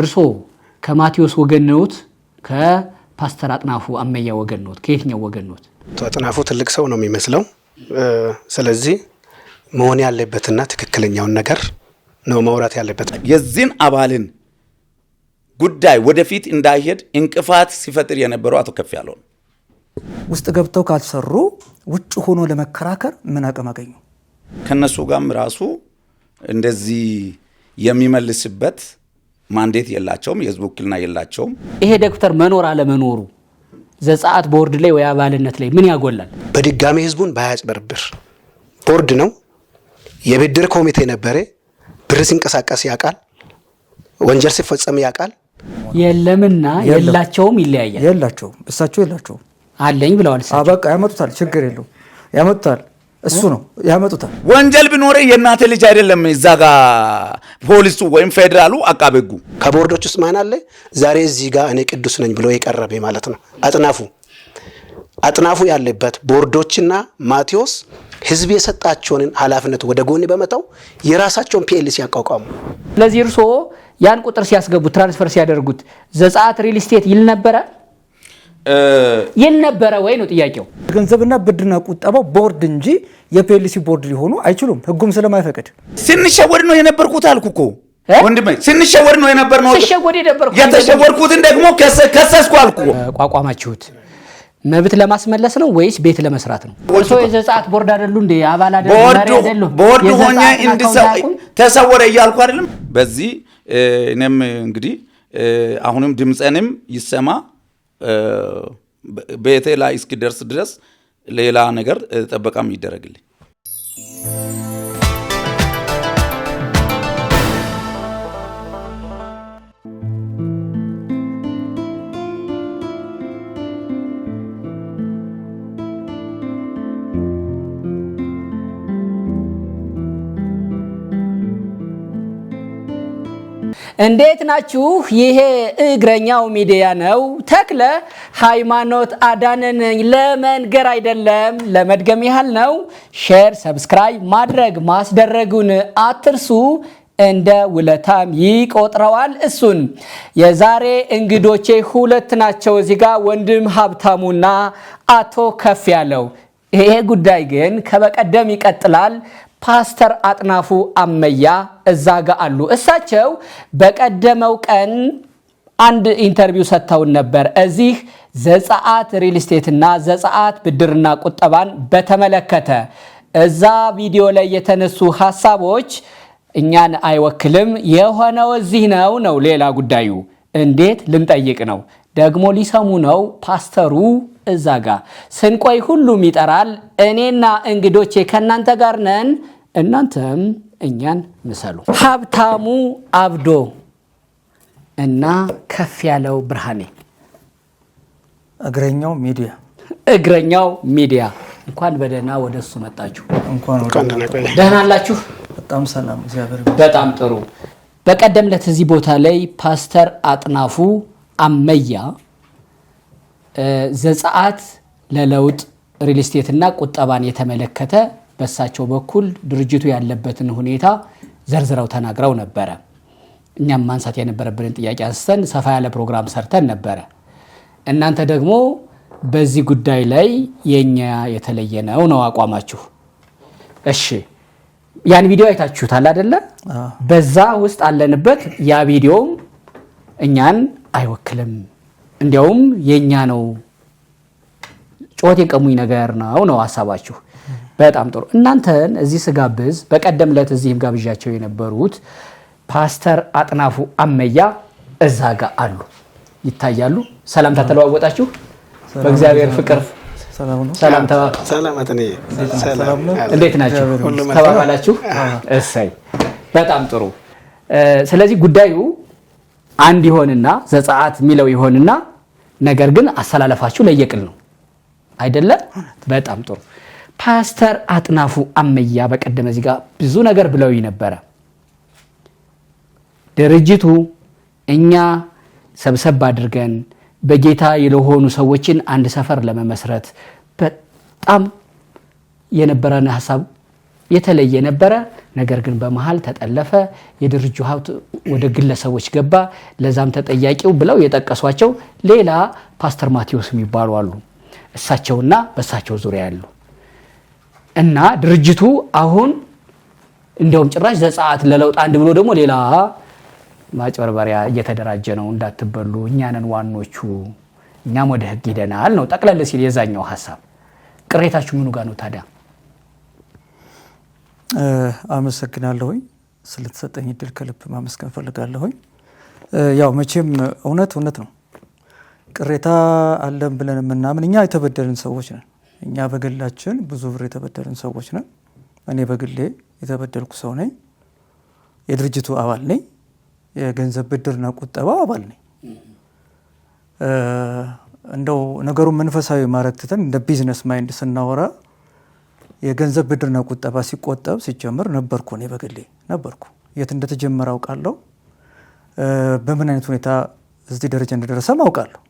እርሶ ከማቴዎስ ወገን ነዎት ከፓስተር አጥናፉ አመያ ወገን ነዎት ከየትኛው ወገን ነዎት? አጥናፉ ትልቅ ሰው ነው የሚመስለው ስለዚህ መሆን ያለበትና ትክክለኛውን ነገር ነው ማውራት ያለበት የዚህን አባልን ጉዳይ ወደፊት እንዳይሄድ እንቅፋት ሲፈጥር የነበረው አቶ ከፍያለው ውስጥ ገብተው ካልሰሩ ውጭ ሆኖ ለመከራከር ምን አቅም አገኙ? ከነሱ ጋርም ራሱ እንደዚህ የሚመልስበት ማንዴት የላቸውም የህዝብ ውክልና የላቸውም። ይሄ ዶክተር መኖር አለ መኖሩ ዘጻአት ቦርድ ላይ ወይ አባልነት ላይ ምን ያጎላል? በድጋሚ ህዝቡን ባያጭበርብር ቦርድ ነው የብድር ኮሚቴ ነበር ብር ሲንቀሳቀስ ያቃል ወንጀል ሲፈጸም ያቃል የለምና የላቸውም ይለያያል የላቸውም እሳቸው የላቸውም አለኝ ብለዋል በቃ ያመጡታል ችግር የለው ያመጡታል እሱ ነው ያመጡታል ወንጀል ቢኖር የናተ ልጅ አይደለም እዛጋ ፖሊሱ ወይም ፌደራሉ አቃበጉ ከቦርዶች ውስጥ ማን አለ ዛሬ እዚህ ጋር እኔ ቅዱስ ነኝ ብሎ የቀረበ ማለት ነው አጥናፉ ያለበት ቦርዶችና ማቴዎስ ህዝብ የሰጣቸውን ኃላፊነት ወደ ጎን በመጣው የራሳቸውን ፒኤልሲ ያቋቋሙ ስለዚህ እርሶ ያን ቁጥር ሲያስገቡ ትራንስፈር ሲያደርጉት ዘጻአት ሪል ስቴት ይል ነበረ ወይ ነው ጥያቄው? ገንዘብና ብድርና ቁጠባው ቦርድ እንጂ የፒኤልሲ ቦርድ ሊሆኑ አይችሉም ህጉም ስለማይፈቅድ ስንሸወድ ነው የነበርኩት አልኩኮ ወንድሜ ስንሸወድ ነው የነበርነው የተሸወድኩትን ደግሞ ከሰስኩ አልኩ ቋቋማችሁት መብት ለማስመለስ ነው ወይስ ቤት ለመስራት ነው? ወልሶ የዘጻአት ቦርድ አይደሉ እንዴ አባል አይደሉ ቦርድ ሆኜ እንድሰው ተሰወረ ይያልኩ አይደለም በዚህ እኔም እንግዲህ አሁንም ድምጽንም ይሰማ ቤቴ ላይ እስኪደርስ ድረስ ሌላ ነገር ተጠበቃም ይደረግልኝ እንዴት ናችሁ? ይሄ እግረኛው ሚዲያ ነው። ተክለ ሃይማኖት አዳነን ለመንገር አይደለም ለመድገም ያህል ነው። ሼር ሰብስክራይብ ማድረግ ማስደረጉን አትርሱ። እንደ ውለታም ይቆጥረዋል እሱን። የዛሬ እንግዶቼ ሁለት ናቸው እዚህ ጋር ወንድም ሀብታሙና አቶ ከፍያለው። ይሄ ጉዳይ ግን ከበቀደም ይቀጥላል። ፓስተር አጥናፉ አመያ እዛጋ አሉ። እሳቸው በቀደመው ቀን አንድ ኢንተርቪው ሰጥተውን ነበር እዚህ ዘጻአት ሪል ስቴትና ዘጻአት ብድርና ቁጠባን በተመለከተ እዛ ቪዲዮ ላይ የተነሱ ሐሳቦች እኛን አይወክልም የሆነው እዚህ ነው ሌላ ጉዳዩ እንዴት ልንጠይቅ ነው ደግሞ ሊሰሙ ነው ፓስተሩ እዛጋ ስንቆይ ሁሉም ይጠራል እኔና እንግዶቼ ከናንተ ጋር ነን እናንተም እኛን ምሰሉ ሀብታሙ አብዶ እና ከፍያለው ብርሃኔ እግረኛው ሚዲያ እንኳን በደህና ወደሱ መጣችሁ ደህና አላችሁ በጣም ሰላም እግዚአብሔር በጣም ጥሩ በቀደም ለዚህ ቦታ ላይ ፓስተር አጥናፉ አመያ ዘጻአት ለለውጥ ሪል ስቴትና ቁጠባን የተመለከተ በሳቸው በኩል ድርጅቱ ያለበትን ሁኔታ ዘርዝረው ተናግረው ነበር እኛም ማንሳት የነበረብንን ጥያቄ አንስተን ሰፋ ያለ ፕሮግራም ሰርተን ነበር እናንተ ደግሞ በዚህ ጉዳይ ላይ የኛ የተለየ ነው አቋማችሁ እሺ ያን ቪዲዮ አይታችሁታል አይደለ በዛ ውስጥ አለንበት ያ ቪዲዮም እኛን አይወክልም እንዲያውም የኛ ነው ጮት የቀሙኝ ነገር ነው ሐሳባችሁ በጣም ጥሩ እናንተን እዚህ ስጋብዝ በቀደም ለት እዚህም ጋብዣቸው የነበሩት ፓስተር አጥናፉ አመያ እዛጋ አሉ ይታያሉ ሰላምታ ተለዋወጣችሁ በእግዚአብሔር ፍቅር ሰላም አጥኔ ሰላም እንዴት ናችሁ ተባባላችሁ እሰይ በጣም ጥሩ ስለዚህ ጉዳዩ አንድ ይሆንና ዘጻአት ሚለው ይሆንና ነገር ግን አሰላለፋችሁ ለየቅል ነው አይደለ በጣም ጥሩ ፓስተር አጥናፉ አመያ በቀደም እዚህ ጋር ብዙ ነገር ብለው ነበር ድርጅቱ እኛ ሰብሰብ አድርገን በጌታ የለሆኑ ሰዎችን አንድ ሰፈር ለመመስረት በጣም የነበረን ሐሳብ የተለየ ነበረ። ነገር ግን በመሃል ተጠለፈ፣ የድርጅቱ ሀብት ወደ ግለሰቦች ገባ፣ ለዛም ተጠያቂው ብለው የጠቀሷቸው ሌላ ፓስተር ማቴዎስ የሚባሉ አሉ፣ እሳቸውና በእሳቸው ዙሪያ ያሉ እና ድርጅቱ አሁን እንደውም ጭራሽ ዘጸአት ለለውጥ አንድ ብሎ ደግሞ ሌላ ማጭበርበሪያ እየተደራጀ ነው፣ እንዳትበሉ እኛንን ዋኖቹ እኛም ወደ ህግ ሄደናል ነው ጠቅለል ሲል የዛኛው ሐሳብ። ቅሬታችሁ ምኑ ጋር ነው ታዲያ? አመሰግናለሁኝ ስለተሰጠኝ እድል ከልብ ማመስገን ፈልጋለሁኝ። ያው መቼም እውነት ነው። ቅሬታ አለን ብለን የምናምን እኛ የተበደልን ሰዎች ነን። እኛ በግላችን ብዙ ብር የተበደልን ሰዎች ነን። እኔ በግሌ የተበደልኩ ሰው ነኝ። የድርጅቱ አባል ነኝ። የገንዘብ ብድርና ቁጠባው አባል ነኝ። እንደው ነገሩን መንፈሳዊ ማድረግ ትተን እንደ ቢዝነስ ማይንድ ስናወራ የገንዘብ ብድርና ቁጠባ ሲቆጠብ ሲጀምር ነበርኩ። እኔ በግሌ ነበርኩ። የት እንደተጀመረ አውቃለሁ። በምን አይነት ሁኔታ እዚህ ደረጃ እንደደረሰ አውቃለሁ።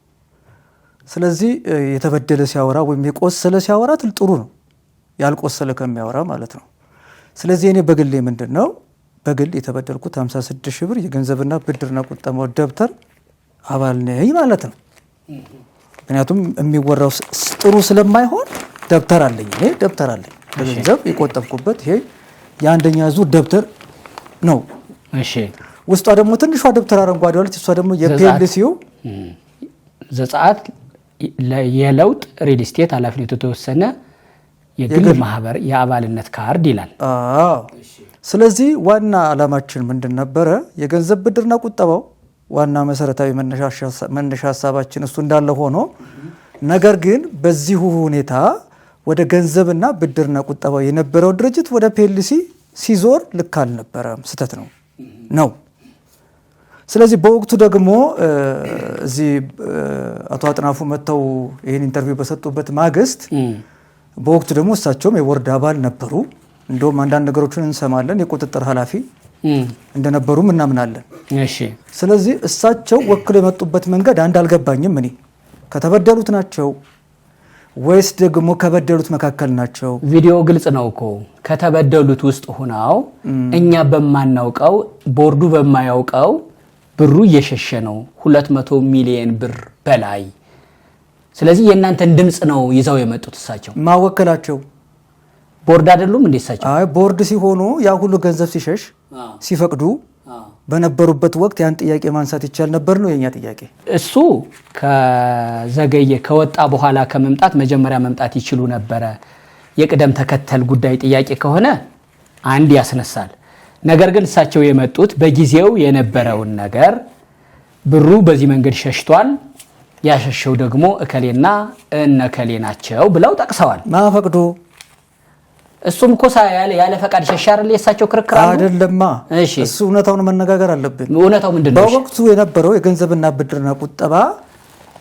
ስለዚህ የተበደለ ሲያወራ ወይም የቆሰለ ሲያወራ ጥሩ ነው፣ ያልቆሰለ ከሚያወራ ማለት ነው። ስለዚህ እኔ በግሌ ምንድነው በግል የተበደልኩት 56 ሺህ ብር የገንዘብና ብድርና ቁጠባ ደብተር አባል ነኝ ማለት ነው። ምክንያቱም የሚወራው ጥሩ ስለማይሆን ደብተር አለኝ። እኔ ደብተር አለኝ በገንዘብ የቆጠብኩበት። ይሄ የአንደኛ ዙር ደብተር ነው። እሺ ውስጧ ደግሞ ትንሿ ደብተር አረንጓዴ ዋለች። እሷ ደግሞ የፒኤልሲው ዘጸአት የለውጥ ሪል ስቴት ኃላፊነቱ የተወሰነ የግል ማህበር የአባልነት ካርድ ይላል። ስለዚህ ዋና ዓላማችን ምንድን ነበረ? የገንዘብ ብድርና ቁጠባው ዋና መሰረታዊ መነሻ ሀሳባችን እሱ እንዳለ ሆኖ ነገር ግን በዚሁ ሁኔታ ወደ ገንዘብና ብድርና ቁጠባው የነበረው ድርጅት ወደ ፒኤልሲ ሲዞር ልክ አልነበረም፣ ስህተት ነው። ስለዚህ በወቅቱ ደግሞ እዚህ አቶ አጥናፉ መጥተው ይህን ኢንተርቪው በሰጡበት ማግስት በወቅቱ ደግሞ እሳቸውም የቦርድ አባል ነበሩ። እንደውም አንዳንድ ነገሮችን እንሰማለን። የቁጥጥር ኃላፊ እንደነበሩም እናምናለን። ስለዚህ እሳቸው ወክሎ የመጡበት መንገድ አንድ አልገባኝም። እኔ ከተበደሉት ናቸው ወይስ ደግሞ ከበደሉት መካከል ናቸው? ቪዲዮ ግልጽ ነው እኮ ከተበደሉት ውስጥ ሆነው እኛ በማናውቀው ቦርዱ በማያውቀው ብሩ እየሸሸ ነው 200 ሚሊዮን ብር በላይ። ስለዚህ የእናንተን ድምፅ ነው ይዘው የመጡት እሳቸው ማወከላቸው ቦርድ አይደሉም እንዴ እሳቸው? አይ ቦርድ ሲሆኑ ያ ሁሉ ገንዘብ ሲሸሽ ሲፈቅዱ በነበሩበት ወቅት ያን ጥያቄ ማንሳት ይቻል ነበር ነው የኛ ጥያቄ። እሱ ከዘገየ ከወጣ በኋላ ከመምጣት መጀመሪያ መምጣት ይችሉ ነበረ። የቅደም ተከተል ጉዳይ ጥያቄ ከሆነ አንድ ያስነሳል። ነገር ግን እሳቸው የመጡት በጊዜው የነበረውን ነገር ብሩ በዚህ መንገድ ሸሽቷል፣ ያሸሸው ደግሞ እከሌና እነከሌ ናቸው ብለው ጠቅሰዋል። ማፈቅዶ እሱም እኮ ያለ ፈቃድ ሸሻር ለሳቸው ክርክር አይደለማ። እሱ እውነታውን መነጋገር አለብን። እውነታው ምንድነው? በወቅቱ የነበረው የገንዘብና ብድርና ቁጠባ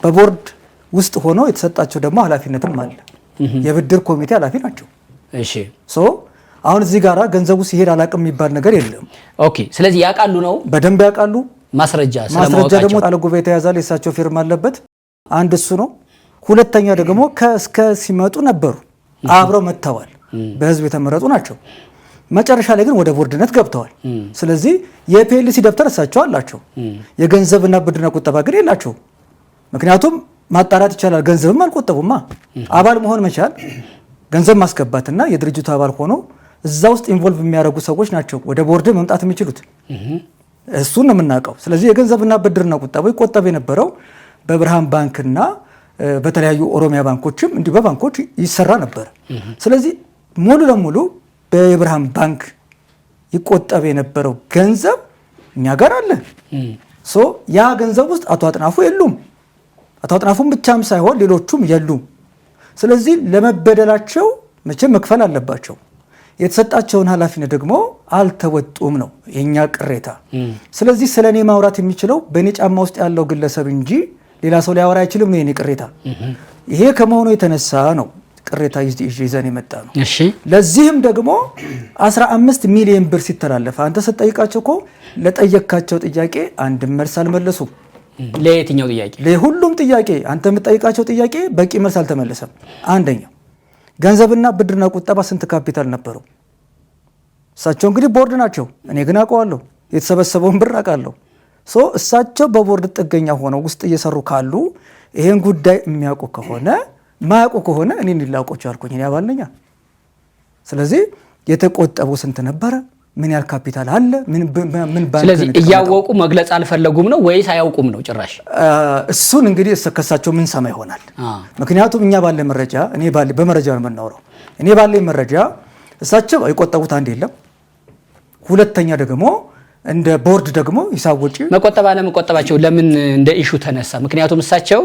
በቦርድ ውስጥ ሆኖ የተሰጣቸው ደግሞ ኃላፊነትም አለ። የብድር ኮሚቴ ኃላፊ ናቸው። እሺ አሁን እዚህ ጋራ ገንዘቡ ሲሄድ አላቅም የሚባል ነገር የለም። ኦኬ ስለዚህ ያቃሉ ነው፣ በደንብ ያቃሉ። ማስረጃ ደግሞ ቃለ ጉባኤ ተያዛል፣ የሳቸው ፊርማ አለበት። አንድ እሱ ነው። ሁለተኛ ደግሞ ከእስከ ሲመጡ ነበሩ፣ አብረው መጥተዋል፣ በህዝብ የተመረጡ ናቸው። መጨረሻ ላይ ግን ወደ ቦርድነት ገብተዋል። ስለዚህ የፒኤልሲ ደብተር እሳቸው አላቸው፣ የገንዘብና ብድርና ቁጠባ ግን የላቸው። ምክንያቱም ማጣራት ይቻላል፣ ገንዘብም አልቆጠቡማ። አባል መሆን መቻል ገንዘብ ማስገባትና የድርጅቱ አባል ሆኖ እዛ ውስጥ ኢንቮልቭ የሚያደርጉ ሰዎች ናቸው ወደ ቦርድ መምጣት የሚችሉት። እሱን ነው የምናውቀው። ስለዚህ የገንዘብና ብድርና ቁጠባ ይቆጠብ የነበረው በብርሃን ባንክና በተለያዩ ኦሮሚያ ባንኮችም እንዲሁ በባንኮች ይሰራ ነበር። ስለዚህ ሙሉ ለሙሉ በብርሃን ባንክ ይቆጠብ የነበረው ገንዘብ እኛ ጋር አለ። ያ ገንዘብ ውስጥ አቶ አጥናፉ የሉም። አቶ አጥናፉም ብቻም ሳይሆን ሌሎቹም የሉም። ስለዚህ ለመበደላቸው መቼም መክፈል አለባቸው። የተሰጣቸውን ኃላፊነት ደግሞ አልተወጡም ነው የኛ ቅሬታ። ስለዚህ ስለኔ ማውራት የሚችለው በእኔ ጫማ ውስጥ ያለው ግለሰብ እንጂ ሌላ ሰው ሊያወራ አይችልም ነው የኔ ቅሬታ። ይሄ ከመሆኑ የተነሳ ነው ቅሬታ ይዘን የመጣ ነው። ለዚህም ደግሞ 15 ሚሊዮን ብር ሲተላለፍ አንተ ስትጠይቃቸው እኮ ለጠየካቸው ጥያቄ አንድ መልስ አልመለሱም። ለየትኛው ጥያቄ? ለሁሉም ጥያቄ አንተ የምትጠይቃቸው ጥያቄ በቂ መልስ አልተመለሰም። አንደኛው ገንዘብና ብድርና ቁጠባ ስንት ካፒታል ነበረው? እሳቸው እንግዲህ ቦርድ ናቸው። እኔ ግን አውቀዋለሁ፣ የተሰበሰበውን ብር አውቃለሁ። እሳቸው በቦርድ ጥገኛ ሆነው ውስጥ እየሰሩ ካሉ ይሄን ጉዳይ የሚያውቁ ከሆነ ማያውቁ ከሆነ እኔን ሊላውቀው ቻልኩኝ፣ እኔ አባል ነኝ። ስለዚህ የተቆጠበው ስንት ነበረ? ምን ያህል ካፒታል አለ? ምን ባንክ? ስለዚህ እያወቁ መግለጽ አልፈለጉም ነው ወይስ አያውቁም ነው ጭራሽ? እሱን እንግዲህ ከሳቸው ምን ሰማ ይሆናል። ምክንያቱም እኛ ባለ መረጃ በመረጃ ነው የምናወራው። እኔ ባለ መረጃ እሳቸው የቆጠቡት አንድ የለም። ሁለተኛ ደግሞ እንደ ቦርድ ደግሞ ሂሳብ ወጪ መቆጠብ አለመቆጠባቸው ለምን እንደ ኢሹ ተነሳ? ምክንያቱም እሳቸው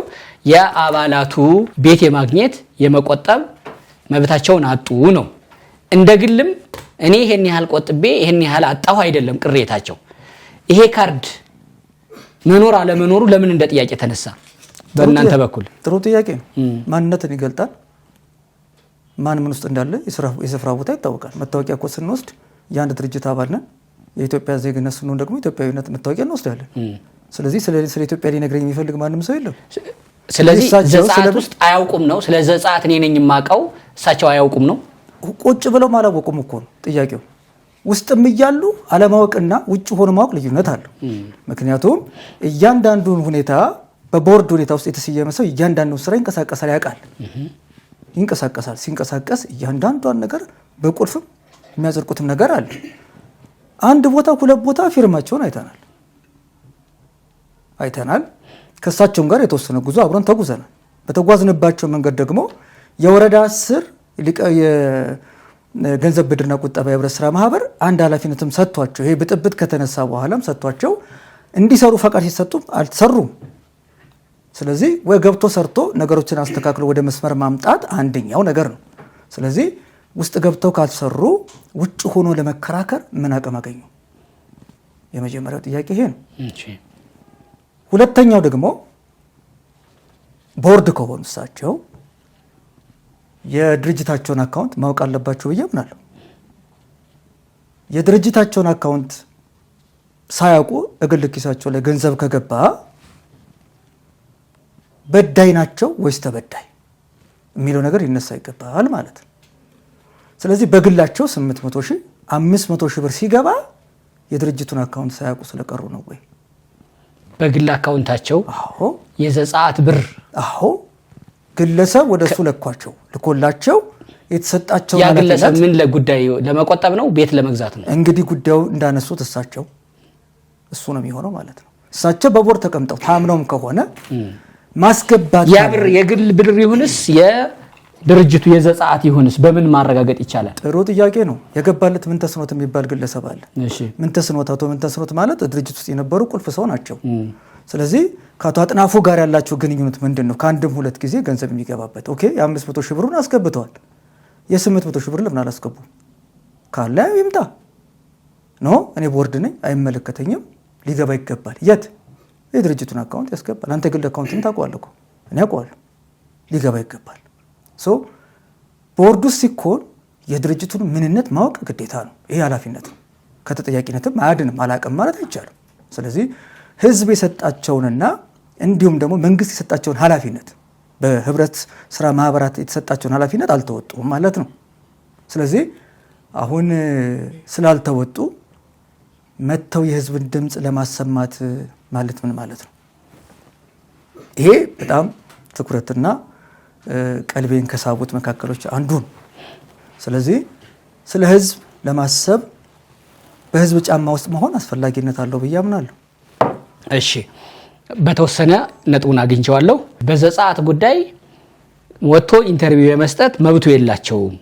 የአባላቱ ቤት የማግኘት የመቆጠብ መብታቸውን አጡ ነው። እንደ ግልም እኔ ይሄን ያህል ቆጥቤ ይሄን ያህል አጣሁ አይደለም ቅሬታቸው። ይሄ ካርድ መኖር አለመኖሩ ለምን እንደ ጥያቄ ተነሳ? በእናንተ በኩል ጥሩ ጥያቄ ነው። ማንነትን ይገልጣል። ማን ምን ውስጥ እንዳለ የስፍራ ቦታ ይታወቃል። መታወቂያ እኮ ስንወስድ የአንድ ድርጅት አባል ነን። የኢትዮጵያ ዜግነት ስንሆን ደግሞ ኢትዮጵያዊነት መታወቂያ እንወስዳለን። ስለዚህ ስለ ኢትዮጵያ ሊነግረኝ የሚፈልግ ማንም ሰው የለም። ስለዚህ ዘጸአት ውስጥ አያውቁም ነው። ስለ ዘጸአት እኔ ነኝ የማውቀው፣ እሳቸው አያውቁም ነው። ቁጭ ብለው አላወቁም እኮ ነው ጥያቄው። ውስጥም እያሉ አለማወቅና ውጭ ሆኖ ማወቅ ልዩነት አለው። ምክንያቱም እያንዳንዱን ሁኔታ በቦርድ ሁኔታ ውስጥ የተሰየመ ሰው እያንዳንዱን ስራ ይንቀሳቀሳል፣ ያውቃል፣ ይንቀሳቀሳል። ሲንቀሳቀስ እያንዳንዷን ነገር በቁልፍም የሚያጸድቁትም ነገር አለ። አንድ ቦታ ሁለት ቦታ ፊርማቸውን አይተናል። ከእሳቸውም ጋር የተወሰነ ጉዞ አብረን ተጉዘናል። በተጓዝንባቸው መንገድ ደግሞ የወረዳ 10 የገንዘብ ብድርና ቁጠባ የህብረት ስራ ማህበር አንድ ኃላፊነትም ሰጥቷቸው ይሄ ብጥብጥ ከተነሳ በኋላም ሰጥቷቸው እንዲሰሩ ፈቃድ ሲሰጡም አልሰሩም። ስለዚህ ወይ ገብቶ ሰርቶ ነገሮችን አስተካክሎ ወደ መስመር ማምጣት አንደኛው ነገር ነው። ስለዚህ ውስጥ ገብተው ካልሰሩ ውጭ ሆኖ ለመከራከር ምን አቅም አገኙ? የመጀመሪያው ጥያቄ ይሄ ነው። ሁለተኛው ደግሞ ቦርድ ከሆኑ እሳቸው የድርጅታቸውን አካውንት ማወቅ አለባቸው ብዬ አምናለሁ። የድርጅታቸውን አካውንት ሳያውቁ እግል ኪሳቸው ላይ ገንዘብ ከገባ በዳይ ናቸው ወይስ ተበዳይ የሚለው ነገር ይነሳ ይገባል ማለት ነው። ስለዚህ በግላቸው 800 ሺህ 500 ሺህ ብር ሲገባ የድርጅቱን አካውንት ሳያውቁ ስለቀሩ ነው ወይ? በግል አካውንታቸው አዎ የዘጸአት ብር ግለሰብ ወደሱ ልኮላቸው የተሰጣቸው ያ ግለሰብ ምን ለጉዳይ ለመቆጠብ ነው? ቤት ለመግዛት ነው? እንግዲህ ጉዳዩ እንዳነሱት እሳቸው እሱ ነው የሚሆነው ማለት ነው። እሳቸው በቦርድ ተቀምጠው ታምነውም ከሆነ ማስገባት ያ ብር የግል ብር ይሁንስ የድርጅቱ የዘጸአት ይሁንስ በምን ማረጋገጥ ይቻላል? ጥሩ ጥያቄ ነው። የገባለት ምን ተስኖት የሚባል ግለሰብ አለ። እሺ ምን ተስኖት ማለት ድርጅት ውስጥ የነበሩ ቁልፍ ሰው ናቸው። ስለዚህ ከአቶ አጥናፉ ጋር ያላቸው ግንኙነት ምንድን ነው? ከአንድም ሁለት ጊዜ ገንዘብ የሚገባበት ኦኬ። የ500 ሺህ ብሩን አስገብተዋል። የ800 ሺህ ብር ለምን አላስገቡም? ካለ ይምጣ ነው። እኔ ቦርድ ነኝ፣ አይመለከተኝም፣ ሊገባ ይገባል። የት የድርጅቱን አካውንት ያስገባል። አንተ ግል አካውንትን ታውቀዋለህ እኮ እኔ አውቀዋለሁ። ሊገባ ይገባል። ቦርዱ ሲኮን የድርጅቱን ምንነት ማወቅ ግዴታ ነው። ይሄ ኃላፊነት ነው። ከተጠያቂነትም አያድንም። አላቅም ማለት አይቻልም። ስለዚህ ህዝብ የሰጣቸውንና እንዲሁም ደግሞ መንግስት የሰጣቸውን ኃላፊነት በህብረት ስራ ማህበራት የተሰጣቸውን ኃላፊነት አልተወጡም ማለት ነው። ስለዚህ አሁን ስላልተወጡ መተው የህዝብን ድምፅ ለማሰማት ማለት ምን ማለት ነው? ይሄ በጣም ትኩረትና ቀልቤን ከሳቡት መካከሎች አንዱ ነው። ስለዚህ ስለ ህዝብ ለማሰብ በህዝብ ጫማ ውስጥ መሆን አስፈላጊነት አለው ብዬ አምናለሁ። እሺ በተወሰነ ነጥቡን አግኝቼዋለሁ። በዘጸአት ጉዳይ ወጥቶ ኢንተርቪው የመስጠት መብቱ የላቸውም፣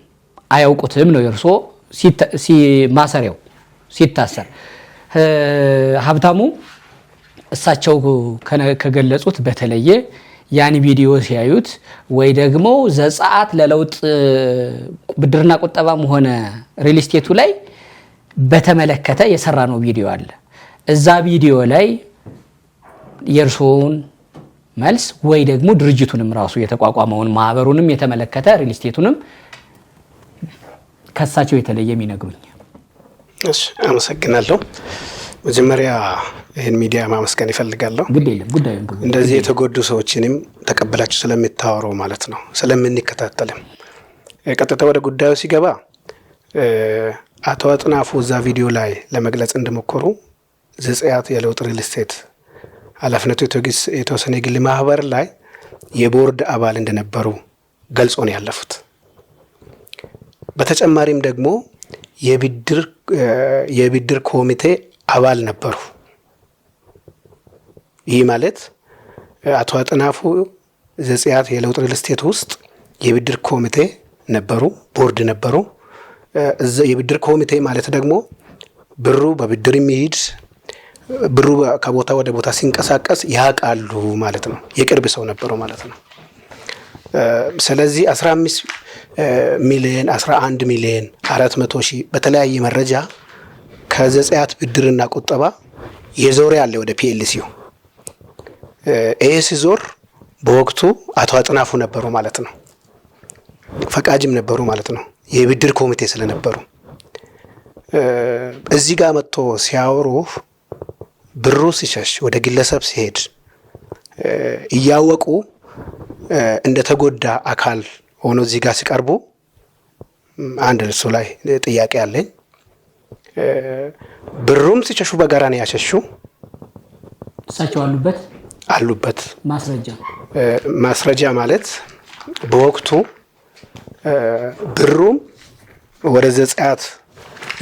አያውቁትም ነው የርሶ ማሰሪያው ሲታሰር። ሀብታሙ እሳቸው ከገለጹት በተለየ ያን ቪዲዮ ሲያዩት ወይ ደግሞ ዘጸአት ለለውጥ ብድርና ቁጠባም ሆነ ሪል ስቴቱ ላይ በተመለከተ የሰራ ነው ቪዲዮ አለ። እዛ ቪዲዮ ላይ የርሶውን መልስ ወይ ደግሞ ድርጅቱንም ራሱ የተቋቋመውን ማህበሩንም የተመለከተ ሪል ስቴቱንም ከሳቸው የተለየ የሚነግሩኝ። እሺ አመሰግናለሁ። መጀመሪያ ይሄን ሚዲያ ማመስገን ይፈልጋለሁ። ጉዳዩን እንደዚህ የተጎዱ ሰዎችንም ተቀበላችሁ ስለምታወሩ ማለት ነው ስለምንከታተልም። ቀጥታ ወደ ጉዳዩ ሲገባ አቶ አጥናፉ እዛ ቪዲዮ ላይ ለመግለጽ እንደሞከሩ ዘጸአት የለውጥ ሪል ስቴት ኃላፊነቱ የተወሰነ የግል ማህበር ላይ የቦርድ አባል እንደነበሩ ገልጾ ነው ያለፉት። በተጨማሪም ደግሞ የብድር ኮሚቴ አባል ነበሩ። ይህ ማለት አቶ አጥናፉ ዘጸአት የለውጥ ሪል ስቴት ውስጥ የብድር ኮሚቴ ነበሩ፣ ቦርድ ነበሩ። የብድር ኮሚቴ ማለት ደግሞ ብሩ በብድር የሚሄድ ብሩ ከቦታ ወደ ቦታ ሲንቀሳቀስ ያውቃሉ ማለት ነው። የቅርብ ሰው ነበሩ ማለት ነው። ስለዚህ 15 ሚሊዮን 11 ሚሊዮን 400 ሺህ በተለያየ መረጃ ከዘጸአት ብድርና ቁጠባ የዞረ ያለ ወደ ፒኤልሲው ይሄ ሲዞር በወቅቱ አቶ አጥናፉ ነበሩ ማለት ነው። ፈቃጅም ነበሩ ማለት ነው። የብድር ኮሚቴ ስለነበሩ እዚህ ጋር መጥቶ ሲያወሩ ብሩ ሲሸሽ ወደ ግለሰብ ሲሄድ እያወቁ እንደተጎዳ አካል ሆኖ እዚህ ጋር ሲቀርቡ አንድ እሱ ላይ ጥያቄ አለኝ። ብሩም ሲሸሹ በጋራ ነው ያሸሹ። እሳቸው አሉበት ማስረጃ ማለት በወቅቱ ብሩም ወደ ዘጸአት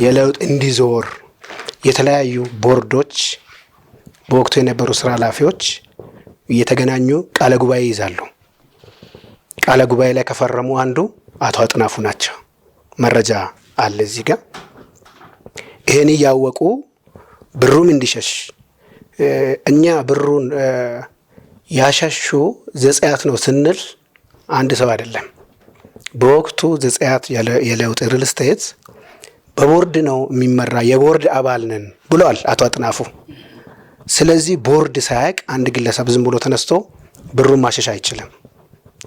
የለውጥ እንዲዞር የተለያዩ ቦርዶች በወቅቱ የነበሩ ስራ ኃላፊዎች እየተገናኙ ቃለ ጉባኤ ይዛሉ። ቃለ ጉባኤ ላይ ከፈረሙ አንዱ አቶ አጥናፉ ናቸው። መረጃ አለ እዚህ ጋር። ይሄን እያወቁ ብሩም እንዲሸሽ እኛ ብሩን ያሸሹ ዘጸአት ነው ስንል አንድ ሰው አይደለም። በወቅቱ ዘጸአት የለውጥ ሪል ስቴት በቦርድ ነው የሚመራ፣ የቦርድ አባል ነን ብለዋል አቶ አጥናፉ። ስለዚህ ቦርድ ሳያውቅ አንድ ግለሰብ ዝም ብሎ ተነስቶ ብሩን ማሸሽ አይችልም።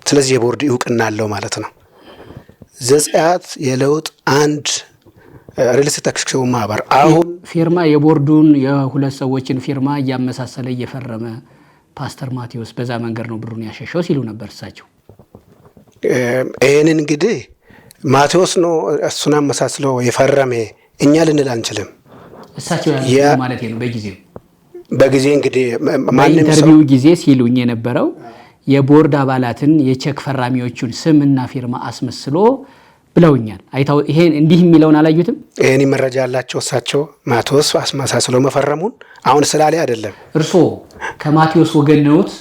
ስለዚህ የቦርድ እውቅና አለው ማለት ነው። ዘጸአት የለውጥ አንድ ሪል ስቴት አክሲዮን ማህበር አሁን ፊርማ የቦርዱን የሁለት ሰዎችን ፊርማ እያመሳሰለ እየፈረመ ፓስተር ማቴዎስ በዛ መንገድ ነው ብሩን ያሸሸው ሲሉ ነበር እሳቸው። ይህንን እንግዲህ ማቴዎስ ነው እሱን አመሳስሎ የፈረመ እኛ ልንል አንችልም። እሳቸው ማለት ነው በጊዜ እንግዲህ ማንም ኢንተርቪው ጊዜ ሲሉኝ የነበረው የቦርድ አባላትን የቼክ ፈራሚዎቹን ስምና ፊርማ አስመስሎ ብለውኛል። አይታው ይሄን እንዲህ የሚለውን አላዩትም። ይሄን መረጃ ያላቸው እሳቸው ማቴዎስ አስመሳስሎ መፈረሙን አሁን ስላለ አይደለም። እርሶ ከማቴዎስ ወገን ነዎት?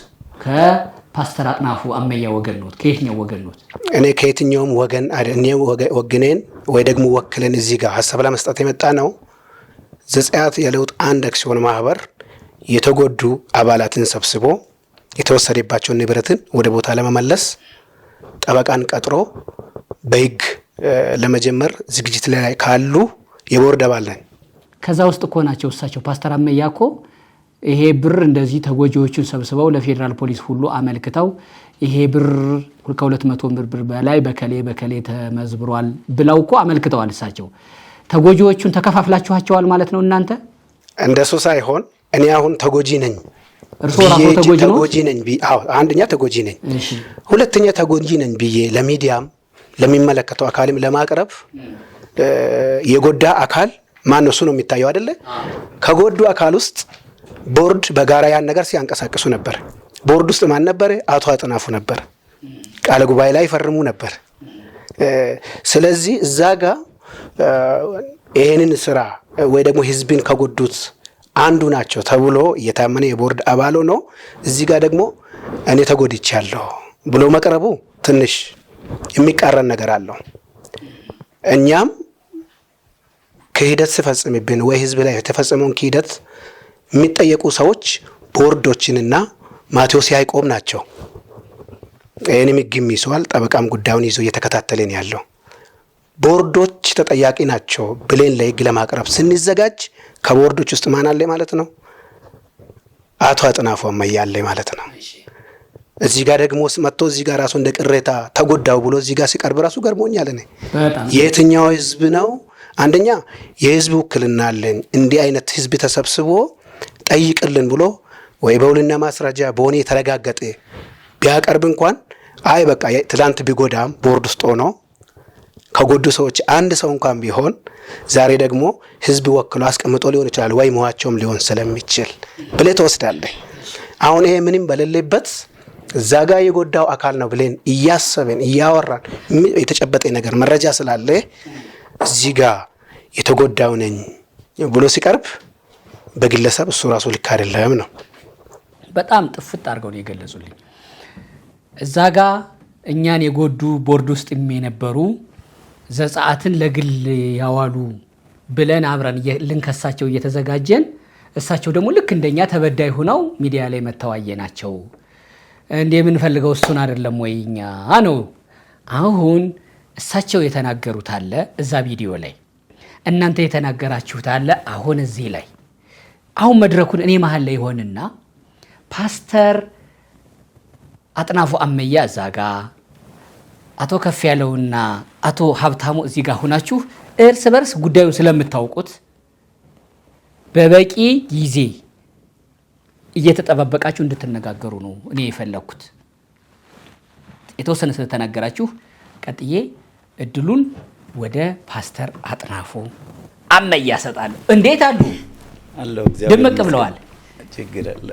ከፓስተር አጥናፉ አመያ ወገን ነዎት? ከየትኛው ወገን ነዎት? እኔ ከየትኛውም ወገን እኔ ወግኔን ወይ ደግሞ ወክለን እዚህ ጋር ሀሳብ ለመስጠት የመጣ ነው። ዘጸአት የለውጥ አንድ አክሲዮን ማህበር የተጎዱ አባላትን ሰብስቦ የተወሰደባቸውን ንብረትን ወደ ቦታ ለመመለስ ጠበቃን ቀጥሮ በህግ ለመጀመር ዝግጅት ላይ ካሉ የቦርድ አባል ነን። ከዛ ውስጥ እኮ ናቸው እሳቸው ፓስተር አመያ እኮ ይሄ ብር እንደዚህ ተጎጂዎቹን ሰብስበው ለፌዴራል ፖሊስ ሁሉ አመልክተው ይሄ ብር ከ200 ብር በላይ በከሌ ተመዝብሯል ብለው እኮ አመልክተዋል። እሳቸው ተጎጂዎቹን ተከፋፍላችኋቸዋል ማለት ነው እናንተ? እንደሱ ሳይሆን እኔ አሁን ተጎጂ ነኝ። እርሶ ራስዎ ተጎጂ ነኝ? አዎ፣ አንደኛ ተጎጂ ነኝ። ሁለተኛ ተጎጂ ነኝ ብዬ ለሚዲያም ለሚመለከተው አካልም ለማቅረብ የጎዳ አካል ማን ነው? እሱ ነው የሚታየው አይደለ? ከጎዱ አካል ውስጥ ቦርድ በጋራ ያን ነገር ሲያንቀሳቅሱ ነበር። ቦርድ ውስጥ ማን ነበር? አቶ አጥናፉ ነበር። ቃለ ጉባኤ ላይ ፈርሙ ነበር። ስለዚህ እዛ ጋር ይሄንን ስራ ወይ ደግሞ ህዝብን ከጎዱት አንዱ ናቸው ተብሎ እየታመነ የቦርድ አባል ነው። እዚህ ጋር ደግሞ እኔ ተጎድቻለሁ ብሎ መቅረቡ ትንሽ የሚቃረን ነገር አለው። እኛም ክህደት ሲፈጽምብን ወይ ህዝብ ላይ የተፈጸመውን ክህደት የሚጠየቁ ሰዎች ቦርዶችንና ማቴዎስ ያዕቆብ ናቸው። ይህንም ህግም ይዘዋል። ጠበቃም ጉዳዩን ይዞ እየተከታተለን ያለው ቦርዶች ተጠያቂ ናቸው ብለን ለህግ ለማቅረብ ስንዘጋጅ ከቦርዶች ውስጥ ማን አለ ማለት ነው? አቶ አጥናፉ አመያ አለ ማለት ነው። እዚህ ጋር ደግሞ መጥቶ እዚህ ጋር ራሱ እንደ ቅሬታ ተጎዳው ብሎ እዚህ ጋር ሲቀርብ ራሱ ገርሞኛል። እኔ የትኛው ህዝብ ነው? አንደኛ የህዝብ ውክልና አለን። እንዲህ አይነት ህዝብ ተሰብስቦ ጠይቅልን ብሎ ወይ በውልና ማስረጃ በሆነ የተረጋገጠ ቢያቀርብ እንኳን አይ በቃ ትላንት ቢጎዳም ቦርድ ውስጥ ሆኖ ከጎዱ ሰዎች አንድ ሰው እንኳን ቢሆን ዛሬ ደግሞ ህዝብ ወክሎ አስቀምጦ ሊሆን ይችላል ወይ መዋቸውም ሊሆን ስለሚችል ብለህ ትወስዳለህ። አሁን ይሄ ምንም በሌለበት እዛ ጋር የጎዳው አካል ነው ብለን እያሰብን እያወራን የተጨበጠ ነገር መረጃ ስላለ እዚህ ጋር የተጎዳው ነኝ ብሎ ሲቀርብ በግለሰብ እሱ ራሱ ልክ አይደለም ነው። በጣም ጥፍጥ አድርገው ነው የገለጹልኝ። እዛ ጋር እኛን የጎዱ ቦርድ ውስጥ የነበሩ ዘጸአትን ለግል ያዋሉ ብለን አብረን ልንከሳቸው እየተዘጋጀን እሳቸው ደግሞ ልክ እንደኛ ተበዳይ ሆነው ሚዲያ ላይ መተዋየ ናቸው። እንደ የምንፈልገው እሱን አይደለም ወይኛ ነው። አሁን እሳቸው የተናገሩት አለ እዛ ቪዲዮ ላይ፣ እናንተ የተናገራችሁት አለ አሁን እዚህ ላይ። አሁን መድረኩን እኔ መሀል ላይ ሆንና ፓስተር አጥናፉ አመያ እዛ ጋ፣ አቶ ከፍ ያለውና አቶ ሀብታሙ እዚህ ጋር ሆናችሁ እርስ በርስ ጉዳዩን ስለምታውቁት በበቂ ጊዜ እየተጠባበቃችሁ እንድትነጋገሩ ነው እኔ የፈለኩት። የተወሰነ ስለተናገራችሁ ቀጥዬ እድሉን ወደ ፓስተር አጥናፉ አመያ ሰጣለሁ። እንዴት አሉ? ድምቅ ብለዋል።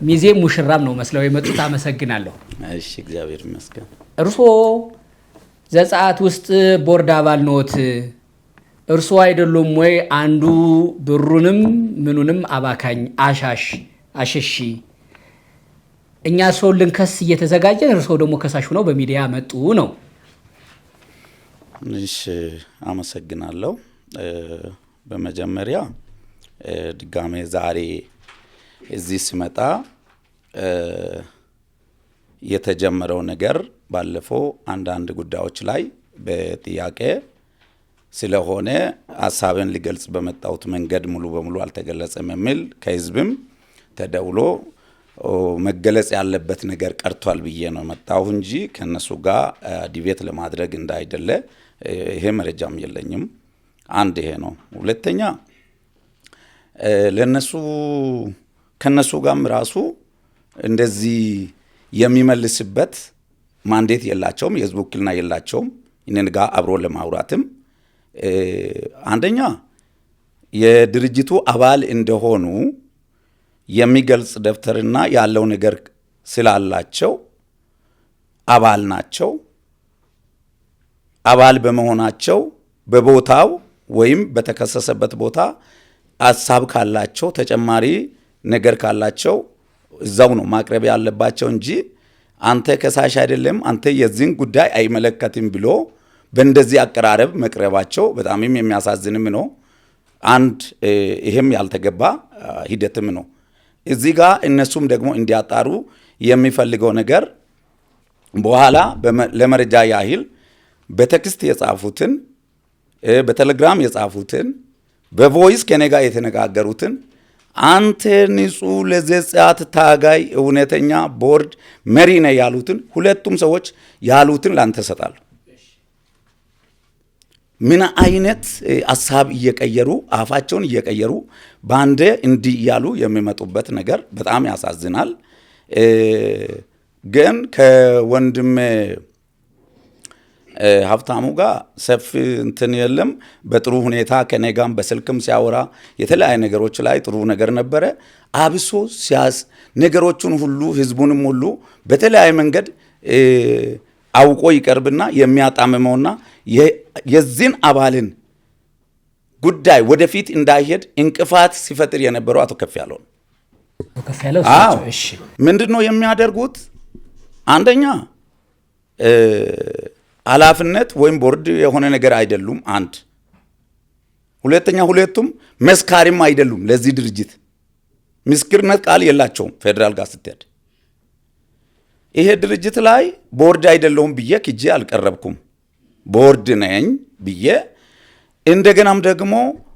ሚዜ ሙሽራም ነው መስለው የመጡት። አመሰግናለሁ። እሺ፣ እግዚአብሔር ይመስገን። እርሶ ዘጸአት ውስጥ ቦርድ አባል ኖት። እርሶ አይደሉም ወይ አንዱ ብሩንም ምኑንም አባካኝ አሸሺ? እኛ ሰው ልንከስ እየተዘጋጀን እርሶ ደግሞ ከሳሽ ሆነው በሚዲያ መጡ ነው። እሺ፣ አመሰግናለሁ። በመጀመሪያ ድጋሜ ዛሬ እዚህ ሲመጣ የተጀመረው ነገር ባለፈው አንዳንድ ጉዳዮች ላይ በጥያቄ ስለሆነ ሀሳብን ሊገልጽ በመጣሁት መንገድ ሙሉ በሙሉ አልተገለጸም የሚል ከህዝብም ተደውሎ መገለጽ ያለበት ነገር ቀርቷል ብዬ ነው መጣሁ እንጂ ከነሱ ጋር ዲቤት ለማድረግ እንዳይደለ ይሄ መረጃም የለኝም። አንድ ይሄ ነው። ሁለተኛ ለነሱ ከነሱ ጋርም ራሱ እንደዚህ የሚመልስበት ማንዴት የላቸውም፣ የህዝብ ውክልና የላቸውም። እኔን ጋር አብሮ ለማውራትም አንደኛ የድርጅቱ አባል እንደሆኑ የሚገልጽ ደብተርና ያለው ነገር ስላላቸው አባል ናቸው። አባል በመሆናቸው በቦታው ወይም በተከሰሰበት ቦታ ሀሳብ ካላቸው ተጨማሪ ነገር ካላቸው እዛው ነው ማቅረብ ያለባቸው እንጂ አንተ ከሳሽ አይደለም አንተ የዚህን ጉዳይ አይመለከትም ብሎ በእንደዚህ አቀራረብ መቅረባቸው በጣም የሚያሳዝንም ነው። አንድ ይሄም ያልተገባ ሂደትም ነው። እዚህ ጋር እነሱም ደግሞ እንዲያጣሩ የሚፈልገው ነገር በኋላ ለመረጃ ያህል በቴክስት የጻፉትን በቴሌግራም የጻፉትን በቮይስ ከኔ ጋር የተነጋገሩትን አንተ ንጹህ ለዘጸአት ታጋይ እውነተኛ ቦርድ መሪ ነህ ያሉትን ሁለቱም ሰዎች ያሉትን ላንተ ሰጣለሁ። ምን አይነት ሐሳብ እየቀየሩ አፋቸውን እየቀየሩ ባንዴ እንዲህ ያሉ የሚመጡበት ነገር በጣም ያሳዝናል። ግን ከወንድም ሀብታሙ ጋር ሰፊ እንትን የለም። በጥሩ ሁኔታ ከኔ ጋር በስልክም ሲያወራ የተለያየ ነገሮች ላይ ጥሩ ነገር ነበረ። አብሶ ሲያስ ነገሮቹን ሁሉ ህዝቡንም ሁሉ በተለያየ መንገድ አውቆ ይቀርብና የሚያጣምመውና የዚህን አባልን ጉዳይ ወደፊት እንዳይሄድ እንቅፋት ሲፈጥር የነበረው አቶ ከፍ ያለው ምንድነው የሚያደርጉት? አንደኛ ኃላፊነት ወይም ቦርድ የሆነ ነገር አይደሉም። አንድ ሁለተኛ ሁለቱም መስካሪም አይደሉም። ለዚህ ድርጅት ምስክርነት ቃል የላቸውም። ፌደራል ጋር ስትሄድ ይሄ ድርጅት ላይ ቦርድ አይደለሁም ብዬ ክጄ አልቀረብኩም። ቦርድ ነኝ ብዬ እንደገናም ደግሞ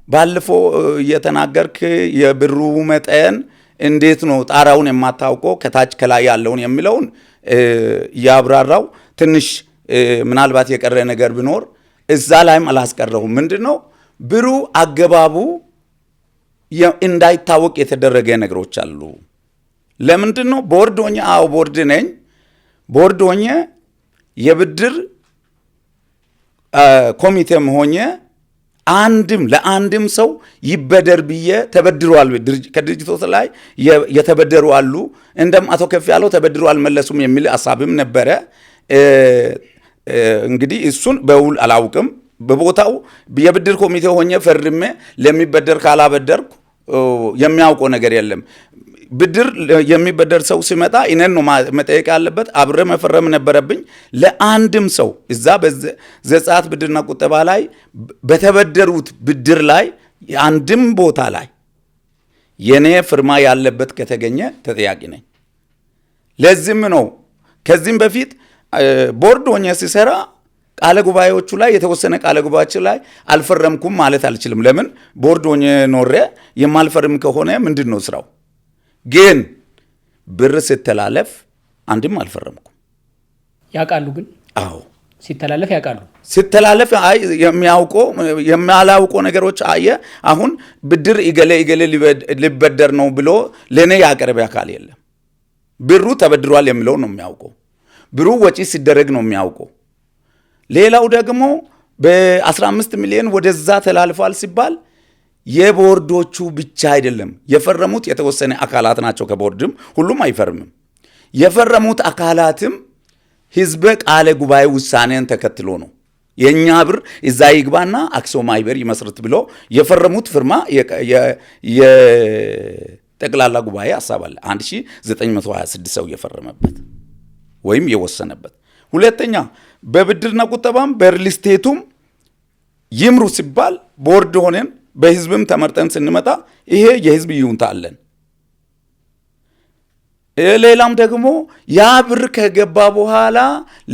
ባለፈው የተናገርክ የብሩ መጠን እንዴት ነው ጣራውን የማታውቀው ከታች ከላይ ያለውን የሚለውን ያብራራው ትንሽ ምናልባት የቀረ ነገር ቢኖር እዛ ላይም አላስቀረሁም። ምንድነው ብሩ አገባቡ እንዳይታወቅ የተደረገ ነገሮች አሉ። ለምንድነው ቦርድ ሆኜ ቦርድ ነኝ ቦርድ ሆኜ የብድር ኮሚቴም ሆኜ ለአንድም ሰው ይበደር ብዬ ተበድሯል። ከድርጅቶች ላይ የተበደሩ አሉ። እንደም አቶ ከፍ ያለው ተበድሮ አልመለሱም የሚል ሐሳብም ነበረ። እንግዲህ እሱን በውል አላውቅም። በቦታው የብድር ኮሚቴ ሆኜ ፈርሜ ለሚበደር ካላበደርኩ የሚያውቀው ነገር የለም። ብድር የሚበደር ሰው ሲመጣ እኔን ነው መጠየቅ ያለበት። አብሬ መፈረም ነበረብኝ። ለአንድም ሰው እዛ በዘጸአት ብድርና ቁጠባ ላይ በተበደሩት ብድር ላይ አንድም ቦታ ላይ የኔ ፍርማ ያለበት ከተገኘ ተጠያቂ ነኝ። ለዚህም ነው ከዚህም በፊት ቦርድ ሆኜ ሲሰራ ቃለ ጉባኤዎቹ ላይ የተወሰነ ቃለ ጉባኤዎች ላይ አልፈረምኩም ማለት አልችልም። ለምን ቦርድ ሆኜ ኖሬ የማልፈርም ከሆነ ምንድን ነው ስራው? ግን ብር ሲተላለፍ አንድም አልፈረምኩም። ያውቃሉ ግን? አዎ ሲተላለፍ ያውቃሉ። ሲተላለፍ የሚያላውቀው ነገሮች አየ። አሁን ብድር ይገሌ ሊበደር ነው ብሎ ለኔ ያቀረበ አካል የለም። ብሩ ተበድሯል የሚለው ነው የሚያውቀው። ብሩ ወጪ ሲደረግ ነው የሚያውቀው። ሌላው ደግሞ በ15 ሚሊዮን ወደዛ ተላልፏል ሲባል የቦርዶቹ ብቻ አይደለም የፈረሙት፣ የተወሰነ አካላት ናቸው። ከቦርድም ሁሉም አይፈርምም። የፈረሙት አካላትም ህዝበ ቃለ ጉባኤ ውሳኔን ተከትሎ ነው። የኛ ብር እዛ ይግባና አክሲዮን ማህበር ይመስርት ብሎ የፈረሙት ፍርማ የጠቅላላ ጉባኤ ሐሳብ አለ 1926 ሰው የፈረመበት ወይም የወሰነበት። ሁለተኛ በብድርና ቁጠባም በሪል ስቴቱም ይምሩ ሲባል ቦርድ ሆነን በህዝብም ተመርጠን ስንመጣ ይሄ የህዝብ ይሁንታ አለን። ሌላም ደግሞ ያ ብር ከገባ በኋላ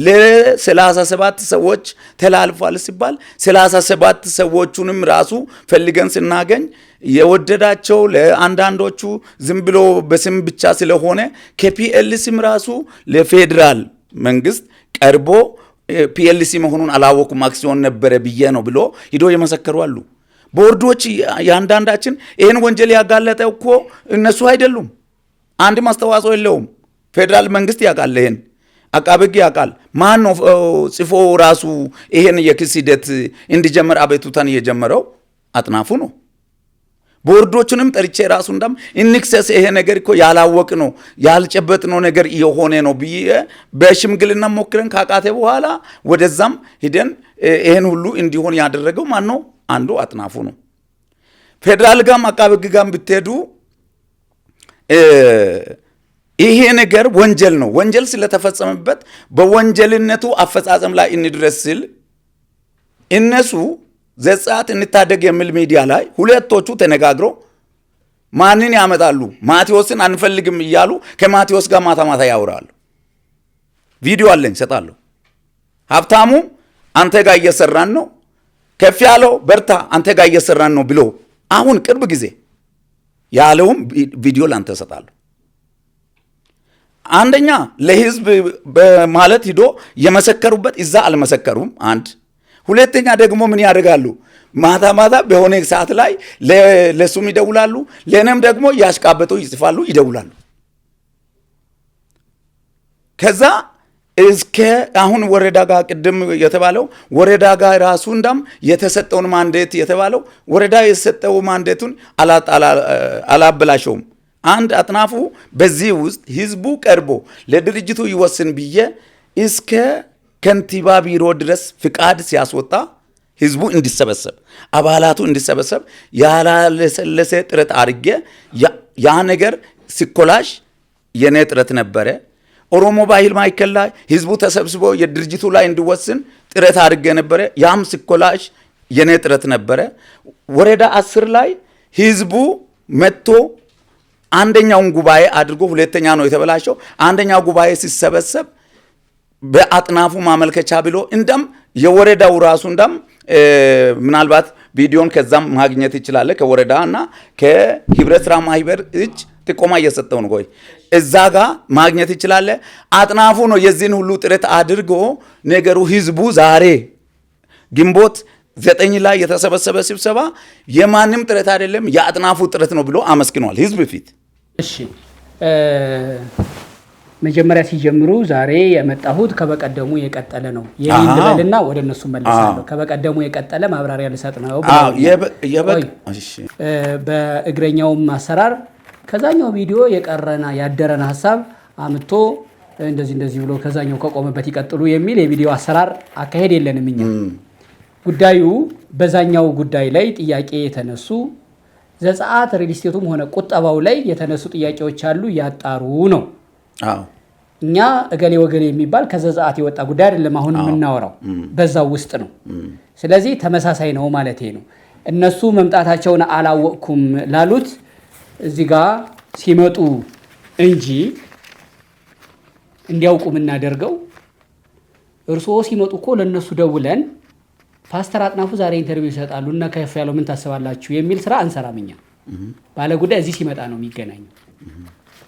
ለ37 ሰዎች ተላልፏል ሲባል 37 ሰዎቹንም ራሱ ፈልገን ስናገኝ የወደዳቸው ለአንዳንዶቹ ዝም ብሎ በስም ብቻ ስለሆነ ከፒኤልሲም ራሱ ለፌዴራል መንግስት ቀርቦ ፒኤልሲ መሆኑን አላወኩም አክሲዮን ነበረ ብዬ ነው ብሎ ሂዶ የመሰከሩ አሉ። ቦርዶች ያንዳንዳችን ይህን ወንጀል ያጋለጠ እኮ እነሱ አይደሉም። አንድም አስተዋጽኦ የለውም። ፌዴራል መንግስት ያውቃል፣ ይሄን አቃቤ ሕግ ያውቃል። ማን ነው ጽፎ ራሱ ይሄን የክስ ሂደት እንዲጀመር አቤቱታን የጀመረው? አጥናፉ ነው። ቦርዶቹንም ጠርቼ ራሱ እንዳም ኢንክሰስ ይሄ ነገር እኮ ያላወቅ ነው ያልጨበጥ ነው ነገር የሆነ ነው ብዬ በሽምግልና ሞክረን ካቃተ በኋላ ወደዛም ሂደን ይሄን ሁሉ እንዲሆን ያደረገው ማን ነው? አንዱ አጥናፉ ነው። ፌዴራል ጋም አቃቤ ሕግ ጋም ብትሄዱ ይሄ ነገር ወንጀል ነው። ወንጀል ስለተፈጸመበት በወንጀልነቱ አፈጻጸም ላይ እንድረስ ሲል እነሱ ዘጸአት እንታደግ የሚል ሚዲያ ላይ ሁለቶቹ ተነጋግረው ማንን ያመጣሉ? ማቴዎስን አንፈልግም እያሉ ከማቴዎስ ጋር ማታ ማታ ያወራሉ። ቪዲዮ አለኝ ሰጣለሁ። ሀብታሙ አንተ ጋር እየሰራን ነው፣ ከፍ ያለው በርታ አንተ ጋር እየሰራን ነው ብሎ አሁን ቅርብ ጊዜ ያለውም ቪዲዮ ላንተ ሰጣለሁ። አንደኛ ለህዝብ በማለት ሂዶ የመሰከሩበት እዛ አልመሰከሩም። አንድ ሁለተኛ ደግሞ ምን ያደርጋሉ? ማታ ማታ በሆነ ሰዓት ላይ ለሱም ይደውላሉ፣ ለእኔም ደግሞ ያሽቃበጡ ይጽፋሉ፣ ይደውላሉ። ከዛ እስከ አሁን ወረዳ ጋር ቅድም የተባለው ወረዳ ጋር ራሱ እንዳም የተሰጠውን ማንዴት የተባለው ወረዳ የሰጠው ማንዴቱን አላበላሸውም። አንድ አጥናፉ በዚህ ውስጥ ህዝቡ ቀርቦ ለድርጅቱ ይወስን ብዬ እስከ ከንቲባ ቢሮ ድረስ ፍቃድ ሲያስወጣ ህዝቡ እንዲሰበሰብ አባላቱ እንዲሰበሰብ ያላለሰለሰ ጥረት አድርጌ ያ ነገር ሲኮላሽ የኔ ጥረት ነበረ። ኦሮሞ ባህል ማዕከል ላይ ህዝቡ ተሰብስቦ የድርጅቱ ላይ እንዲወስን ጥረት አድርጌ ነበረ። ያም ሲኮላሽ የኔ ጥረት ነበረ። ወረዳ 10 ላይ ህዝቡ መጥቶ አንደኛውን ጉባኤ አድርጎ ሁለተኛ ነው የተበላሸው። አንደኛው ጉባኤ ሲሰበሰብ በአጥናፉ ማመልከቻ ብሎ እንደም የወረዳው ራሱ እንደም ምናልባት ቪዲዮን ከዛም ማግኘት ይችላል። ከወረዳና ከህብረት ስራ ማህበር እጅ ጥቆማ እየሰጠው ነው። ቆይ እዛ ጋር ማግኘት ይችላል። አጥናፉ ነው የዚህን ሁሉ ጥረት አድርጎ ነገሩ ህዝቡ ዛሬ ግንቦት 9 ላይ የተሰበሰበ ስብሰባ የማንም ጥረት አይደለም የአጥናፉ ጥረት ነው ብሎ አመስግኗል ህዝብ ፊት። እሺ መጀመሪያ ሲጀምሩ ዛሬ የመጣሁት ከበቀደሙ የቀጠለ ነው የሚል ልበልና ወደ እነሱ መልሳለሁ። ከበቀደሙ የቀጠለ ማብራሪያ ልሰጥ ነው። በእግረኛውም አሰራር ከዛኛው ቪዲዮ የቀረና ያደረን ሀሳብ አምጥቶ እንደዚህ ብሎ ከዛኛው ከቆመበት ይቀጥሉ የሚል የቪዲዮ አሰራር አካሄድ የለንም እኛ። ጉዳዩ በዛኛው ጉዳይ ላይ ጥያቄ የተነሱ ዘጸአት ሪል ስቴቱም ሆነ ቁጠባው ላይ የተነሱ ጥያቄዎች አሉ፣ ያጣሩ ነው። እኛ እገሌ ወገሌ የሚባል ከዘጸአት የወጣ ጉዳይ አይደለም። አሁን የምናወራው በዛው ውስጥ ነው። ስለዚህ ተመሳሳይ ነው ማለት ነው። እነሱ መምጣታቸውን አላወቅኩም ላሉት እዚህ ጋር ሲመጡ እንጂ እንዲያውቁ የምናደርገው እርስዎ ሲመጡ እኮ ለነሱ ደውለን ፓስተር አጥናፉ ዛሬ ኢንተርቪው ይሰጣሉ እና ከፍ ያለው ምን ታስባላችሁ የሚል ስራ አንሰራም እኛ። ባለ ጉዳይ እዚህ ሲመጣ ነው የሚገናኘው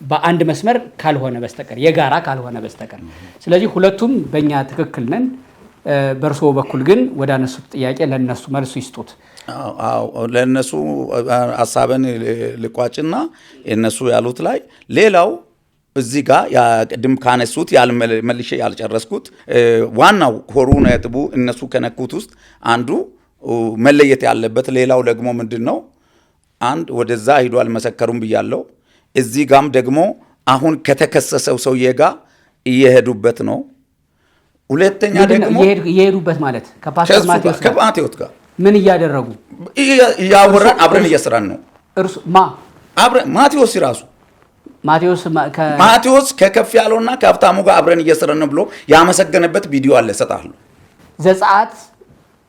በአንድ መስመር ካልሆነ በስተቀር የጋራ ካልሆነ በስተቀር። ስለዚህ ሁለቱም በእኛ ትክክል ነን። በእርስዎ በኩል ግን ወደ አነሱት ጥያቄ ለነሱ መልሱ ይስጡት። ለነሱ ሐሳብን ልቋጭና የነሱ ያሉት ላይ ሌላው እዚህ ጋር ቅድም ካነሱት መልሼ ያልጨረስኩት ዋናው ኮሩ ነጥቡ እነሱ ከነኩት ውስጥ አንዱ መለየት ያለበት ሌላው ደግሞ ምንድነው አንድ ወደዛ ሄዶ አልመሰከሩም ብያለሁ። እዚህ ጋም ደግሞ አሁን ከተከሰሰው ሰውዬ ጋር እየሄዱበት ነው። ሁለተኛ ደግሞ እየሄዱበት ማለት ከፓስተር ማቴዎስ ጋር ምን እያደረጉ እያወራን አብረን እየሰራን ነው። እርሱ አብረን ማቴዎስ ራሱ ማቴዎስ ከከፍ ያለውና ከሀብታሙ ጋር አብረን እየሰራን ነው ብሎ ያመሰገነበት ቪዲዮ አለ፣ እሰጣለሁ። ዘጸአት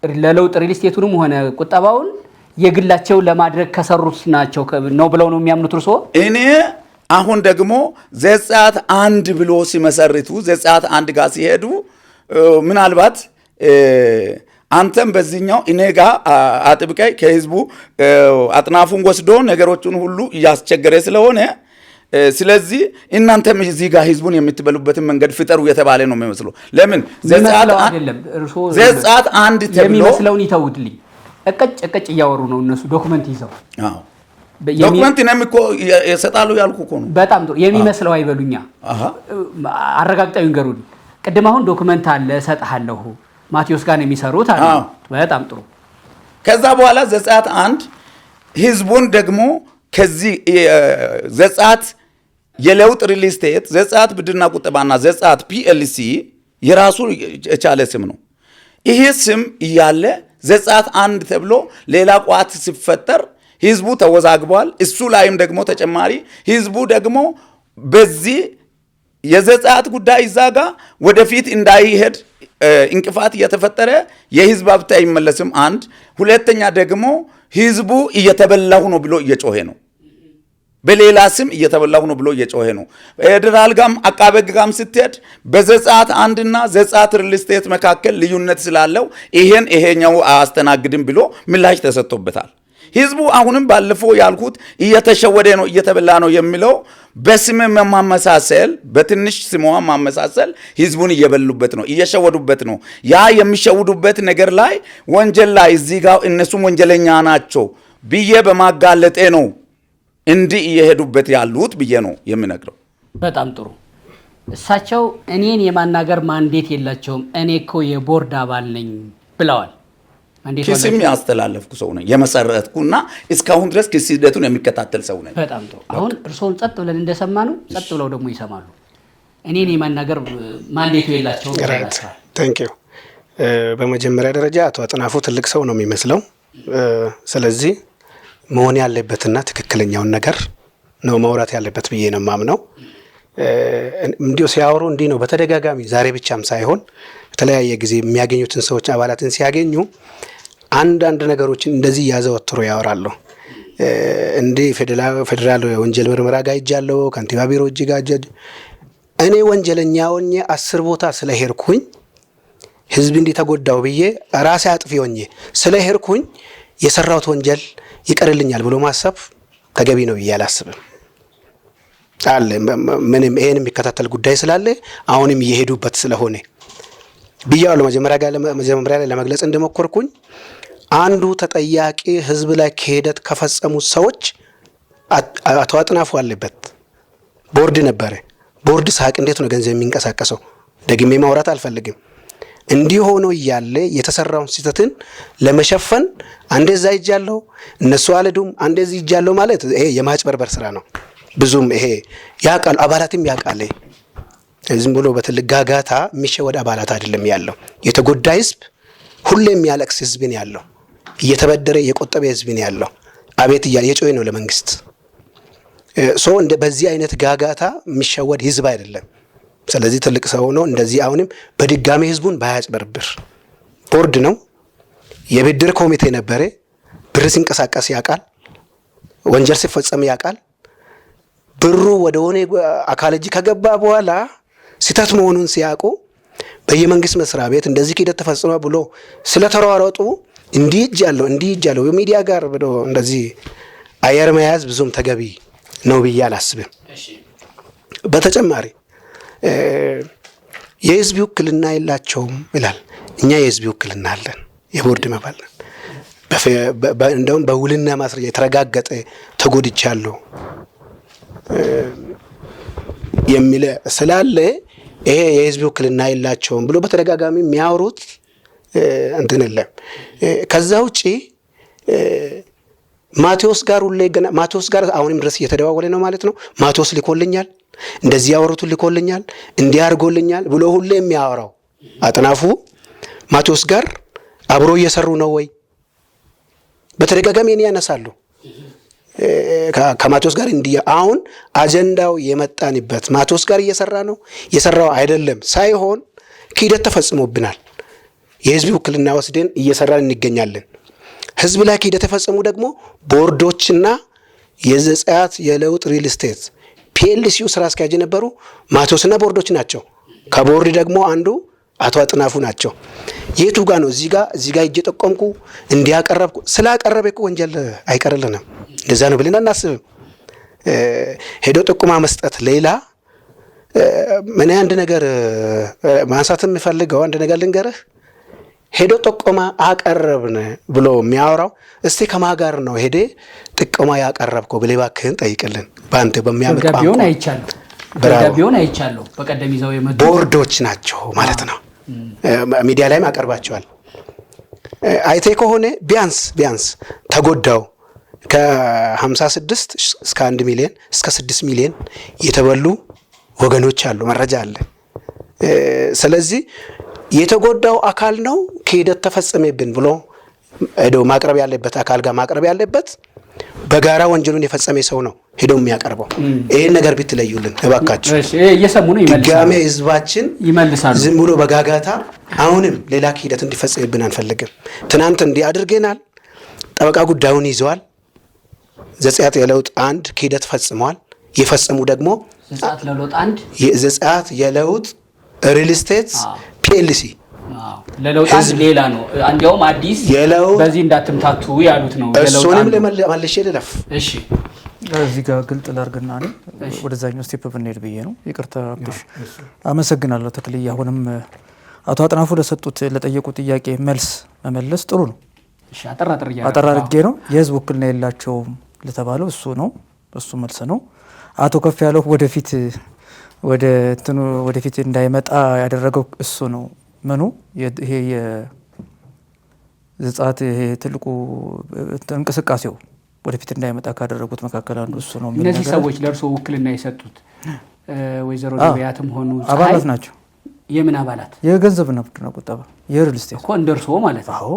ለለውጥ ሪል ስቴቱንም ሆነ ቁጠባውን የግላቸው ለማድረግ ከሰሩት ናቸው ነው ብለው ነው የሚያምኑት እርስዎ? እኔ አሁን ደግሞ ዘጸአት 1 ብሎ ሲመሰርቱ ዘጸአት 1 ጋር ሲሄዱ ምናልባት አንተም በዚህኛው እኔ ጋር አጥብቀይ ከህዝቡ አጥናፉን ወስዶ ነገሮችን ሁሉ እያስቸገረ ስለሆነ ስለዚህ እናንተም እዚህ ጋር ህዝቡን የምትበሉበትን መንገድ ፍጠሩ የተባለ ነው የሚመስለው። ለምን ዘጸአት 1 ተብሎ የሚመስለውን ይተውድልኝ። እቀጭ እያወሩ ነው እነሱ ዶክመንት ይዘው። ዶክመንት ነው እኮ የሰጣሉ ያልኩ እኮ ነው። በጣም ጥሩ የሚመስለው አይበሉኛ። አረጋግጠው ይንገሩኝ። ቅድም አሁን ዶክመንት አለ እሰጥሃለሁ ማቴዎስ ጋር ነው የሚሰሩት አለ። በጣም ጥሩ። ከዛ በኋላ ዘጸአት 1 ህዝቡን ደግሞ ከዚህ ዘጸአት የለውጥ ሪል ስቴት ዘጸአት ብድርና ቁጠባና ዘጸአት ፒኤልሲ የራሱ የቻለ ስም ነው። ይሄ ስም እያለ ዘጸአት 1 ተብሎ ሌላ ቋት ሲፈጠር ህዝቡ ተወዛግቧል። እሱ ላይም ደግሞ ተጨማሪ ህዝቡ ደግሞ በዚህ የዘጸአት ጉዳይ ይዛጋ ወደፊት እንዳይሄድ እንቅፋት እየተፈጠረ የህዝብ ሀብት አይመለስም። አንድ ሁለተኛ ደግሞ ህዝቡ እየተበላሁ ነው ብሎ እየጮሄ ነው። በሌላ ስም እየተበላሁ ነው ብሎ እየጮሄ ነው። ፌደራል ጋም አቃቤ ጋም ስትሄድ በዘጸአት 1 እና ዘጸአት ሪል ስቴት መካከል ልዩነት ስላለው ይሄኛው አያስተናግድም ብሎ ምላሽ ተሰጥቶበታል። ህዝቡ አሁንም ባለፈው ያልኩት እየተሸወደ ነው እየተበላ ነው የሚለው በስም ማመሳሰል በትንሽ ስሟ ማመሳሰል ህዝቡን እየበሉበት ነው እየሸወዱበት ነው። ያ የሚሸውዱበት ነገር ላይ ወንጀል ላይ እዚህ ጋር እነሱም ወንጀለኛ ናቸው ብዬ በማጋለጤ ነው እንዲህ እየሄዱበት ያሉት ብዬ ነው የምነግረው። በጣም ጥሩ። እሳቸው እኔን የማናገር ማንዴት የላቸውም እኔ እኮ የቦርድ አባል ነኝ ብለዋል። ክስም ያስተላለፍኩ ሰው ነኝ የመሰረትኩና እስካሁን ድረስ ክስ ሂደቱን የሚከታተል ሰው ነኝ። በጣም ጥሩ። አሁን እርስዎን ጸጥ ብለን እንደሰማነው ጸጥ ብለው ደግሞ ይሰማሉ። እኔን የማናገር ማንዴቱ የላቸውም። ታንክ ዩ። በመጀመሪያ ደረጃ አቶ አጥናፉ ትልቅ ሰው ነው የሚመስለው። ስለዚህ መሆን ያለበትና ትክክለኛውን ነገር ነው ማውራት ያለበት ብዬ ነው የማምነው። እንዲሁ ሲያወሩ እንዲህ ነው በተደጋጋሚ ዛሬ ብቻም ሳይሆን በተለያየ ጊዜ የሚያገኙትን ሰዎች አባላትን ሲያገኙ አንዳንድ ነገሮችን እንደዚህ ያዘወትሩ ያወራሉ። እንዲህ ፌደራል ወንጀል ምርመራ ጋር ሄጃለሁ፣ ከንቲባ ቢሮ እጅ ጋር እኔ ወንጀለኛ ሆኜ 10 ቦታ ስለሄድኩኝ ህዝብ እንዲህ ተጎዳው ብዬ ራሴ አጥፊ ሆኜ ስለሄድኩኝ የሰራሁት ወንጀል ይቀርልኛል ብሎ ማሰብ ተገቢ ነው ብዬ አላስብም። አለ ምንም ይሄን የሚከታተል ጉዳይ ስላለ አሁንም እየሄዱበት ስለሆነ ብያለሁ። መጀመሪያ ላይ ለመግለጽ እንደሞከርኩኝ አንዱ ተጠያቂ ህዝብ ላይ ክህደት ከፈጸሙ ሰዎች አቶ አጥናፉ አለበት። ቦርድ ነበረ። ቦርድ ሳቅ እንዴት ነው ገንዘብ የሚንቀሳቀሰው? ደግሜ ማውራት አልፈልግም። እንዲህ ሆኖ እያለ የተሰራውን ስህተትን ለመሸፈን አንዴ እዛ ይጃለው እነሱ አልሄዱም አንዴ እዚህ ይጃለው ማለት ይሄ የማጭበርበር ስራ ነው። ብዙም ይሄ ያቃል አባላትም ያቃል። ዝም ብሎ በትልቅ ጋጋታ የሚሸወድ አባላት አይደለም ያለው። የተጎዳ ህዝብ ሁሌም የሚያለቅስ ህዝብ ነው ያለው። እየተበደረ የቆጠበ ህዝብ ነው ያለው። አቤት እያለ የጮኸ ነው ለመንግስት። ሰው እንደ በዚህ አይነት ጋጋታ የሚሸወድ ህዝብ አይደለም። ስለዚህ ትልቅ ሰው ነው እንደዚህ አሁንም በድጋሚ ህዝቡን ባያጭበርብር። ቦርድ ነው የብድር ኮሚቴ ነበረ። ብር ሲንቀሳቀስ ያውቃል፣ ወንጀል ሲፈጸም ያውቃል። ብሩ ወደ ሆነ አካል እጅ ከገባ በኋላ ስህተት መሆኑን ሲያውቁ በየመንግስት መስሪያ ቤት እንደዚህ ሂደት ተፈጽሟል ብሎ ስለተሯሯጡ እንዲህ እጅ ያለው የሚዲያ ጋር ብሎ እንደዚህ አየር መያዝ ብዙም ተገቢ ነው ብዬ አላስብም። በተጨማሪ የህዝብ ውክልና የላቸውም ይላል። እኛ የህዝብ ውክልና አለን፣ የቦርድ መባል ነን። እንደውም በውልና ማስረጃ የተረጋገጠ ተጎድቻለሁ የሚል ስላለ ይሄ የህዝብ ውክልና የላቸውም ብሎ በተደጋጋሚ የሚያወሩት እንትን የለም። ከዛ ውጪ ማቴዎስ ጋር አሁንም ድረስ እየተደዋወለ ነው ማለት ነው። ማቴዎስ ልኮልኛል፣ እንደዚህ ያወሩትን ልኮልኛል፣ እንዲያርጎልኛል ብሎ ሁሌ የሚያወራው አጥናፉ ማቴዎስ ጋር አብሮ እየሰሩ ነው ወይ? በተደጋጋሚ እኔ ያነሳሉ ከማቴዎስ ጋር እንዲያ አሁን አጀንዳው የመጣንበት ማቴዎስ ጋር እየሰራ ነው የሰራው አይደለም ሳይሆን ክህደት ተፈጽሞብናል። የህዝብ ውክልና ወስደን እየሰራን እንገኛለን። ህዝብ ላይ ክህደት ተፈጸሙ ደግሞ ቦርዶችና የዘጸአት የለውጥ ሪል ስቴት ፒኤልሲዩ ስራ አስኪያጅ የነበሩ ማቴዎስና ቦርዶች ናቸው። ከቦርድ ደግሞ አንዱ አቶ አጥናፉ ናቸው። የቱ ጋር ነው እዚህ ጋር እየጠቆምኩ እንዲያቀረብኩ ስላቀረበኩ ወንጀል አይቀርልንም። እንደዛ ነው ብለን አናስብም። ሄዶ ጥቁማ መስጠት ሌላ። ምን አንድ ነገር ማንሳት የምፈልገው አንድ ነገር ልንገርህ። ሄዶ ጥቆማ አቀረብን ብሎ የሚያወራው እስቲ ከማጋር ነው ሄደ ጥቆማ ያቀረብከው ብለህ እባክህን ጠይቅልን። ባንተ በሚያምር ቋንቋ ደብዳቤውን አይቻለሁ። በቀደም ይዘው የመጡ ቦርዶች ናቸው ማለት ነው። ሚዲያ ላይም አቀርባቸዋል። አይቴ ከሆነ ቢያንስ ተጎዳው ከ56 እስከ 1 ሚሊዮን እስከ 6 ሚሊዮን የተበሉ ወገኖች አሉ። መረጃ አለ። ስለዚህ የተጎዳው አካል ነው ክህደት ተፈጸመብን ብሎ ሄዶ ማቅረብ ያለበት አካል ጋር ማቅረብ ያለበት በጋራ ወንጀሉን የፈጸመ ሰው ነው ሄዶ የሚያቀርበው። ይሄን ነገር ብትለዩልን እባካችሁ። እየሰሙ ነው ይመልሳሉ። ድጋሜ ህዝባችን ይመልሳሉ። ዝም ብሎ በጋጋታ አሁንም ሌላ ክህደት እንዲፈጸምብን አንፈልግም። ትናንት እንዲህ አድርገናል። ጠበቃ ጉዳዩን ይዘዋል። ዘጸአት የለውጥ 1 ክህደት ፈጽመዋል። የፈጸሙ ደግሞ ዘጸአት የለውጥ ሪል ስቴት ፒኤልሲ ለለውጥ ሌላ ነው። አንዲያውም አዲስ በዚህ እንዳትምታቱ ያሉት ነው። እሱንም ለማለሽ ልለፍ። እሺ እዚህ ጋር ግልጥ ላርግና ነው ወደዛኛው ስቴፕ ብንሄድ ብዬ ነው። ይቅርታ አብሽ አመሰግናለሁ ተክልዬ። አሁንም አቶ አጥናፉ ለጠየቁት ጥያቄ መልስ መመለስ ጥሩ ነው። እሺ አጠራጥር አድርጌ ነው። የህዝብ ውክልና የላቸውም ለተባለው እሱ ነው፣ እሱ መልስ ነው። አቶ ከፍ ያለው ወደፊት እንዳይመጣ ያደረገው እሱ ነው። ምኑ ይሄ የዘጸአት ይሄ ትልቁ እንቅስቃሴው ወደፊት እንዳይመጣ ካደረጉት መካከል አንዱ እሱ ነው። እነዚህ ሰዎች ለእርሶ ውክልና የሰጡት ወይዘሮ ነቢያትም ሆኑ አባላት ናቸው። የምን አባላት? የገንዘብና ብድርና ቁጠባ የሪል ስቴት እኮ እንደ እርሶ ማለት ነው። አዎ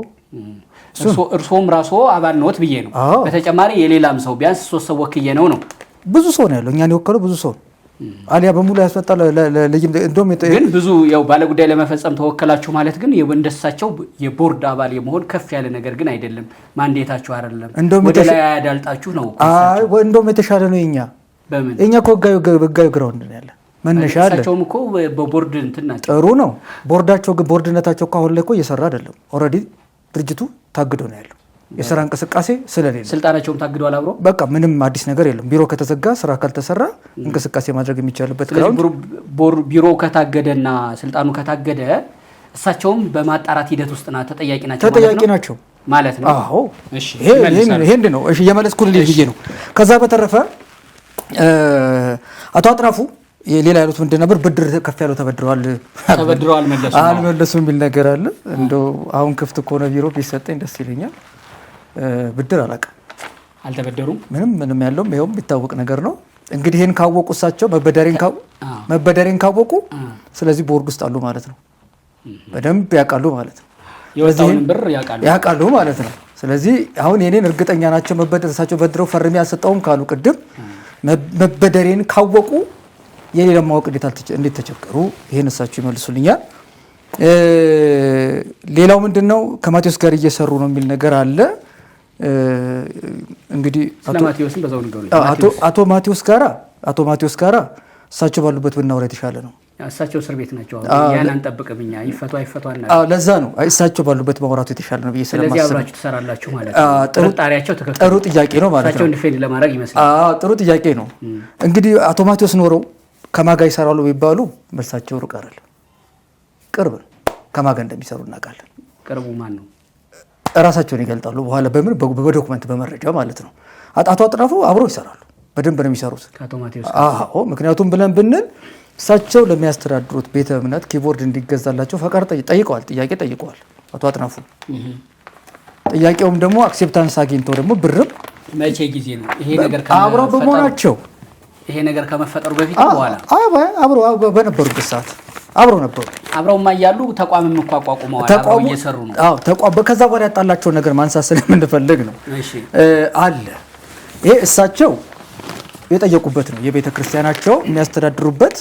እርሶም ራስዎ አባል ነዎት ብዬ ነው። በተጨማሪ የሌላም ሰው ቢያንስ 3 ሰው ወክዬ ነው። ብዙ ሰው ነው ያለው። እኛን የወከለው ብዙ ሰው አሊያ በሙሉ ያስመጣል። እንደውም ግን ብዙ ያው ባለጉዳይ ለመፈጸም ተወከላችሁ ማለት ግን እንደሳቸው የቦርድ አባል የመሆን ከፍ ያለ ነገር ግን አይደለም። ማንዴታችሁ አይደለም። ወደ ላይ ያዳልጣችሁ ነው። እንደውም የተሻለ ነው። እኛ እኮ ህጋዊ ግራውንድ ነው ያለ መነሻ አለ። እሳቸውም እኮ በቦርድ እንትን ናቸው። ጥሩ ነው። ቦርዳቸው ግን ቦርድነታቸው አሁን ላይ እኮ እየሰራ አይደለም። ኦልሬዲ ድርጅቱ ታግዶ ነው ያለው። የስራ እንቅስቃሴ ስለሌለ ስልጣናቸውም ታግዷል። አብሮ በቃ ምንም አዲስ ነገር የለም። ቢሮ ከተዘጋ ስራ ካልተሰራ እንቅስቃሴ ማድረግ የሚቻልበት ግራውንድ ቢሮ ከታገደና ስልጣኑ ከታገደ እሳቸውም በማጣራት ሂደት ውስጥ ተጠያቂ ናቸው ማለት ነው። አዎ እሺ፣ ይሄ ነው። እሺ የመለስኩልህ ብዬ ነው። ከዛ በተረፈ አቶ አጥናፉ ሌላ ያሉት ምንድን ነበር? ብድር ከፍ ያለው ተበድረዋል አልመለሱም የሚል ነገር አለ። እንደው አሁን ክፍት ከሆነ ቢሮ ቢሰጠኝ ደስ ይለኛል። ብድር አላውቅም፣ አልተበደሩም። ምንም ያለውም ይኸውም ቢታወቅ ነገር ነው። እንግዲህ ይህን ካወቁ እሳቸው መበደሬን ካወቁ ስለዚህ ቦርድ ውስጥ አሉ ማለት ነው። በደንብ ያውቃሉ ማለት ነው። የወጣውን ብር ያውቃሉ ማለት ነው። ስለዚህ አሁን የኔን እርግጠኛ ናቸው መበደር እሳቸው በድረው ፈርሜ አልሰጠውም ካሉ ቅድም መበደሬን ካወቁ የሌላ ማወቅ እንዴት ተቸገሩ? ይህን እሳቸው ይመልሱልኛል። ሌላው ምንድነው ከማቴዎስ ጋር እየሰሩ ነው የሚል ነገር አለ። እንግዲህ አቶ ማቴዎስ ጋራ እሳቸው ባሉበት ብናወራ የተሻለ ነው። እሳቸው እስር ቤት ናቸው። ያን አንጠብቅም እኛ ይፈቱ አይፈቱ አናውቅም። ለዛ ነው እሳቸው ባሉበት ማውራቱ የተሻለ ነው ብዬ ስለማስብ። ስለዚህ አብራችሁ ትሰራላችሁ ማለት ነው። ጥርጣሬያቸው ትክክል ጥሩ ጥያቄ ነው ማለት ነው። እሳቸው ዲፌንድ ለማድረግ ይመስላል። ጥሩ ጥያቄ ነው። እንግዲህ አቶ ማቴዎስ ኖረው ከማጋ ይሰራሉ ቢባሉ መልሳቸው ሩቅ አይደለም፣ ቅርብ ነው። ከማጋ እንደሚሰሩ እናውቃለን። ቅርቡ ማን ነው? ራሳቸውን ይገልጣሉ። በኋላ በምን በዶክመንት በመረጃ ማለት ነው። አቶ አጥናፉ አብረው ይሰራሉ፣ በደንብ ነው የሚሰሩት ከአቶ ማቴዎስ። ምክንያቱም ብንል እሳቸው ለሚያስተዳድሩት ቤተ እምነት ኪቦርድ እንዲገዛላቸው ፈቃድ ጠይቀዋል፣ ጥያቄ ጠይቀዋል አቶ አጥናፉ። ጥያቄውም ደግሞ አክሴፕታንስ አግኝተው ደግሞ ብርም መቼ ጊዜ ነው ይሄ ነገር አብረው በመሆናቸው ይሄ ነገር ከመፈጠሩ በፊት በኋላ አብረው በነበሩበት ሰዓት አብረው ነበሩ። አብረውማ እያሉ ተቋምም እኮ አቋቁመዋል፣ አብረው እየሰሩ ነው። ተቋም ከዛ በኋላ ያጣላቸው ነገር ማንሳት ስለምንፈልግ ነው። አለ ይሄ እሳቸው የጠየቁበት ነው። የቤተ ክርስቲያናቸው የሚያስተዳድሩበት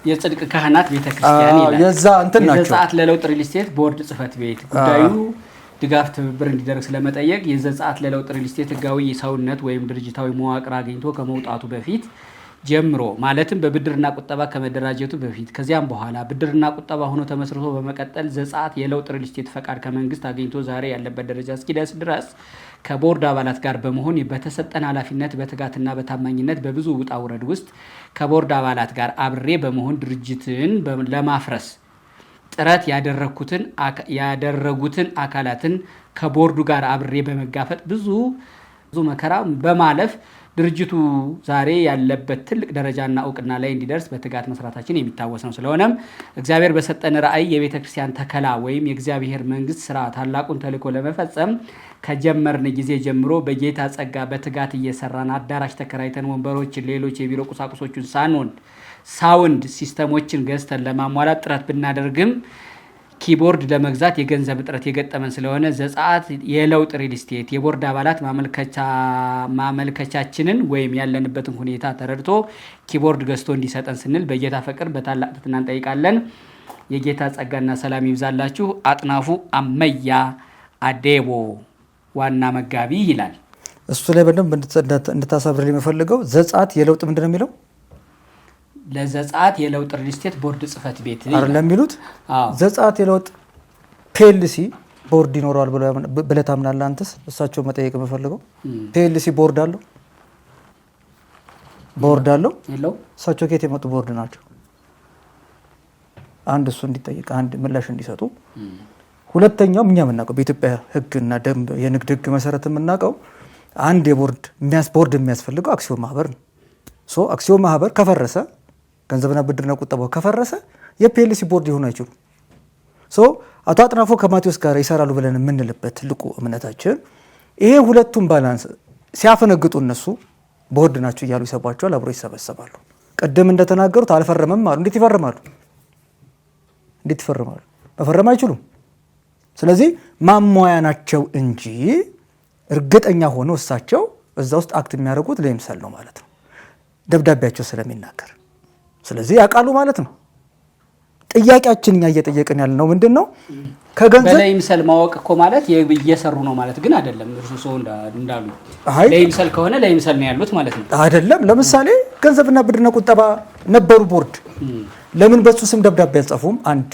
የጽድቅ ካህናት ቤተ ክርስቲያን ይላል። የዛ እንትን ናቸው። የዘጸአት ለለውጥ ሪል ስቴት ቦርድ ጽህፈት ቤት ጉዳዩ ድጋፍ ትብብር እንዲደረግ ስለመጠየቅ የዘጸአት ለለውጥ ሪል ስቴት ህጋዊ ሰውነት ወይም ድርጅታዊ መዋቅር አግኝቶ ከመውጣቱ በፊት ጀምሮ ማለትም በብድርና ቁጠባ ከመደራጀቱ በፊት ከዚያም በኋላ ብድርና ቁጠባ ሆኖ ተመስርቶ በመቀጠል ዘጸአት የለውጥ ሪል ስቴት ፈቃድ ከመንግስት አግኝቶ ዛሬ ያለበት ደረጃ እስኪደርስ ድረስ ከቦርድ አባላት ጋር በመሆን በተሰጠን ኃላፊነት በትጋትና በታማኝነት በብዙ ውጣ ውረድ ውስጥ ከቦርድ አባላት ጋር አብሬ በመሆን ድርጅትን ለማፍረስ ጥረት ያደረጉትን አካላትን ከቦርዱ ጋር አብሬ በመጋፈጥ ብዙ መከራ በማለፍ ድርጅቱ ዛሬ ያለበት ትልቅ ደረጃና እውቅና ላይ እንዲደርስ በትጋት መስራታችን የሚታወስ ነው። ስለሆነም እግዚአብሔር በሰጠን ራዕይ የቤተ ክርስቲያን ተከላ ወይም የእግዚአብሔር መንግስት ስራ ታላቁን ተልእኮ ለመፈጸም ከጀመርን ጊዜ ጀምሮ በጌታ ጸጋ በትጋት እየሰራን አዳራሽ ተከራይተን ወንበሮችን፣ ሌሎች የቢሮ ቁሳቁሶችን ሳውንድ ሲስተሞችን ገዝተን ለማሟላት ጥረት ብናደርግም ኪቦርድ ለመግዛት የገንዘብ እጥረት የገጠመን ስለሆነ ዘጸአት የለውጥ ሪል ስቴት የቦርድ አባላት ማመልከቻችንን ወይም ያለንበትን ሁኔታ ተረድቶ ኪቦርድ ገዝቶ እንዲሰጠን ስንል በጌታ ፍቅር በታላቅ ትህትና እንጠይቃለን። የጌታ ጸጋና ሰላም ይብዛላችሁ። አጥናፉ አመያ አዴቦ ዋና መጋቢ ይላል። እሱ ላይ በደንብ እንድታሳብር የምፈልገው ዘጸአት የለውጥ ምንድን ነው የሚለው ለዘጸአት የለውጥ ሪል ስቴት ቦርድ ጽህፈት ቤት አይደለም የሚሉት። ዘጸአት የለውጥ ፒኤልሲ ቦርድ ይኖረዋል ብለህ ታምናለህ አንተስ? እሳቸው መጠየቅ የምፈልገው ፒኤልሲ ቦርድ አለው እሳቸው ከየት የመጡ ቦርድ ናቸው? አንድ እሱ እንዲጠይቅ አንድ ምላሽ እንዲሰጡ። ሁለተኛው እኛ የምናውቀው በኢትዮጵያ ህግና ደንብ የንግድ ህግ መሰረት የምናውቀው አንድ ቦርድ የሚያስፈልገው አክሲዮን ማህበር ነው። አክሲዮን ማህበር ከፈረሰ ገንዘብና ብድርና ቁጠባው ከፈረሰ የፒኤልሲ ቦርድ ሊሆኑ አይችሉም። አቶ አጥናፎ ከማቴዎስ ጋር ይሰራሉ ብለን የምንልበት ትልቁ እምነታችን ይሄ ሁለቱም ባላንስ ሲያፈነግጡ እነሱ ቦርድ ናቸው እያሉ ይሰቧቸዋል፣ አብሮ ይሰበሰባሉ። ቅድም እንደተናገሩት አልፈረመም አሉ። እንዴት ይፈርማሉ? መፈረም አይችሉም። ስለዚህ ማሟያ ናቸው እንጂ እርግጠኛ ሆነው እሳቸው እዛ ውስጥ አክት የሚያደርጉት ለይምሰል ነው ማለት ነው፣ ደብዳቤያቸው ስለሚናገር። ስለዚህ ያውቃሉ ማለት ነው። ጥያቄያችን እኛ እየጠየቅን ያለ ነው ምንድን ነው? ከገንዘብ ለይምሰል ማወቅ እኮ ማለት እየሰሩ ነው ማለት ግን አይደለም። እርሱ ሰው እንዳሉ ለይምሰል ከሆነ ለይምሰል ነው ያሉት ማለት ነው አይደለም። ለምሳሌ ገንዘብና ብድርና ቁጠባ ነበሩ ቦርድ፣ ለምን በሱ ስም ደብዳቤ አልጻፉም? አንድ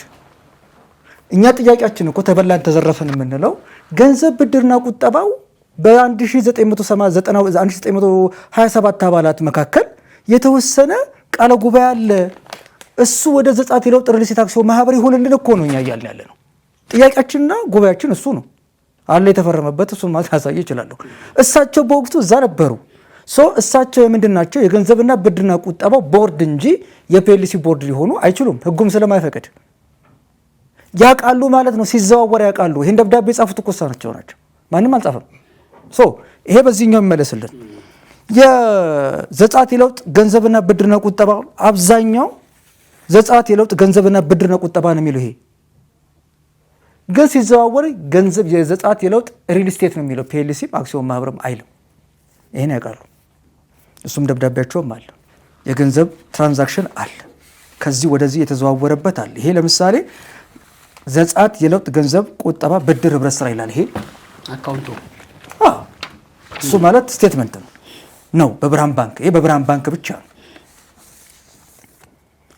እኛ ጥያቄያችን እኮ ተበላን ተዘረፈን የምንለው ገንዘብ ብድርና ቁጠባው በ1927 አባላት መካከል የተወሰነ ቃለ ጉባኤ አለ። እሱ ወደ ዘጸአት የለውጥ ሪል ስቴት አክሲዮን ማህበር ይሁንልን እኮ ነው እኛ እያልን ያለ ነው። ጥያቄያችንና ጉባኤያችን እሱ ነው አለ የተፈረመበት። እሱን ማሳየ ይችላል። እሳቸው በወቅቱ እዛ ነበሩ። እሳቸው የምንድን ናቸው? የገንዘብና ብድርና ቁጠባው ቦርድ እንጂ የፒኤልሲ ቦርድ ሊሆኑ አይችሉም፣ ህጉም ስለማይፈቅድ። ያውቃሉ ማለት ነው፣ ሲዘዋወር ያውቃሉ። ይህን ደብዳቤ የጻፉት እኮ እሳቸው ናቸው፣ ማንም አልጻፈም። ይሄ በዚህኛው ይመለስልን። የዘጸአት የለውጥ ገንዘብና ብድርና ቁጠባ አብዛኛው ዘጸአት የለውጥ ገንዘብና ብድርና ቁጠባ ነው የሚለው። ይሄ ግን ሲዘዋወር ገንዘብ የዘጸአት የለውጥ ሪል ስቴት ነው የሚለው፣ ፒኤልሲም አክሲዮን ማህበርም አይልም። ይሄን ያውቃሉ። እሱም ደብዳቤያቸውም አለ። የገንዘብ ትራንዛክሽን አለ፣ ከዚህ ወደዚህ የተዘዋወረበት አለ። ይሄ ለምሳሌ ዘጸአት የለውጥ ገንዘብ ቁጠባ ብድር ህብረት ስራ ይላል። ይሄ አካውንቱ እሱ ማለት ስቴትመንት ነው በብርሃን ባንክ። ይሄ በብርሃን ባንክ ብቻ ነው።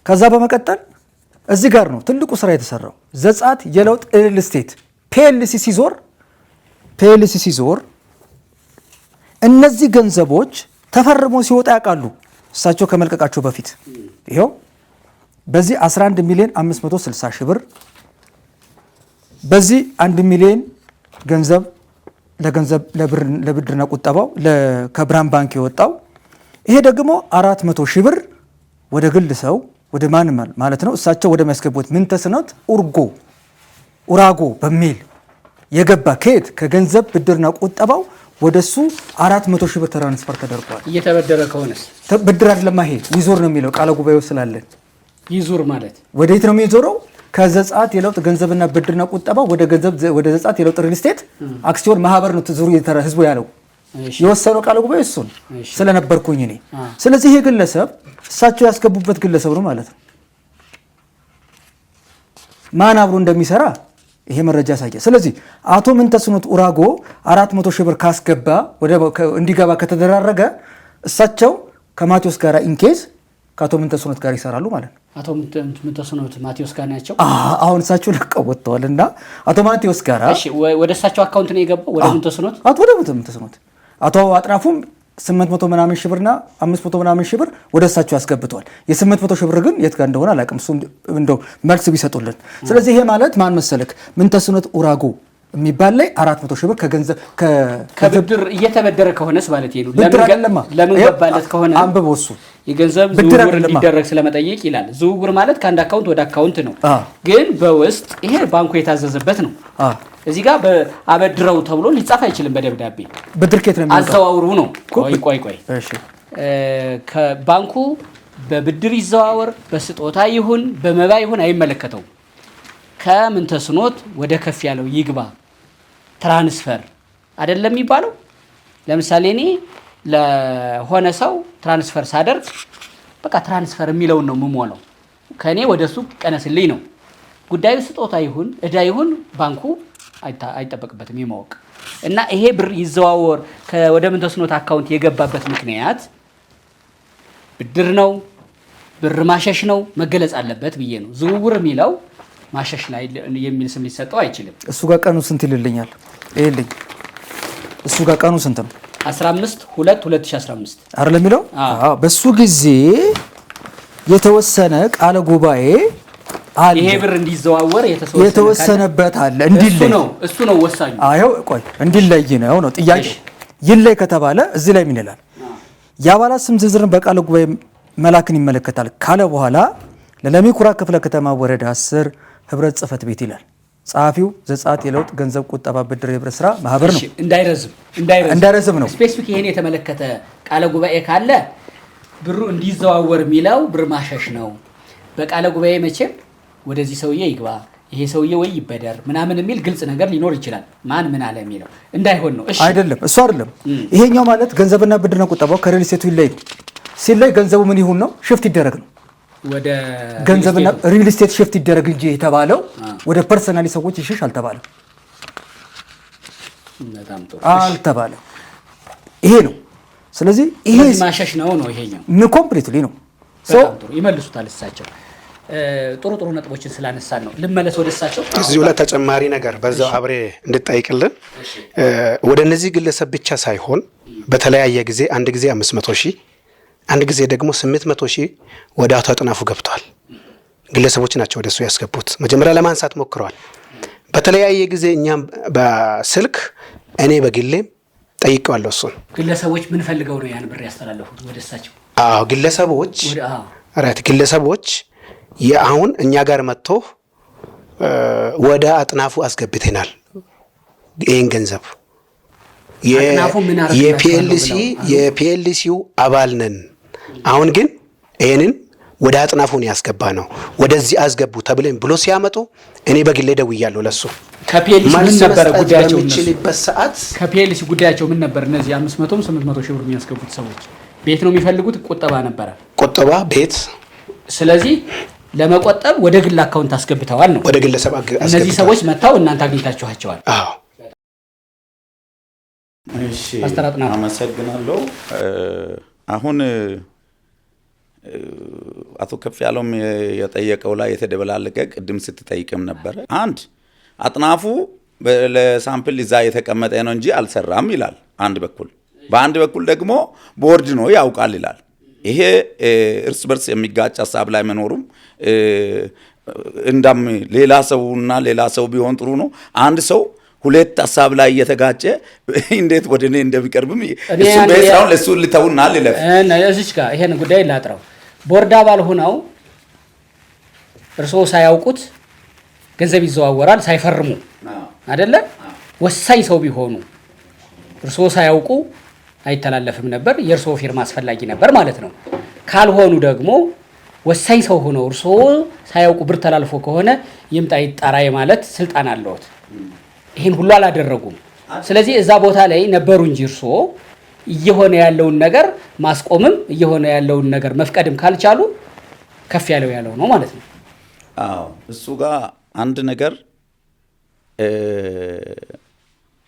ከዛ በመቀጠል እዚህ ጋር ነው ትልቁ ስራ የተሰራው። ዘጸአት የለውጥ ሪል ስቴት ፒኤልሲ ሲዞር እነዚህ ገንዘቦች ተፈርሞ ሲወጣ ያውቃሉ እሳቸው ከመልቀቃቸው በፊት። ይሄው በዚህ 11 ሚሊዮን 560 ሺህ ብር፣ በዚህ 1 ሚሊዮን ገንዘብ ለብድርና ቁጠባው ከብርሃን ባንክ የወጣው፣ ይሄ ደግሞ 400 ሺህ ብር ወደ ግል ሰው ወደ ማን ማለት ነው እሳቸው ወደ የሚያስገቡት ምንተስኖት ኡራጎ በሚል የገባ ከየት ከገንዘብ ብድርና ቁጠባው ወደሱ 400 ሺህ ብር ትራንስፈር ተደርጓል። እየተበደረ ከሆነስ ብድር አይደለም፣ ይሄ ይዞር ነው የሚለው ቃለ ጉባኤው ስላለን። ይዙር ማለት ወዴት ነው የሚዞረው? ከዘጸአት የለውጥ ገንዘብና ብድርና ቁጠባ ወደ ዘጸአት የለውጥ ሪል ስቴት አክሲዮን ማህበር ነው ዙሩ ህዝቡ ያለው። የወሰነው ቃለ ጉባኤ እሱን ስለነበርኩኝ እኔ። ስለዚህ ይሄ ግለሰብ እሳቸው ያስገቡበት ግለሰብ ነው ማለት ነው። ማን አብሮ እንደሚሰራ ይሄ መረጃ ያሳያል። ስለዚህ አቶ ምንተስኖት ኡራጎ 400 ሺህ ብር ካስገባ እንዲገባ ከተደራረገ እሳቸው ከማቴዎስ ጋር ኢንኬዝ ከአቶ ምንተስኖት ጋር ይሰራሉ ማለት ነው። አቶ ምንተስኖት ማቴዎስ ጋር ናቸው። አሁን እሳቸው ለቀው ወጥተዋል እና አቶ ማቴዎስ ጋር ወደ እሳቸው አካውንት ነው የገባው ወደ ምንተስኖት ወደ ምንተስኖት አቶ አጥናፉም 800 ምናምን ሺህ ብርና 500 ምናምን ሺህ ብር ወደ እሳቸው ያስገብተዋል። የ800 ሺህ ብር ግን የት ጋር እንደሆነ አላውቅም። እሱ እንደው መልስ ቢሰጡልን። ስለዚህ ይሄ ማለት ማን መሰለክ ምንተስኖት ኡራጎ የሚባል ላይ 400 ሺህ ብር ከብድር እየተበደረ ከሆነስ ማለት ነው። ለምን ገባለት ከሆነ አንብበው እሱ የገንዘብ ዝውውር እንዲደረግ ስለመጠየቅ ይላል። ዝውውር ማለት ከአንድ አካውንት ወደ አካውንት ነው። ግን በውስጥ ይሄ ባንኩ የታዘዘበት ነው። እዚህ ጋር አበድረው ተብሎ ሊጻፍ አይችልም በደብዳቤ። ብድር ከየት ነው የሚመጣው? አዘዋውሩ ነው። ቆይ እሺ፣ ከባንኩ በብድር ይዘዋወር በስጦታ ይሁን በመባ ይሁን አይመለከተውም። ከምንተስኖት ወደ ከፍ ያለው ይግባ ትራንስፈር አይደለም የሚባለው። ለምሳሌ እኔ ለሆነ ሰው ትራንስፈር ሳደርግ በቃ ትራንስፈር የሚለውን ነው የምሞላው። ከኔ ወደሱ ቀነስልኝ ነው ጉዳዩ። ስጦታ ይሁን እዳ ይሁን ባንኩ አይጠበቅበትም የማወቅ እና ይሄ ብር ይዘዋወር ወደ ምንተስኖት አካውንት የገባበት ምክንያት ብድር ነው ብር ማሸሽ ነው መገለጽ አለበት ብዬ ነው። ዝውውር የሚለው ማሸሽ ላይ የሚል ስም ሊሰጠው አይችልም። እሱ ጋር ቀኑ ስንት ይልልኛል? ይልኝ እሱ ጋር ቀኑ ስንት ነው? 15/2/2015 አይደል የሚለው? አዎ በሱ ጊዜ የተወሰነ ቃለ ጉባኤ አለ። ይሄ ብር እንዲዘዋወር የተወሰነበት አለ። እንዲለይ እሱ ነው ወሳኙ። አዎ ቆይ እንዲለይ ነው ጥያቄ። ይለይ ከተባለ እዚህ ላይ ምን ይላል? የአባላት ስም ዝርዝርን በቃለ ጉባኤ መላክን ይመለከታል ካለ በኋላ ለለሚ ኩራ ክፍለ ከተማ ወረዳ 10 ህብረት ጽህፈት ቤት ይላል። ጸሐፊው ዘጸአት የለውጥ ገንዘብ ቁጠባ ብድር ህብረት ስራ ማህበር ነው። እንዳይረዝም ነው። ስፔሲፊክ ይሄን የተመለከተ ቃለ ጉባኤ ካለ ብሩ እንዲዘዋወር የሚለው ብር ማሸሽ ነው። በቃለ ጉባኤ መቼም ወደዚህ ሰውዬ ይግባ ይሄ ሰውዬ ወይ ይበደር ምናምን የሚል ግልጽ ነገር ሊኖር ይችላል። ማን ምን አለ የሚለው እንዳይሆን ነው። እሺ አይደለም፣ እሱ አይደለም። ይሄኛው ማለት ገንዘብና ብድርና ቁጠባው ከሪል ስቴቱ ይለይ ሲለይ ገንዘቡ ምን ይሁን ነው? ሽፍት ይደረግ ነው ወደ ገንዘብና ሪል ስቴት ሽፍት ይደረግ እንጂ የተባለው ወደ ፐርሰናሊ ሰዎች ይሽሽ አልተባለም። በጣም ጥሩ አልተባለም። ይሄ ነው። ስለዚህ ይሄ ማሸሽ ነው ይሄኛው ኮምፕሊትሊ ነው። በጣም ጥሩ ይመልሱታል እሳቸው። ጥሩ ነጥቦችን ስላነሳን ነው ልመለስ ወደ እሳቸው። እዚሁ ላይ ተጨማሪ ነገር በዛው አብሬ እንድጠይቅልን ወደ እነዚህ ግለሰብ ብቻ ሳይሆን በተለያየ ጊዜ አንድ ጊዜ 500 ሺህ አንድ ጊዜ ደግሞ 800 ሺህ ወደ አቶ አጥናፉ ገብቷል። ግለሰቦች ናቸው ወደሱ ያስገቡት። መጀመሪያ ለማንሳት ሞክረዋል። በተለያየ ጊዜ እኛም በስልክ እኔ በግሌም ጠይቀዋለሁ። እሱን ግለሰቦች ምን ፈልገው ነው ያን ብር ያስተላለፉት ወደ እሳቸው? አዎ ግለሰቦች የአሁን እኛ ጋር መጥቶ ወደ አጥናፉ አስገብተናል ይህን ገንዘብ የፒኤልሲው አባል ነን። አሁን ግን ይህንን ወደ አጥናፉን ያስገባ ነው ወደዚህ አስገቡ ተብለን ብሎ ሲያመጡ እኔ በግሌ ደውያለሁ ለሱ። ከፒኤልሲ ምን ነበር ጉዳያቸው? ከፒኤልሲ ጉዳያቸው ምን ነበር? እነዚህ 500 800 ሺህ ብር የሚያስገቡት ሰዎች ቤት ነው የሚፈልጉት? ቁጠባ ነበረ። ቁጠባ ቤት። ስለዚህ ለመቆጠብ ወደ ግል አካውንት አስገብተዋል ነው። ወደ ግለሰብ አስገብተዋል። እነዚህ ሰዎች መጣው እናንተ አግኝታችኋቸዋል? አዎ። እሺ፣ አመሰግናለሁ። አሁን አቶ ከፍያለውም የጠየቀው ላይ የተደበላለቀ ቅድም ስትጠይቅም ነበረ። አንድ አጥናፉ ለሳምፕል ይዛ የተቀመጠ ነው እንጂ አልሰራም ይላል አንድ በኩል፣ በአንድ በኩል ደግሞ ቦርድ ነው ያውቃል ይላል። ይሄ እርስ በርስ የሚጋጭ ሀሳብ ላይ መኖሩም እንዳም ሌላ ሰውና ሌላ ሰው ቢሆን ጥሩ ነው። አንድ ሰው ሁለት ሀሳብ ላይ እየተጋጨ እንዴት ወደ እኔ እንደሚቀርብም እሱ በስራው ለሱ ልተውና ልለፍ እዚች ጋር ይሄን ጉዳይ ላጥራው። ቦርድ አባል ሆነው እርስዎ ሳያውቁት ገንዘብ ይዘዋወራል ሳይፈርሙ አይደለ? ወሳኝ ሰው ቢሆኑ እርስዎ ሳያውቁ አይተላለፍም ነበር። የእርስዎ ፊርማ አስፈላጊ ነበር ማለት ነው። ካልሆኑ ደግሞ ወሳኝ ሰው ሆነው እርስዎ ሳያውቁ ብር ተላልፎ ከሆነ ይምጣ ይጣራ ማለት ስልጣን አለዎት። ይሄን ሁሉ አላደረጉም። ስለዚህ እዛ ቦታ ላይ ነበሩ እንጂ እርስዎ እየሆነ ያለውን ነገር ማስቆምም እየሆነ ያለውን ነገር መፍቀድም ካልቻሉ ከፍ ያለው ነው ማለት ነው። አዎ እሱ ጋር አንድ ነገር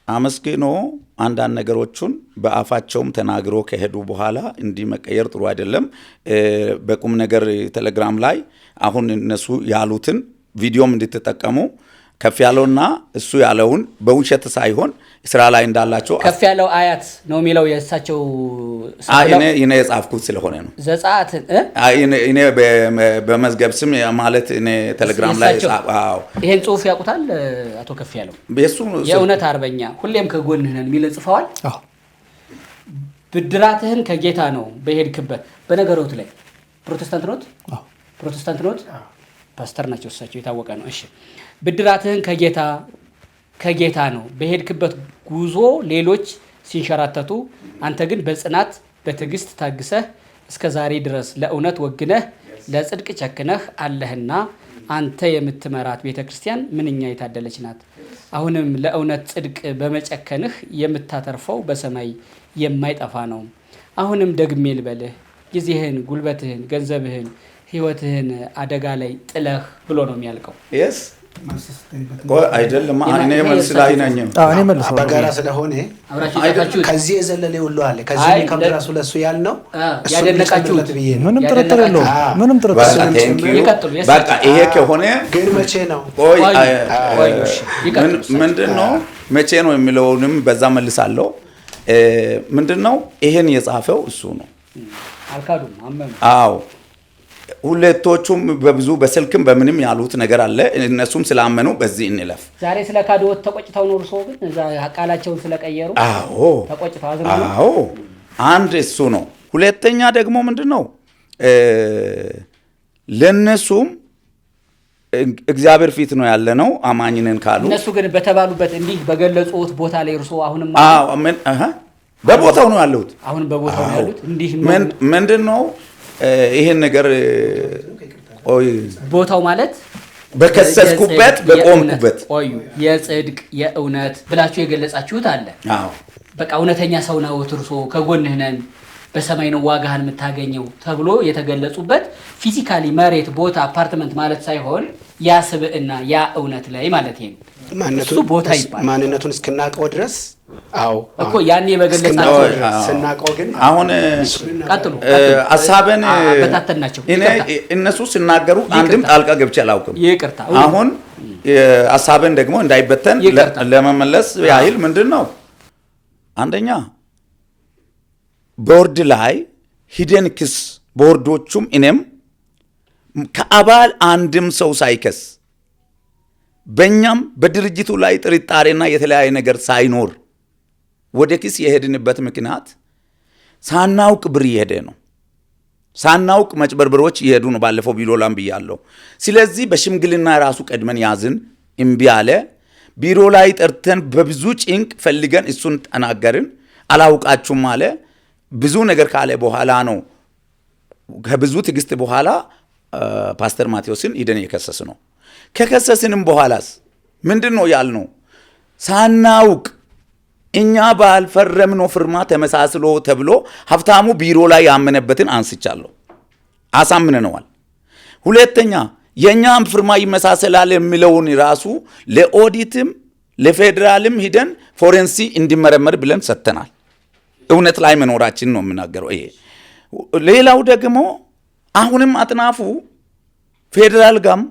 አመስግኖ አንዳንድ ነገሮቹን በአፋቸውም ተናግሮ ከሄዱ በኋላ እንዲህ መቀየር ጥሩ አይደለም። በቁም ነገር ቴሌግራም ላይ አሁን እነሱ ያሉትን ቪዲዮም እንድትጠቀሙ ከፍ ያለውና እሱ ያለውን በውሸት ሳይሆን ስራ ላይ እንዳላቸው ከፍ ያለው አያት ነው የሚለው የእሳቸው እኔ የጻፍኩት ስለሆነ ነው። ዘጸአት እኔ በመዝገብ ስም ማለት እኔ ቴሌግራም ላይ አዎ ይሄን ጽሁፍ ያውቁታል አቶ ከፍ ያለው የእውነት አርበኛ ሁሌም ከጎንህ ነን የሚል ጽፈዋል። አዎ ብድራትህን ከጌታ ነው በሄድክበት። በነገሮት ላይ ፕሮቴስታንት ኖት? አዎ ፕሮቴስታንት ኖት? ፓስተር ናቸው እሳቸው የታወቀ ነው። እሺ ብድራትህን ከጌታ ነው በሄድክበት ጉዞ ሌሎች ሲንሸራተቱ አንተ ግን በጽናት በትዕግስት ታግሰህ እስከ ዛሬ ድረስ ለእውነት ወግነህ ለጽድቅ ቸክነህ አለህና አንተ የምትመራት ቤተክርስቲያን ምንኛ የታደለች ናት። አሁንም ለእውነት ጽድቅ በመጨከንህ የምታተርፈው በሰማይ የማይጠፋ ነው። አሁንም ደግሜ ልበልህ ጊዜህን፣ ጉልበትህን፣ ገንዘብህን፣ ህይወትህን አደጋ ላይ ጥለህ ብሎ ነው የሚያልቀው። አይደለም እኔ መልስ ላይ ነኝ። እኔ መልስ በጋራ ስለሆነ ከዚህ የዘለለ ሁሉ አለ። ከዚህ ከመራሱ ለሱ ያልነው ያደነቃችሁት ምንም ጥርጥር የለውም። ምንም ጥርጥር በቃ ይሄ ከሆነ ግን መቼ ነው ምንድነው መቼ ነው የሚለውንም በዛ መልሳለሁ። ምንድነው ይሄን የጻፈው እሱ ነው። አልካዱም አመኑ። አዎ ሁለቶቹም በብዙ በስልክም በምንም ያሉት ነገር አለ። እነሱም ስላመኑ በዚህ እንለፍ። ዛሬ ስለ ካዶት ተቆጭተው ነው እርሶ ግን እዛ ቃላቸውን ስለቀየሩ አዎ ተቆጭተው አዝነው። አዎ አንድ እሱ ነው። ሁለተኛ ደግሞ ምንድነው ለነሱም እግዚአብሔር ፊት ነው ያለነው አማኝነን ካሉ እነሱ ግን በተባሉበት እንዲህ በገለጹት ቦታ ላይ እርሶ አሁንም በቦታው ነው ያሉት። አሁን በቦታው ነው ያሉት። እንዲህ ምንድነው ይሄን ነገር ቦታው ማለት በከሰስኩበት በቆምኩበት የጽድቅ የእውነት ብላችሁ የገለጻችሁት አለ። አዎ በቃ እውነተኛ ሰው ነው እርሶ ከጎንህ ነን በሰማይ ነው ዋጋህን የምታገኘው ተብሎ የተገለጹበት ፊዚካሊ መሬት ቦታ አፓርትመንት ማለት ሳይሆን ያ ስብዕና ያ እውነት ላይ ማለት ነው። እሱ ቦታ ይባላል። ማንነቱን እስክናቀው ድረስ አዎ እኮ ያኔ በገለጻቸው ስናቀው ግን አሁን ቀጥሉ ሐሳብን በታተናቸው እነሱ ሲናገሩ አንድም ጣልቃ ገብቼ አላውቅም። ይቅርታ አሁን ሐሳብን ደግሞ እንዳይበተን ለመመለስ ያህል ምንድነው አንደኛ ቦርድ ላይ ሂደን ክስ ቦርዶቹም እኔም ከአባል አንድም ሰው ሳይከስ በእኛም በድርጅቱ ላይ ጥርጣሬና የተለያየ ነገር ሳይኖር ወደ ክስ የሄድንበት ምክንያት ሳናውቅ ብር እየሄደ ነው። ሳናውቅ መጭበርበሮች እየሄዱ ነው። ባለፈው ቢሮ ላም ብያለሁ። ስለዚህ በሽምግልና ራሱ ቀድመን ያዝን፣ እምቢ አለ። ቢሮ ላይ ጠርተን በብዙ ጭንቅ ፈልገን እሱን ተናገርን። አላውቃችሁም አለ። ብዙ ነገር ካለ በኋላ ነው ከብዙ ትዕግስት በኋላ ፓስተር ማቴዎስን ሂደን የከሰስ ነው። ከከሰስንም በኋላስ ምንድን ነው ያልነው? ሳናውቅ እኛ ባልፈረምነው ፍርማ ተመሳስሎ ተብሎ ሀብታሙ ቢሮ ላይ ያመነበትን አንስቻለሁ፣ አሳምነነዋል። ሁለተኛ የእኛም ፍርማ ይመሳሰላል የሚለውን ራሱ ለኦዲትም ለፌዴራልም ሂደን ፎሬንሲ እንዲመረመር ብለን ሰጥተናል። እውነት ላይ መኖራችን ነው የምናገረው። ይሄ ሌላው ደግሞ አሁንም አጥናፉ ፌዴራል ጋም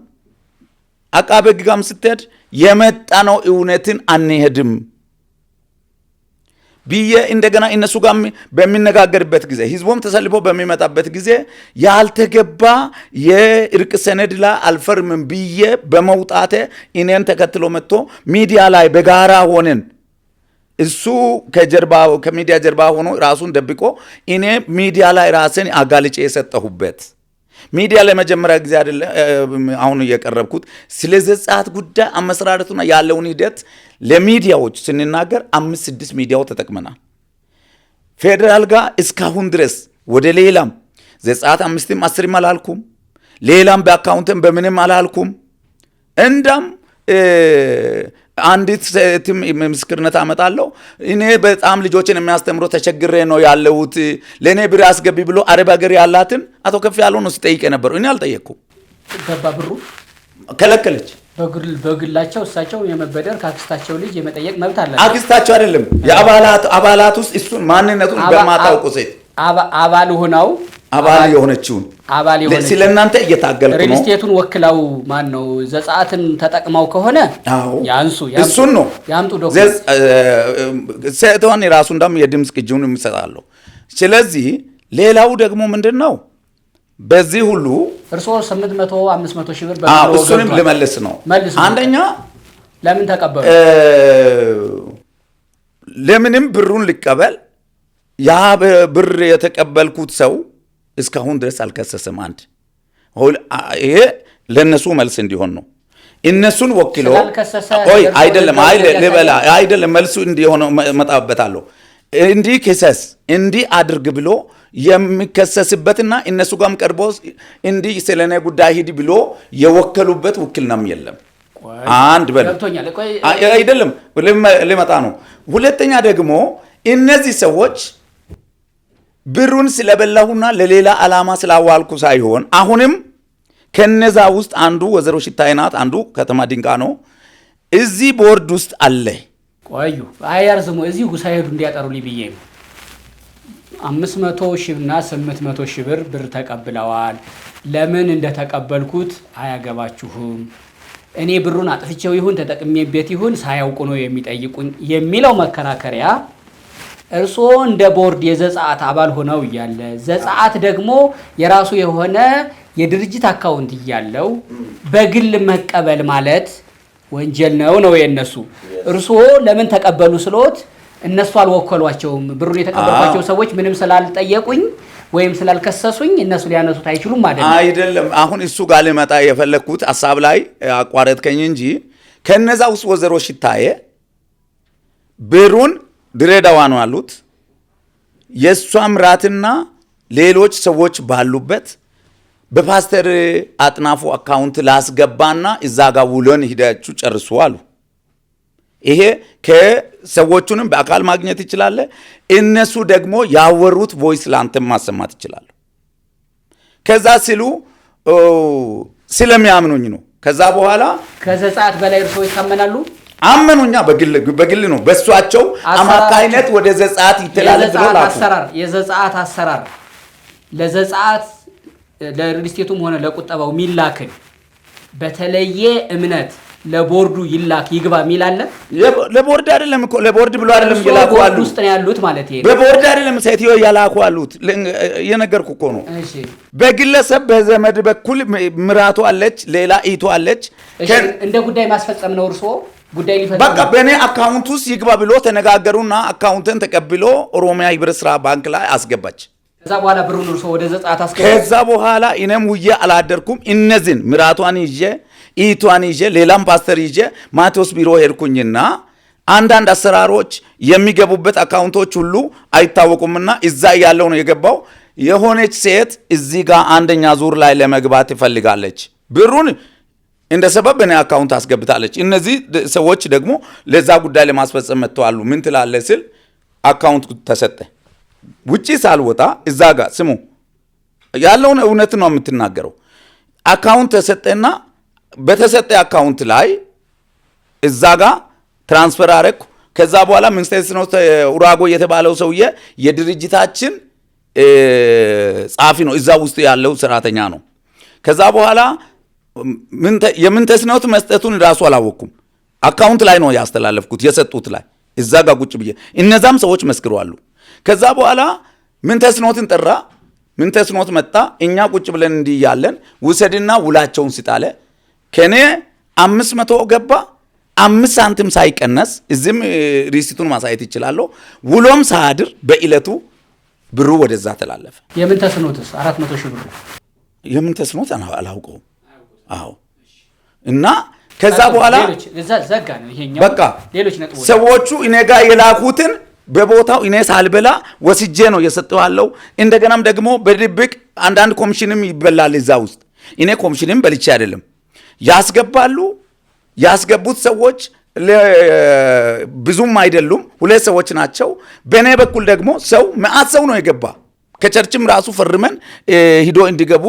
አቃቤ ሕግ ጋም ስትሄድ የመጣ ነው እውነትን አንሄድም ብዬ እንደገና እነሱ ጋር በሚነጋገርበት ጊዜ ህዝቡም ተሰልፎ በሚመጣበት ጊዜ ያልተገባ የእርቅ ሰነድ ላይ አልፈርምም ብዬ በመውጣቴ እኔን ተከትሎ መጥቶ ሚዲያ ላይ በጋራ ሆነን እሱ ከሚዲያ ጀርባ ሆኖ ራሱን ደብቆ እኔ ሚዲያ ላይ ራስን አጋልጬ የሰጠሁበት ሚዲያ ለመጀመሪያ ጊዜ አይደለም አሁን እየቀረብኩት ስለ ዘጸአት ጉዳይ አመሰራረቱና ያለውን ሂደት ለሚዲያዎች ስንናገር 5-6 ሚዲያው ተጠቅመናል። ፌዴራል ጋር እስካሁን ድረስ ወደ ሌላም ዘጸአት 5ም 10ም አላልኩም፣ ሌላም በአካውንትም በምንም አላልኩም። እንዳም አንዲት ሴትም ምስክርነት አመጣለሁ። እኔ በጣም ልጆችን የሚያስተምሮ ተቸግሬ ነው ያለሁት ለኔ ብር አስገቢ ብሎ አረብ ሀገር ያላትን አቶ ከፍ ያለው ነው ሲጠይቅ የነበረው። እኔ አልጠየቅኩም። ገባ ብሩ ከለከለች። በግላቸው እሳቸው የመበደር ካክስታቸው ልጅ የመጠየቅ መብት አለ። አክስታቸው አይደለም አባላት ውስጥ እሱን ማንነቱን በማታውቁ ሴት አባል ሆነው አባል የሆነችውን ስለእናንተ እየታገልኩ ነው። ሪል ስቴቱን ወክለው ማን ነው ዘጸአትን ተጠቅመው ከሆነ ያንሱ እሱን ነው ያምጡ ዶክተር ሴቷን የራሱ እንደም የድምጽ ቅጂውን የሚሰጣለው። ስለዚህ ሌላው ደግሞ ምንድነው በዚህ ሁሉ እርሶ 800-500 ሺህ ብር በሚለው እሱንም ልመልስ ነው። አንደኛ ለምን ተቀበሉ? ለምንም ብሩን ሊቀበል ያ ብር የተቀበልኩት ሰው እስካሁን ድረስ አልከሰሰም። አንድ ይሄ ለነሱ መልስ እንዲሆን ነው። እነሱን ወክሎ አይደለም መልሱ እንዲሆን መጣበታለሁ። እንዲህ ክሰስ እንዲህ አድርግ ብሎ የሚከሰስበትና እነሱ ጋርም ቀርቦ እንዲህ ስለኔ ጉዳይ ሂድ ብሎ የወከሉበት ውክልናም የለም። አንድ አይደለም ልመጣ ነው። ሁለተኛ ደግሞ እነዚህ ሰዎች ብሩን ስለበላሁና ለሌላ ዓላማ ስላዋልኩ ሳይሆን አሁንም ከነዛ ውስጥ አንዱ ወዘሮ ሽታዬ ናት፣ አንዱ ከተማ ድንቃ ነው። እዚህ ቦርድ ውስጥ አለ። ቆዩ አያርዝሙ እዚህ ሳይሄዱ እንዲያጠሩልኝ ብዬ 500 ሺህና 800 ሺህ ብር ተቀብለዋል። ለምን እንደተቀበልኩት አያገባችሁም። እኔ ብሩን አጥፍቼው ይሁን ተጠቅሜበት ይሁን ሳያውቁ ነው የሚጠይቁኝ የሚለው መከራከሪያ እርሶ እንደ ቦርድ የዘጸአት አባል ሆነው እያለ ዘጸአት ደግሞ የራሱ የሆነ የድርጅት አካውንት እያለው በግል መቀበል ማለት ወንጀል ነው የነሱ። እርሶ ለምን ተቀበሉ ስሎት እነሱ አልወከሏቸውም። ብሩን የተቀበሏቸው ሰዎች ምንም ስላልጠየቁኝ ወይም ስላልከሰሱኝ እነሱ ሊያነሱት አይችሉም አይደለም። አሁን እሱ ጋር ልመጣ የፈለኩት ሐሳብ ላይ አቋረጥከኝ እንጂ ከነዛ ውስጥ ወዘሮ ሽታዬ ብሩን ድሬዳዋ ነው ያሉት። የሷ ምራትና ሌሎች ሰዎች ባሉበት በፓስተር አጥናፉ አካውንት ላስገባና እዛ ጋር ውሎን ሂዳችሁ ጨርሱ አሉ። ይሄ ከሰዎቹንም በአካል ማግኘት ይችላል። እነሱ ደግሞ ያወሩት ቮይስ ላንተም ማሰማት ይችላል። ከዛ ሲሉ ስለሚያምኑኝ ነው። ከዛ በኋላ ከዘጸአት በላይ እርሶ ይታመናሉ? አመኑኛ በግል ነው። በሷቸው አማካይነት ወደ ዘጸአት ይተላለፍ ብሎ ላኩ። የዘጸአት አሰራር ለዘጸአት ለሪል ስቴቱም ሆነ ለቁጠባው ሚላክን በተለየ እምነት ለቦርዱ ይላክ ይግባ ሚል አለ። ለቦርድ አይደለም እኮ ለቦርድ ብሎ አይደለም ይላኩ አሉ። ውስጥ ነው ያሉት ማለት ይሄ በቦርድ አይደለም ሴትዮ ያላኩ አሉት። የነገርኩ እኮ ነው። እሺ በግለሰብ በዘመድ በኩል ምራቱ አለች፣ ሌላ ኢቱ አለች። እንደ ጉዳይ ማስፈጸም ነው እርሶ ጉዳይ ሊፈታ በቃ በእኔ አካውንት ውስጥ ይግባ ብሎ ተነጋገሩና አካውንትን ተቀብሎ ኦሮሚያ ህብረት ስራ ባንክ ላይ አስገባች። ከዛ በኋላ ብሩን እርሶ ወደ ዘጻት አስገባ። ከዛ በኋላ እኔም ውዬ አላደርኩም። እነዚህን ምራቷን ይዤ ኢቷን ይዤ ሌላም ፓስተር ይዤ ማቴዎስ ቢሮ ሄድኩኝና አንዳንድ አሰራሮች የሚገቡበት አካውንቶች ሁሉ አይታወቁምና እዛ ያለው ነው የገባው። የሆነች ሴት እዚህ ጋር አንደኛ ዙር ላይ ለመግባት ትፈልጋለች። ብሩን እንደ ሰበብ በእኔ አካውንት አስገብታለች። እነዚህ ሰዎች ደግሞ ለዛ ጉዳይ ለማስፈጸም መጥተዋል። ምን ትላለህ ስል አካውንት ተሰጠ። ውጪ ሳልወጣ እዛ ጋር ስሙ ያለውን እውነት ነው የምትናገረው። አካውንት ተሰጠና በተሰጠ አካውንት ላይ እዛ ጋር ትራንስፈር አረኩ። ከዛ በኋላ ሚኒስቴር ነው ኡራጎ የተባለው ሰውዬ የድርጅታችን ጻፊ ነው፣ እዛ ውስጥ ያለው ሰራተኛ ነው። ከዛ በኋላ የምን ተስኖት መስጠቱን ራሱ አላወቅኩም። አካውንት ላይ ነው ያስተላለፍኩት የሰጡት ላይ እዛ ጋር ቁጭ ብዬ እነዛም ሰዎች መስክረዋል። ከዛ በኋላ ምን ተስኖትን ጠራ። ምን ተስኖት መጣ። እኛ ቁጭ ብለን እንዲህ ያለን ውሰድና ውላቸውን ስጣለ። ከኔ 500 ገባ 5 ሳንቲም ሳይቀነስ። እዚህም ሪሲቱን ማሳየት ይችላለሁ። ውሎም ሳድር በእለቱ ብሩ ወደዛ ተላለፈ። የምን ተስኖትስ 400 ሺህ ብር የምን ተስኖት አላውቀውም። አዎ እና ከዛ በኋላ በቃ ሰዎቹ እኔ ጋር የላኩትን በቦታው እኔ ሳልበላ ወስጄ ነው የሰጠዋለው። እንደገናም ደግሞ በድብቅ አንዳንድ ኮሚሽንም ይበላል እዛ ውስጥ። እኔ ኮሚሽንም በልቼ አይደለም ያስገባሉ። ያስገቡት ሰዎች ብዙም አይደሉም፣ 2 ሰዎች ናቸው። በእኔ በኩል ደግሞ ሰው መዓት ሰው ነው የገባ። ከቸርችም ራሱ ፈርመን ሂዶ እንዲገቡ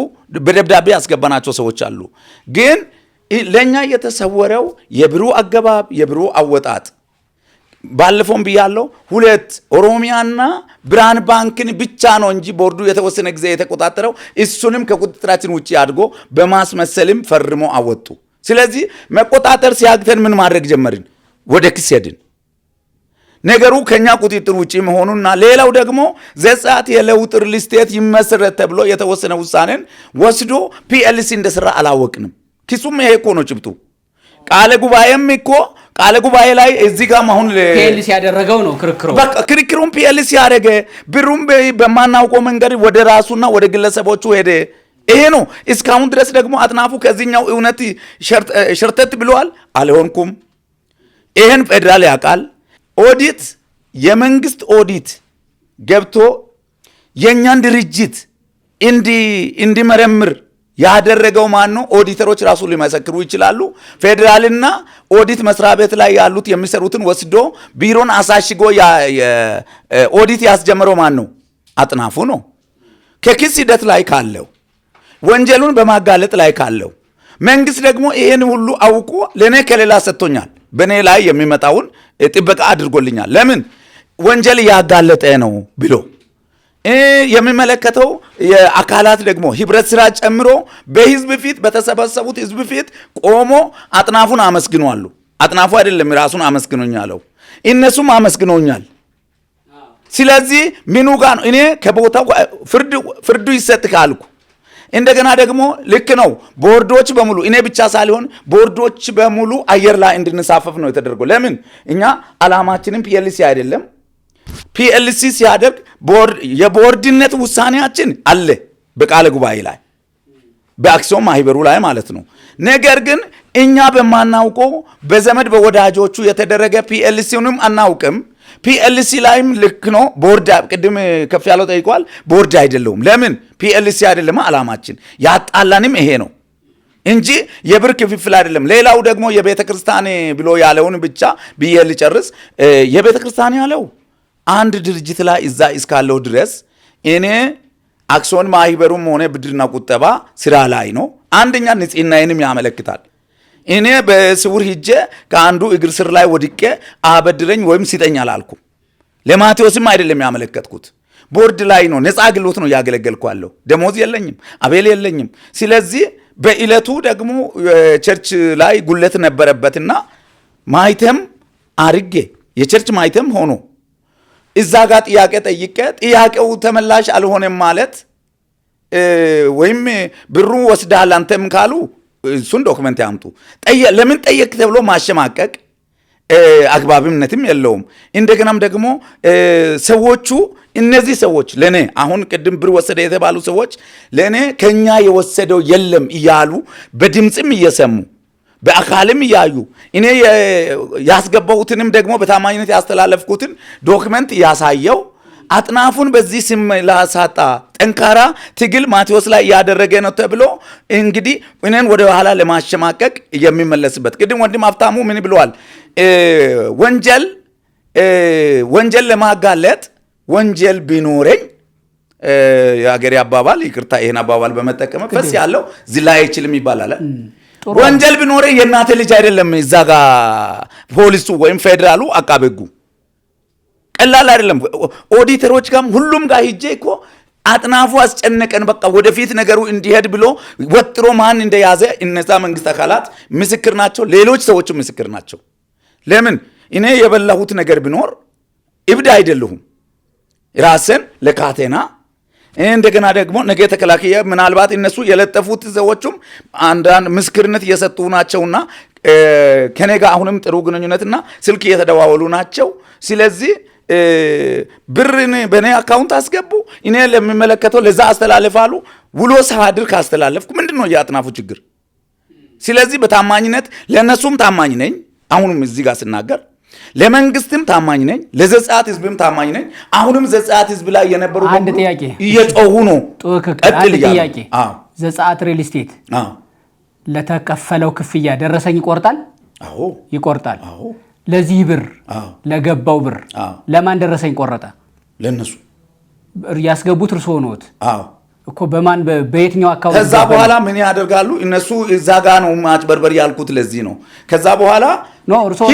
በደብዳቤ ያስገባናቸው ሰዎች አሉ። ግን ለኛ የተሰወረው የብሩ አገባብ የብሩ አወጣጥ ባለፈውም ብያለሁ። 2 ኦሮሚያና ብርሃን ባንክን ብቻ ነው እንጂ ቦርዱ የተወሰነ ጊዜ የተቆጣጠረው እሱንም ከቁጥጥራችን ውጪ አድርጎ በማስመሰልም ፈርሞ አወጡ። ስለዚህ መቆጣጠር ሲያግተን ምን ማድረግ ጀመርን? ወደ ክስ ሄድን። ነገሩ ከኛ ቁጥጥር ውጪ መሆኑና ሌላው ደግሞ ዘጻት የለውጥ ሪል ስቴት ይመስረት ተብሎ የተወሰነ ውሳኔን ወስዶ ፒኤልሲ እንደሰራ አላወቅንም። ኪሱም ይሄ እኮ ነው ጭብጡ። ቃለ ጉባኤም እኮ ቃለ ጉባኤ ላይ እዚህ ጋር አሁን ፒኤልሲ ያደረገው ነው ክርክሩ። በቃ ክርክሩን ፒኤልሲ ያደረገ ብሩም በማናውቀው መንገድ ወደ ራሱና ወደ ግለሰቦቹ ሄደ። ይሄ ነው። እስካሁን ድረስ ደግሞ አጥናፉ ከዚህኛው እውነት ሸርተት ብለዋል። አልሆንኩም። ይሄን ፌደራል ያውቃል። ኦዲት የመንግስት ኦዲት ገብቶ የኛን ድርጅት እንዲመረምር ያደረገው ማን ነው? ኦዲተሮች ራሱ ሊመሰክሩ ይችላሉ። ፌደራልና ኦዲት መስሪያ ቤት ላይ ያሉት የሚሰሩትን ወስዶ ቢሮን አሳሽጎ ኦዲት ያስጀመረው ማን ነው? አጥናፉ ነው። ከክስ ሂደት ላይ ካለው ወንጀሉን በማጋለጥ ላይ ካለው መንግስት ደግሞ ይሄን ሁሉ አውቆ ለኔ ከሌላ ሰጥቶኛል። በኔ ላይ የሚመጣውን ጥበቃ አድርጎልኛል። ለምን ወንጀል ያጋለጠ ነው ብሎ የሚመለከተው የአካላት ደግሞ ህብረት ስራ ጨምሮ በህዝብ ፊት በተሰበሰቡት ህዝብ ፊት ቆሞ አጥናፉን አመስግኗሉ። አጥናፉ አይደለም ራሱን አመስግኖኛለው፣ እነሱም አመስግኖኛል። ስለዚህ ምኑ ጋር ነው እኔ ከቦታው ፍርዱ ይሰጥ ካልኩ እንደገና ደግሞ ልክ ነው። ቦርዶች በሙሉ እኔ ብቻ ሳልሆን ቦርዶች በሙሉ አየር ላይ እንድንሳፈፍ ነው የተደረገው። ለምን እኛ አላማችንም ፒኤልሲ አይደለም። ፒኤልሲ ሲያደርግ የቦርድነት ውሳኔያችን አለ በቃለ ጉባኤ ላይ በአክሲዮን ማህበሩ ላይ ማለት ነው። ነገር ግን እኛ በማናውቀው በዘመድ በወዳጆቹ የተደረገ ፒኤልሲውንም አናውቅም። ፒኤልሲ ላይም ልክ ነው ቦርድ ቅድም ከፍ ያለው ጠይቋል። ቦርድ አይደለውም። ለምን ፒኤልሲ አይደለም አላማችን። ያጣላንም ይሄ ነው እንጂ የብር ክፍፍል አይደለም። ሌላው ደግሞ የቤተ ክርስቲያን ብሎ ያለውን ብቻ ብዬ ልጨርስ። የቤተ ክርስቲያን ያለው አንድ ድርጅት ላይ እዛ እስካለው ድረስ እኔ አክሲዮን ማህበሩም ሆነ ብድርና ቁጠባ ስራ ላይ ነው። አንደኛ ንጽህናዬንም ያመለክታል። እኔ በስውር ሂጄ ከአንዱ እግር ስር ላይ ወድቄ አበድረኝ ወይም ሲጠኝ አላልኩም። ለማቴዎስም አይደለም ያመለከትኩት። ቦርድ ላይ ነው፣ ነፃ አገልግሎት ነው ያገለገልኳለሁ። ደሞዝ የለኝም፣ አቤል የለኝም። ስለዚህ በእለቱ ደግሞ ቸርች ላይ ጉለት ነበረበትና ማይተም አርጌ የቸርች ማይተም ሆኖ እዛ ጋር ጥያቄ ጠይቄ ጥያቄው ተመላሽ አልሆነም ማለት ወይም ብሩ ወስዳል አንተም ካሉ እሱን ዶክመንት ያምጡ። ለምን ጠየቅ ተብሎ ማሸማቀቅ አግባብነትም የለውም። እንደገናም ደግሞ ሰዎቹ እነዚህ ሰዎች ለኔ አሁን ቅድም ብር ወሰደ የተባሉ ሰዎች ለኔ ከኛ የወሰደው የለም እያሉ በድምጽም እየሰሙ በአካልም እያዩ እኔ ያስገባሁትንም ደግሞ በታማኝነት ያስተላለፍኩትን ዶክመንት ያሳየው አጥናፉን በዚህ ስም ላሳጣ ጠንካራ ትግል ማቴዎስ ላይ ያደረገ ነው ተብሎ እንግዲህ እኔን ወደ ኋላ ለማሸማቀቅ የሚመለስበት ቅድም ወንድም ሀብታሙ ምን ብለዋል? ወንጀል ለማጋለጥ ወንጀል ቢኖረኝ የአገሬ አባባል ይቅርታ ይሄን አባባል በመጠቀም ፈስ ያለው ዝላ አይችልም ይባላል። ወንጀል ቢኖረኝ የእናቴ ልጅ አይደለም እዛ ጋ ፖሊሱ ወይም ፌደራሉ አቃቤ ሕጉ ቀላል አይደለም። ኦዲተሮች ጋርም ሁሉም ጋር ሂጄ እኮ አጥናፉ አስጨነቀን በቃ ወደፊት ነገሩ እንዲሄድ ብሎ ወጥሮ ማን እንደያዘ እነዛ መንግስት አካላት ምስክር ናቸው። ሌሎች ሰዎች ምስክር ናቸው። ለምን እኔ የበላሁት ነገር ቢኖር እብድ አይደለሁም። ራስን ለካቴና እንደገና ደግሞ ነገ ተከላካይ ምናልባት እነሱ የለጠፉት ሰዎችም አንዳንድ ምስክርነት እየሰጡ ናቸውና ከኔ ጋር አሁንም ጥሩ ግንኙነትና ስልክ እየተደዋወሉ ናቸው። ስለዚህ ብርን በኔ አካውንት አስገቡ፣ እኔ ለሚመለከተው ለዛ አስተላልፋሉ። ውሎ ሳድር ካስተላለፍኩ ምንድነው የአጥናፉ ችግር? ስለዚህ በታማኝነት ለነሱም ታማኝ ነኝ። አሁንም እዚህ ጋር ስናገር ለመንግስትም ታማኝ ነኝ፣ ለዘጸአት ህዝብም ታማኝ ነኝ። አሁንም ዘጸአት ህዝብ ላይ የነበሩ አንድ ጥያቄ እየጮሁ ነው። አንድ ጥያቄ ዘጸአት ሪል ስቴት ለተከፈለው ክፍያ ደረሰኝ ይቆርጣል? አዎ ይቆርጣል። ለዚህ ብር ለገባው ብር ለማን ደረሰኝ ቆረጠ? ለነሱ ያስገቡት እርስዎ ነዎት? አዎ እኮ በማን በየትኛው አካውንት? ከዛ በኋላ ምን ያደርጋሉ እነሱ? እዛ ጋ ነው ማጭበርበር ያልኩት ለዚህ ነው። ከዛ በኋላ ኖ እርስዎ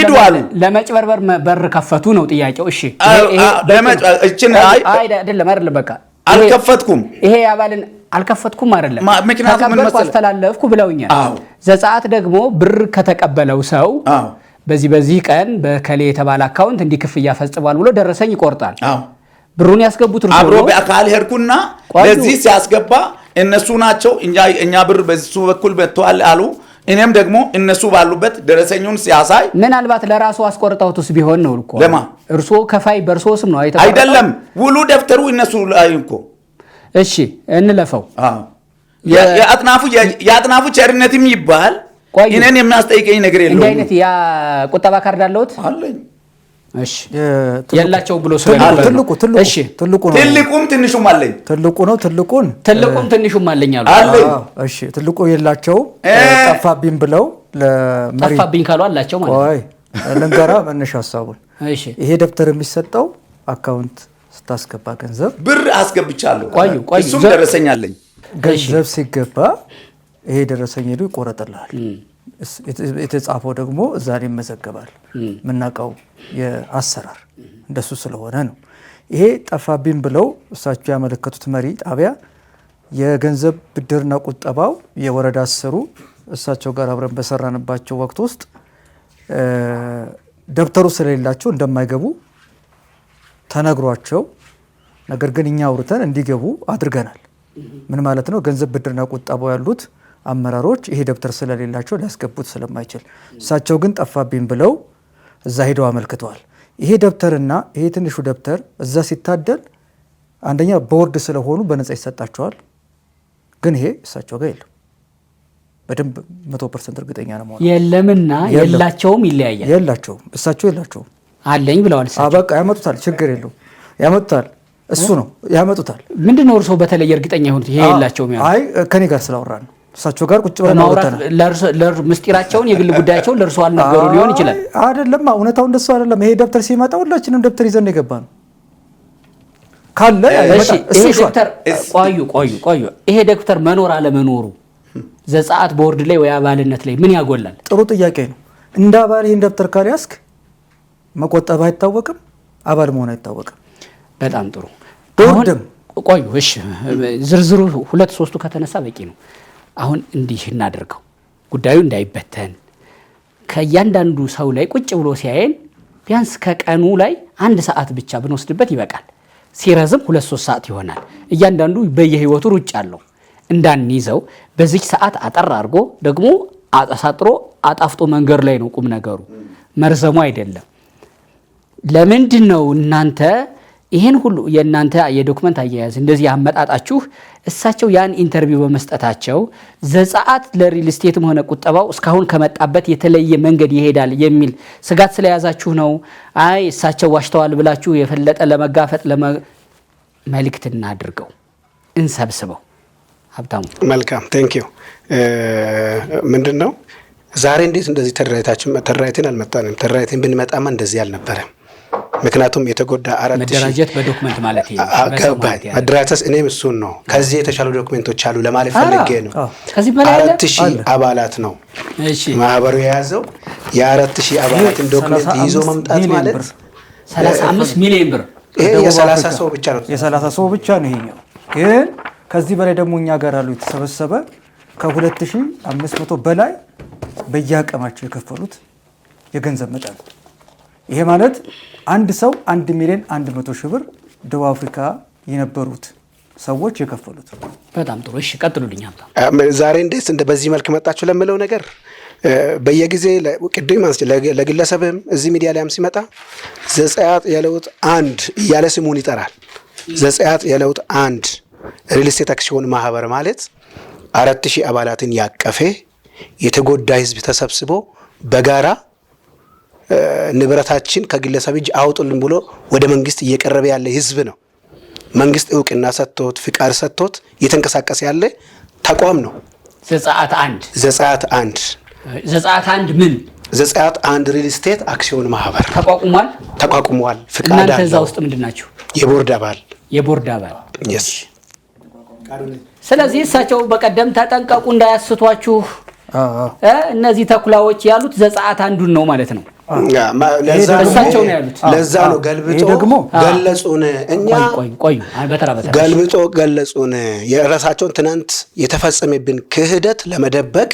ለመጭበርበር በር ከፈቱ ነው ጥያቄው። እሺ አይደለም በቃ አልከፈትኩም። ይሄ ያባልን አልከፈትኩም አይደለም ምክንያቱም ምን መሰለህ አስተላለፍኩ ብለውኛል። ዘጸአት ደግሞ ብር ከተቀበለው ሰው በዚህ ቀን በከሌ የተባለ አካውንት እንዲህ ክፍያ ፈጽሟል ብሎ ደረሰኝ ይቆርጣል። ብሩን ያስገቡት እርሱ አብሮ በአካል ሄድኩና ለዚህ ሲያስገባ እነሱ ናቸው እኛ ብር በሱ በኩል መጥቷል አሉ። እኔም ደግሞ እነሱ ባሉበት ደረሰኙን ሲያሳይ ምናልባት ለራሱ አስቆርጣውትስ ቢሆን ነው እኮ ለማ እርሱ ከፋይ በርሶ ስም ነው አይደለም ውሉ ደፍተሩ እነሱ ላይ እኮ። እሺ እንለፈው። የአጥናፉ ቸርነትም ይባል እኔን የሚያስጠይቀኝ ነገር የለውም። እንደ አይነት ያ ቁጠባ ካርድ አለውት አለኝ። እሺ የላቸው ብሎ ስለነበር እሺ ትልቁም ትንሹም አለኝ። ትልቁም ትንሹም አለኝ አሉ። እሺ ትልቁ የላቸው ጠፋብኝ ብለው ለመሪ ጠፋብኝ ካሉ አላቸው ማለት ቆይ ለንገራ መነሻ ሐሳቡን። እሺ ይሄ ደብተር የሚሰጠው አካውንት ስታስገባ ገንዘብ ብር አስገብቻለሁ። ቆይ እሱም ደረሰኝ አለኝ። ገንዘብ ሲገባ ይሄ ደረሰኝ ሄዱ ይቆረጥልሃል። የተጻፈው ደግሞ እዛ ላይ ይመዘገባል። የምናውቀው የአሰራር እንደሱ ስለሆነ ነው። ይሄ ጠፋብኝ ብለው እሳቸው ያመለከቱት መሪ ጣቢያ የገንዘብ ብድርና ቁጠባው የወረዳ አሰሩ እሳቸው ጋር አብረን በሰራንባቸው ወቅት ውስጥ ደብተሩ ስለሌላቸው እንደማይገቡ ተነግሯቸው፣ ነገር ግን እኛ አውርተን እንዲገቡ አድርገናል። ምን ማለት ነው? ገንዘብ ብድርና ቁጠባው ያሉት አመራሮች ይሄ ደብተር ስለሌላቸው ሊያስገቡት ስለማይችል እሳቸው ግን ጠፋብኝ ብለው እዛ ሄደው አመልክተዋል። ይሄ ደብተርና ይሄ ትንሹ ደብተር እዛ ሲታደል አንደኛ ቦርድ ስለሆኑ በነፃ ይሰጣቸዋል። ግን ይሄ እሳቸው ጋር የለም። በደንብ 100% እርግጠኛ ነው ማለት የለምና የላቸውም ይለያያል። የላቸውም እሳቸው የላቸውም አለኝ ብለዋል። በቃ ያመጡታል፣ ችግር የለውም ያመጡታል። እሱ ነው ያመጡታል። ምንድነው እርሶ በተለየ እርግጠኛ ይሁን ይሄ የላቸውም? አይ ከኔ ጋር ስላወራን ነው እሳቸው ጋር ቁጭ ብለን አውርተናል። ምስጢራቸውን የግል ጉዳያቸውን ለእርሶ አልነገሩ ሊሆን ይችላል። አይደለም እውነታው እንደሱ አይደለም። ይሄ ደብተር ሲመጣ ሁላችንም ደብተር ይዘን የገባ ነው ካለ ይሄ ደብተር ቆዩ ይሄ ደብተር መኖር አለመኖሩ ዘጸአት ቦርድ ላይ ወይ አባልነት ላይ ምን ያጎላል? ጥሩ ጥያቄ ነው። እንደ አባል ይሄን ደብተር ካልያዝክ መቆጠብ አይታወቅም፣ አባል መሆን አይታወቅም። በጣም ጥሩ። ቦርድም ቆዩ እሺ፣ ዝርዝሩ 2-3ቱ ከተነሳ በቂ ነው። አሁን እንዲህ እናደርገው፣ ጉዳዩ እንዳይበተን ከእያንዳንዱ ሰው ላይ ቁጭ ብሎ ሲያየን ቢያንስ ከቀኑ ላይ 1 ሰዓት ብቻ ብንወስድበት ይበቃል። ሲረዝም 2-3 ሰዓት ይሆናል። እያንዳንዱ በየህይወቱ ሩጭ አለው እንዳንይዘው በዚህ ሰዓት አጠር አድርጎ ደግሞ አሳጥሮ አጣፍጦ መንገር ላይ ነው ቁም ነገሩ። መርዘሙ አይደለም። ለምንድን ነው እናንተ ይሄን ሁሉ የእናንተ የዶክመንት አያያዝ እንደዚህ ያመጣጣችሁ? እሳቸው ያን ኢንተርቪው በመስጠታቸው ዘጸአት ለሪል ስቴትም ሆነ ቁጠባው እስካሁን ከመጣበት የተለየ መንገድ ይሄዳል የሚል ስጋት ስለያዛችሁ ነው? አይ እሳቸው ዋሽተዋል ብላችሁ የፈለጠ ለመጋፈጥ መልእክት እናድርገው እንሰብስበው? ሀብታሙ መልካም ቴንክ ዩ። ምንድን ነው ዛሬ እንዴት እንደዚህ ተደራጅተን አልመጣንም። ተደራጅተን ብንመጣማ እንደዚህ አልነበረም። ምክንያቱም የተጎዳ መደራጀት በዶክመንት ማለት መደራጀት እኔም እሱን ነው። ከዚህ የተሻሉ ዶክመንቶች አሉ ለማለት ፈልጌ ነው። 4000 አባላት ነው ማህበሩ የያዘው። የ4000 አባላትን ዶክመንት ይዞ መምጣት ማለት 35 ሚሊዮን ብር። ይሄ የ30 ሰው ብቻ ነው፣ የ30 ሰው ብቻ ነው ይሄኛው። ግን ከዚህ በላይ ደግሞ እኛ ጋር አሉ የተሰበሰበ ከ2500 በላይ በየአቅማቸው የከፈሉት የገንዘብ መጠን። ይሄ ማለት አንድ ሰው 1,100,000 ብር ደቡብ አፍሪካ የነበሩት ሰዎች የከፈሉት። በጣም ጥሩ። እሺ ቀጥሉልኝ። ዛሬ እንዴት በዚህ መልክ መጣችሁ ለምለው ነገር በየጊዜ ቅድም ለግለሰብም እዚህ ሚዲያ ላይም ሲመጣ ዘጸአት የለውጥ አንድ እያለ ስሙን ይጠራል። ዘጸአት የለውጥ አንድ ሪል ስቴት አክሲዮን ማህበር ማለት 4000 አባላትን ያቀፈ የተጎዳ ህዝብ ተሰብስቦ በጋራ ንብረታችን ከግለሰብ እጅ አውጡልን ብሎ ወደ መንግስት እየቀረበ ያለ ህዝብ ነው። መንግስት እውቅና ሰጥቶት ፍቃድ ሰጥቶት እየተንቀሳቀሰ ያለ ተቋም ነው። ዘጸአት አንድ ምን ዘጸአት አንድ ሪል ስቴት አክሲዮን ማህበር ተቋቁሟል። ፍቃድ አለው። እናንተ እዛ ውስጥ ምንድናችሁ? የቦርድ አባል yes። ስለዚህ እሳቸው በቀደም ተጠንቀቁ እንዳያስቷችሁ እነዚህ ተኩላዎች ያሉት ዘጸአት አንዱን ነው ማለት ነው። እሳቸው ነው ያሉት። ለዛ ነው ገልብጦ ገለጹን። እኛ ገልብጦ ገለጹን። የራሳቸውን ትናንት የተፈጸመብን ክህደት ለመደበቅ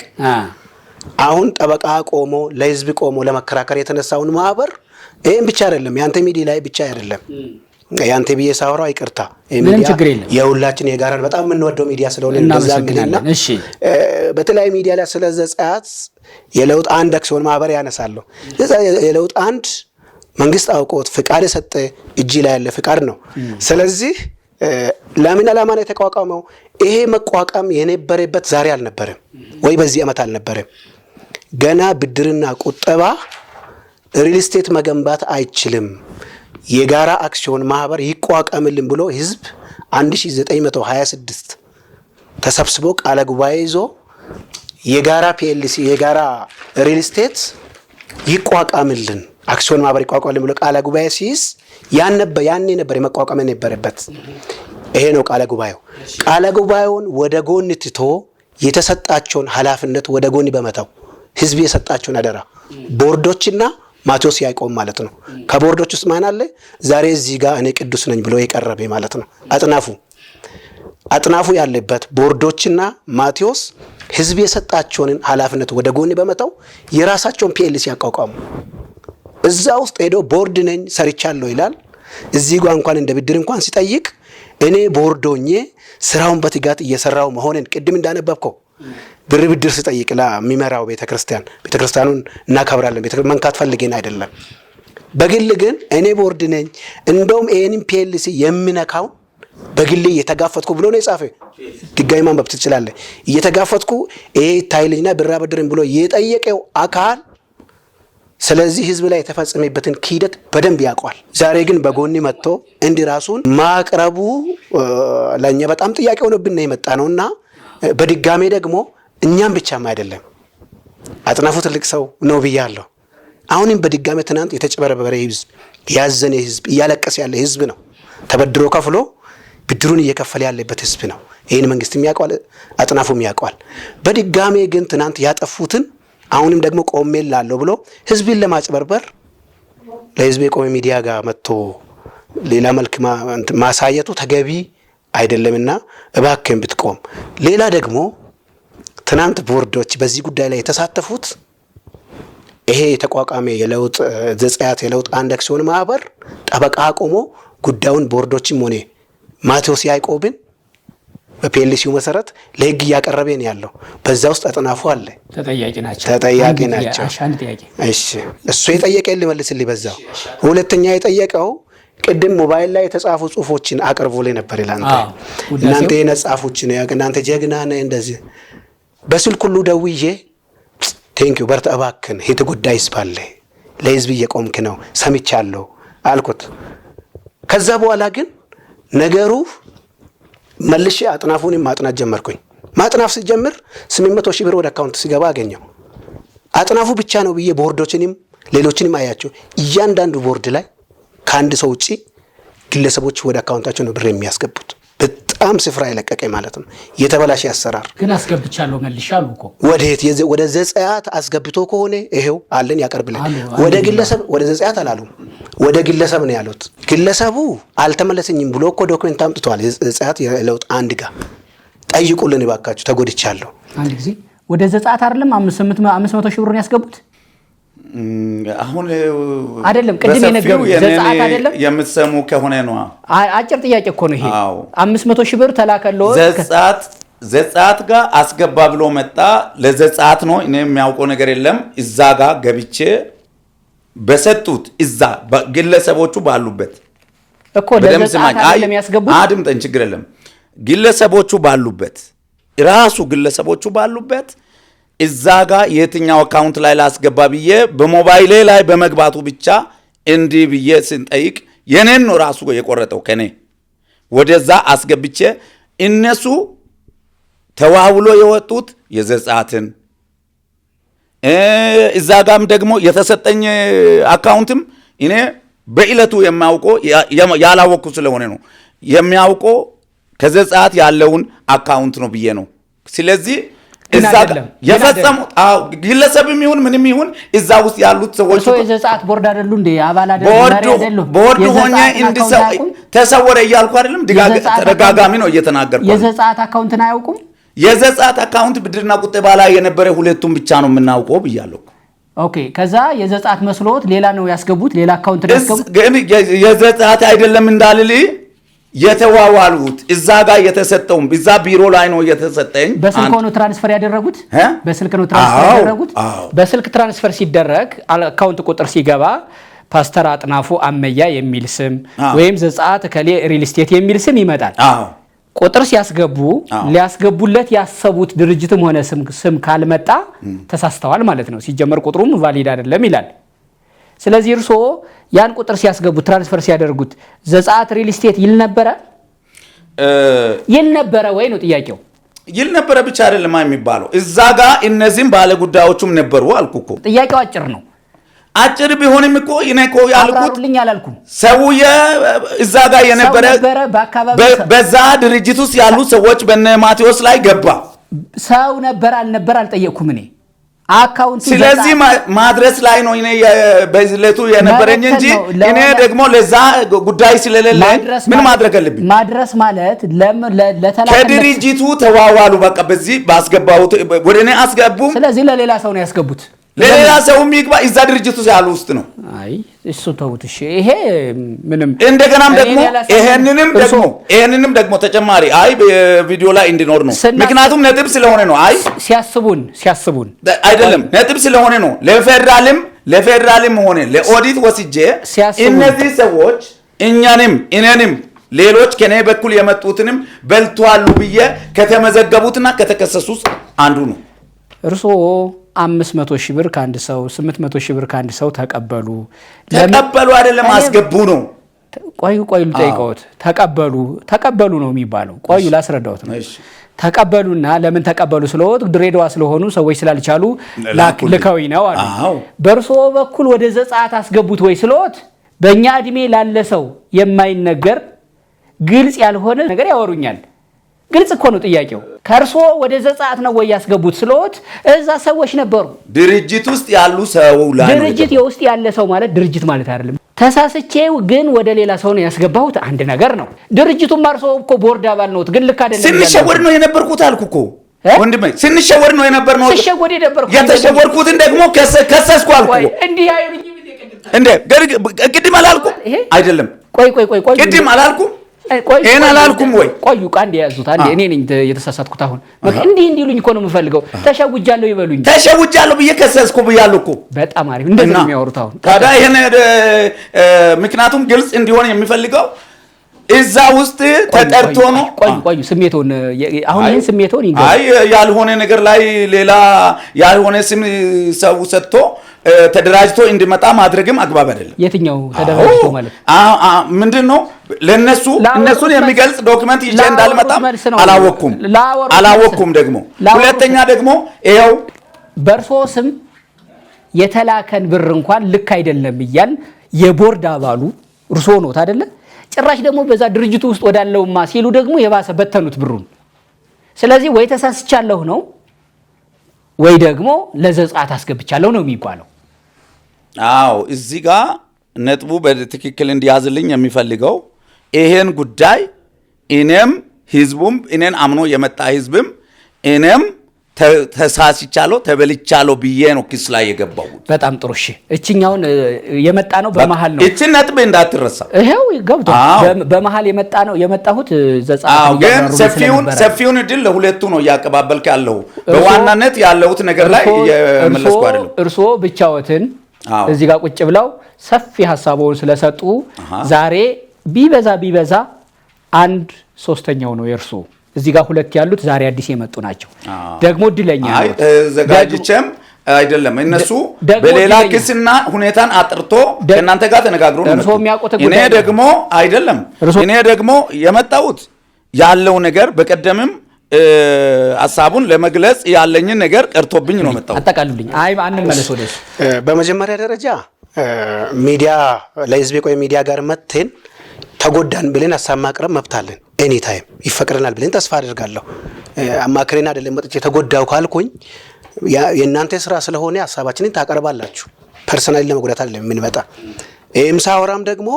አሁን ጠበቃ ቆሞ ለህዝብ ቆሞ ለመከራከር የተነሳውን ማህበር ይሄን ብቻ አይደለም፣ ያንተ ሚዲያ ላይ ብቻ አይደለም። ያንተ ብዬ ሳወራው ይቅርታ፣ የሁላችን የጋራ በጣም የምንወደው ሚዲያ ስለሆነ እንደዛ ምንና በተለያየ ሚዲያ ላይ ስለ ዘጸአት የለውጥ አንድ አክሲዮን ማህበር ያነሳለሁ። የለውጥ አንድ መንግስት አውቆት ፍቃድ የሰጠ እጅ ላይ ያለ ፍቃድ ነው። ስለዚህ ለምን ዓላማ ነው የተቋቋመው? ይሄ መቋቋም የነበረበት ዛሬ አልነበረም ወይ በዚህ ዓመት አልነበረም። ገና ብድርና ቁጠባ ሪል ስቴት መገንባት አይችልም፣ የጋራ አክሲዮን ማህበር ይቋቋምልን ብሎ ህዝብ 1926 ተሰብስቦ ቃለ ጉባኤ ይዞ የጋራ ፒኤልሲ የጋራ ሪል ስቴት ይቋቋምልን አክሲዮን ማህበር ይቋቋምልን ብሎ ቃለ ጉባኤ ሲይዝ ያኔ ነበር የመቋቋም የነበረበት። ይሄ ነው ቃለ ጉባኤው። ቃለ ጉባኤውን ወደ ጎን ትቶ የተሰጣቸውን ኃላፊነት ወደ ጎን በመተው ህዝብ የሰጣቸውን አደራ ቦርዶችና ማቴዎስ ያዕቆብ ማለት ነው። ከቦርዶች ውስጥ ማን አለ? ዛሬ እዚህ ጋር እኔ ቅዱስ ነኝ ብሎ የቀረበ ማለት ነው። አጥናፉ ያለበት ቦርዶችና ማቴዎስ ህዝብ የሰጣቸውን ኃላፊነት ወደ ጎን በመተው የራሳቸውን ፒኤልሲ ያቋቋሙ። እዛ ውስጥ ሄዶ ቦርድ ነኝ ሰርቻለሁ ይላል። እዚህ ጋር እንኳን እንደ ብድር እንኳን ሲጠይቅ እኔ ቦርዶኜ ስራውን በትጋት እየሰራው መሆንን ቅድም እንዳነበብከው ብድር ሲጠይቅ ለሚመራው ቤተክርስቲያኑን እናከብራለን። መንካት ፈልገን አይደለም። በግል ግን እኔ ቦርድ ነኝ እንደውም ይሄንን ፒኤልሲ የምነካው በግል እየተጋፈጥኩ ብሎ ነው የጻፈ። ድጋሚ ማንበብ ትችላለህ። እየተጋፈጥኩ ይሄ ታይልኝና ብራ በድርን ብሎ የጠየቀው አካል ስለዚህ ህዝብ ላይ የተፈጸመበትን ክህደት በደንብ ያውቃል። ዛሬ ግን በጎን መጥቶ እንዲህ ራሱን ማቅረቡ ለኛ በጣም ጥያቄ ሆኖብን ነው የመጣ ነውና በድጋሜ ደግሞ እኛም ብቻም አይደለም አጥናፉ ትልቅ ሰው ነው ብያለሁ። አሁንም በድጋሜ ትናንት የተጨበረበረ ህዝብ ያዘነ ህዝብ እያለቀሰ ያለ ህዝብ ነው። ተበድሮ ከፍሎ ብድሩን እየከፈለ ያለበት ህዝብ ነው። ይሄን መንግስትም ያውቃል፣ አጥናፉም ያውቃል። በድጋሜ ግን ትናንት ያጠፉትን አሁንም ደግሞ ቆሜላለሁ ብሎ ህዝብን ለማጭበርበር ለህዝብ የቆመ ሚዲያ ጋር መጥቶ ሌላ መልክ ማሳየቱ ተገቢ አይደለምና እባክህን ብትቆም። ሌላ ደግሞ ትናንት ቦርዶች በዚህ ጉዳይ ላይ የተሳተፉት ይሄ የተቋቋመ የለውጥ ዘጸአት የለውጥ አንድ አክሲዮን ማህበር ጠበቃ ቆሞ ጉዳዩን ቦርዶችም ሆነ ማቴዎስ ያዕቆብን በፒኤልሲው መሰረት ለህግ እያቀረበ ነው ያለው። በዛ ውስጥ አጥናፉ አለ፣ ተጠያቂ ናቸው። እሺ እሱ የጠየቀ ልመልስልኝ በዛው። ሁለተኛ የጠየቀው ቅድም ሞባይል ላይ የተጻፉ ጽሁፎችን አቅርቦልኝ ነበር ይላል። እናንተ የነጻፉች ነው እናንተ ጀግና ነህ እንደዚህ በስልክ ሁሉ ደውዬ ቴንኪው በርታ እባክህን የተጎዳ ይስባለ ለህዝብ እየቆምክ ነው ሰምቻለሁ አልኩት። ከዛ በኋላ ግን ነገሩ መልሼ አጥናፉንም ማጥናት ጀመርኩኝ። ማጥናፍ ሲጀምር 800 ሺህ ብር ወደ አካውንት ሲገባ አገኘው። አጥናፉ ብቻ ነው ብዬ ቦርዶችንም ሌሎችንም አያቸው። እያንዳንዱ ቦርድ ላይ ከአንድ ሰው ውጪ ግለሰቦች ወደ አካውንታቸው ነው ብር የሚያስገቡት። በጣም ስፍራ የለቀቀ ማለት ነው። የተበላሸ አሰራር ግን አስገብቻለሁ መልሻለሁ እኮ ወደ ዘጸአት አስገብቶ ከሆነ ይሄው አለን ያቀርብልን። ወደ ግለሰብ ወደ ዘጸአት አላሉም፣ ወደ ግለሰብ ነው ያሉት። ግለሰቡ አልተመለሰኝም ብሎ እኮ ዶክመንት አምጥቷል። ዘጸአት የለውጥ አንድ ጋር ጠይቁልን እባካችሁ ተጎድቻለሁ። አንድ ጊዜ ወደ ዘጸአት አይደለም 500 ሺህ ብሩን ያስገቡት አሁን አይደለም ቅድም የነገሩ ዘጸአት አይደለም የምትሰሙ ከሆነ ነው። አጭር ጥያቄ እኮ ነው ይሄ። 500 ሺህ ብር ተላከለው ዘጸአት ጋር አስገባ ብሎ መጣ። ለዘጸአት ነው እኔ የሚያውቀው ነገር የለም። እዛ ጋር ገብቼ በሰጡት እዛ ግለሰቦቹ ባሉበት እኮ ለዘጸአት አይደለም ያስገቡት። አድምጠኝ ችግር የለም። ግለሰቦቹ ባሉበት ራሱ ግለሰቦቹ ባሉበት እዛ ጋር የትኛው አካውንት ላይ ላስገባ ብዬ በሞባይሌ ላይ በመግባቱ ብቻ እንዲህ ብዬ ስንጠይቅ የኔን ነው ራሱ የቆረጠው ከኔ ወደዛ አስገብቼ እነሱ ተዋውሎ የወጡት የዘጸአትን እዛ ጋም ደግሞ የተሰጠኝ አካውንትም እኔ በእለቱ የሚያውቀው ያላወቅኩ ስለሆነ ነው የሚያውቀው ከዘጸአት ያለውን አካውንት ነው ብዬ ነው። ስለዚህ እዛ የፈጸሙ ግለሰብም ይሁን ምንም ይሁን እዛ ውስጥ ያሉት ሰዎች ሰው የዘጸአት ቦርድ አይደሉ እንዴ? አባል አይደሉ? ቦርድ ሆኜ እንዲሰው ተሰወረ እያልኩ አይደለም። ተደጋጋሚ ነው እየተናገርኩ። የዘጸአት አካውንትን አያውቁም። የዘጸአት አካውንት ብድርና ቁጠባ ላይ የነበረ ሁለቱም ብቻ ነው የምናውቀው ብያለሁ። ኦኬ ከዛ የዘጸአት መስሎት ሌላ ነው ያስገቡት፣ ሌላ አካውንት ነው ያስገቡት። ግን የዘጸአት አይደለም እንዳልል የተዋዋሉት እዛ ጋር የተሰጠው እዛ ቢሮ ላይ ነው የተሰጠኝ። በስልክ ነው ትራንስፈር ያደረጉት። በስልክ ነው ትራንስፈር ያደረጉት። በስልክ ትራንስፈር ሲደረግ አካውንት ቁጥር ሲገባ ፓስተር አጥናፉ አመያ የሚል ስም ወይም ዘጸአት ከሌ ሪል ስቴት የሚል ስም ይመጣል። ቁጥር ሲያስገቡ ሊያስገቡለት ያሰቡት ድርጅትም ሆነ ስም ካልመጣ ተሳስተዋል ማለት ነው። ሲጀመር ቁጥሩም ቫሊድ አይደለም ይላል። ስለዚህ እርሶ ያን ቁጥር ሲያስገቡ ትራንስፈር ሲያደርጉት ዘጸአት ሪል ስቴት ይል ነበረ ወይ ነው ጥያቄው። ይል ነበረ ብቻ አይደለም የሚባለው እዛ ጋር እነዚህም ባለ ጉዳዮቹም ነበሩ አልኩ እኮ። ጥያቄው አጭር ነው። አጭር ቢሆንም እኮ እኔ እኮ ያልኩት ሰውዬ እዛ ጋር የነበረ በዛ ድርጅት ውስጥ ያሉ ሰዎች በነ ማቴዎስ ላይ ገባ ሰው ነበር አልነበር አልጠየቅኩም እኔ አካውንቱ። ስለዚህ ማድረስ ላይ ነው እኔ በዝለቱ የነበረኝ እንጂ እኔ ደግሞ ለዛ ጉዳይ ስለሌለኝ ምን ማድረግ አለብኝ? ማድረስ ማለት ለተላከ ከድርጅቱ ተዋዋሉ። በቃ በዚህ ባስገባሁት ወደ እኔ አስገቡ። ስለዚህ ለሌላ ሰው ነው ያስገቡት። ለሌላ ሰው የሚግባ እዛ ድርጅቱ ያሉ ውስጥ ነው። አይ እሱ ተውት። እሺ ይሄ ምንም እንደገናም ደግሞ ይሄንንም ደግሞ ተጨማሪ አይ ቪዲዮ ላይ እንዲኖር ነው። ምክንያቱም ነጥብ ስለሆነ ነው። አይ ሲያስቡን አይደለም ነጥብ ስለሆነ ነው። ለፌደራልም ሆነ ለኦዲት ወስጄ እነዚህ ሰዎች እኔንም ሌሎች ከኔ በኩል የመጡትንም በልቷሉ ብዬ ከተመዘገቡትና ከተከሰሱት አንዱ ነው። እርሶ 500 ሺህ ብር ከአንድ ሰው 800 ሺህ ብር ከአንድ ሰው ተቀበሉ አይደለም አስገቡ ነው። ቆዩ ልጠይቀዎት። ተቀበሉ ነው የሚባለው። ቆዩ ላስረዳዎት ነው። ተቀበሉና ለምን ተቀበሉ ስለወጥ ድሬዳዋ ስለሆኑ ሰዎች ስላልቻሉ ልከዊ ነው አሉ። በእርሶ በኩል ወደ ዘጸአት አስገቡት ወይ ስለወጥ በእኛ እድሜ ላለ ሰው የማይነገር ግልጽ ያልሆነ ነገር ያወሩኛል። ግልጽ እኮ ነው ጥያቄው። ከርሶ ወደ ዘጸአት ነው ወይ ያስገቡት ስለወት እዛ ሰዎች ነበሩ ድርጅት ውስጥ ያሉ ሰው ላይ ድርጅት ውስጥ ያለ ሰው ማለት ድርጅት ማለት አይደለም። ተሳስቼው ግን ወደ ሌላ ሰው ነው ያስገባሁት አንድ ነገር ነው። ድርጅቱም ማርሶ እኮ ቦርድ አባል ነው ግን ልክ አይደለም። ስንሸወድ ነው የነበርኩት አልኩ እኮ ወንድሜ፣ ስንሸወድ ነው የነበርነው። ስንሸወድ የነበርኩት የተሸወድኩትን ደግሞ ከሰስኩ አልኩ እንዲህ አይሉኝ እንዴ ቅድም አላልኩም አይደለም? ቆይ ቅድም አላልኩም? ይሄን አላልኩም ወይ? ቆዩ ቃንዴ ያዙት አንዴ እኔ ነኝ የተሳሳትኩት። አሁን እንዲህ እንዲሉኝ እኮ ነው የምፈልገው። ተሸውጃለሁ ይበሉኝ። ተሸውጃለሁ ብዬ ከሰስኩ ብያለሁ እኮ። በጣም አሪፍ እንደዚህ ነው የሚያወሩት። አሁን ታዲያ ይሄን ምክንያቱም ግልጽ እንዲሆን የሚፈልገው እዛ ውስጥ ተጠርቶ ነው። ቆዩ ስሜቶን አሁን ይሄን ስሜቶን ይገባ። አይ ያልሆነ ነገር ላይ ሌላ ያልሆነ ስም ሰው ሰጥቶ ተደራጅቶ እንዲመጣ ማድረግም አግባብ አይደለም። የትኛው ተደራጅቶ ማለት ምንድነው? እነሱን የሚገልጽ ዶክመንት ይዤ እንዳልመጣም አላወኩም። ደግሞ ሁለተኛ ደግሞ ይሄው በእርሶ ስም የተላከን ብር እንኳን ልክ አይደለም እያል የቦርድ አባሉ እርሶ ኖት አይደለ? ጭራሽ ደግሞ በዛ ድርጅቱ ውስጥ ወዳለውማ ሲሉ ደግሞ የባሰ በተኑት ብሩን። ስለዚህ ወይ ተሳስቻለሁ ነው ወይ ደግሞ ለዘጻት አስገብቻለሁ ነው የሚባለው። አዎ እዚህ ጋር ነጥቡ በትክክል እንዲያዝልኝ የሚፈልገው ይሄን ጉዳይ እኔም ህዝቡም እኔን አምኖ የመጣ ህዝብም እኔም ተሳስቻለሁ ተበልቻለሁ ብዬ ነው ክስ ላይ የገባው። በጣም ጥሩ። እሺ እቺኛውን የመጣ ነው በመሃል ነው። እቺ ነጥብ እንዳትረሳ። ይሄው ገብቶ በመሃል የመጣ ነው የመጣሁት ዘጻት ግን ሰፊውን ድል ለሁለቱ ነው ያቀባበልክ ያለው። በዋናነት ያለውት ነገር ላይ የመለስኩ አይደለም። እርሶ ብቻዎትን እዚህ ጋር ቁጭ ብለው ሰፊ ሐሳቡን ስለሰጡ ዛሬ ቢበዛ 1/3 ነው የእርሶ። እዚህ ጋር ሁለት ያሉት ዛሬ አዲስ የመጡ ናቸው። ደግሞ እድለኛ ነው። ዘጋጅቼም አይደለም እነሱ በሌላ ክስና ሁኔታን አጥርቶ ከእናንተ ጋር ተነጋግሮ ነው። እኔ ደግሞ የመጣሁት ያለው ነገር በቀደምም ሐሳቡን ለመግለጽ ያለኝን ነገር ቀርቶብኝ ነው መጣው። አጠቃሉልኝ። አይ አንመለስ ወደሱ። በመጀመሪያ ደረጃ ሚዲያ ለህዝብ ቆይ ሚዲያ ጋር መተን ተጎዳን ብለን ሐሳብ ማቅረብ መብታለን። ኤኒ ታይም ይፈቅደናል ብለን ተስፋ አደርጋለሁ። አማክሬና አይደለም መጥቼ ተጎዳው ካልኩኝ የእናንተ ስራ ስለሆነ ሐሳባችንን ታቀርባላችሁ። ፐርሰናሊ ለመጎዳት አይደለም የምንመጣ። ኤም ሳወራም ደግሞ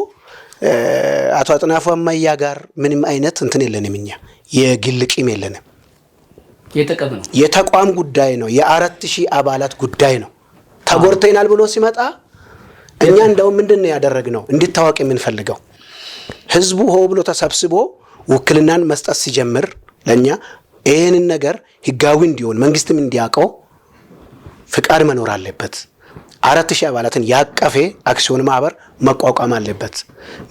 አቶ አጥናፉ አማያ ጋር ምንም አይነት እንትን የለንም። እኛ የግል ቂም የለንም። የጥቅም ነው የተቋም ጉዳይ ነው። የ4000 አባላት ጉዳይ ነው። ተጎርተናል ብሎ ሲመጣ እኛ እንደው ምንድነው ያደረግነው እንድታወቅ የምንፈልገው ህዝቡ ሆ ብሎ ተሰብስቦ ውክልናን መስጠት ሲጀምር ለኛ ይሄንን ነገር ህጋዊ እንዲሆን መንግስትም እንዲያቀው ፍቃድ መኖር አለበት። 4000 አባላትን ያቀፈ አክሲዮን ማህበር መቋቋም አለበት።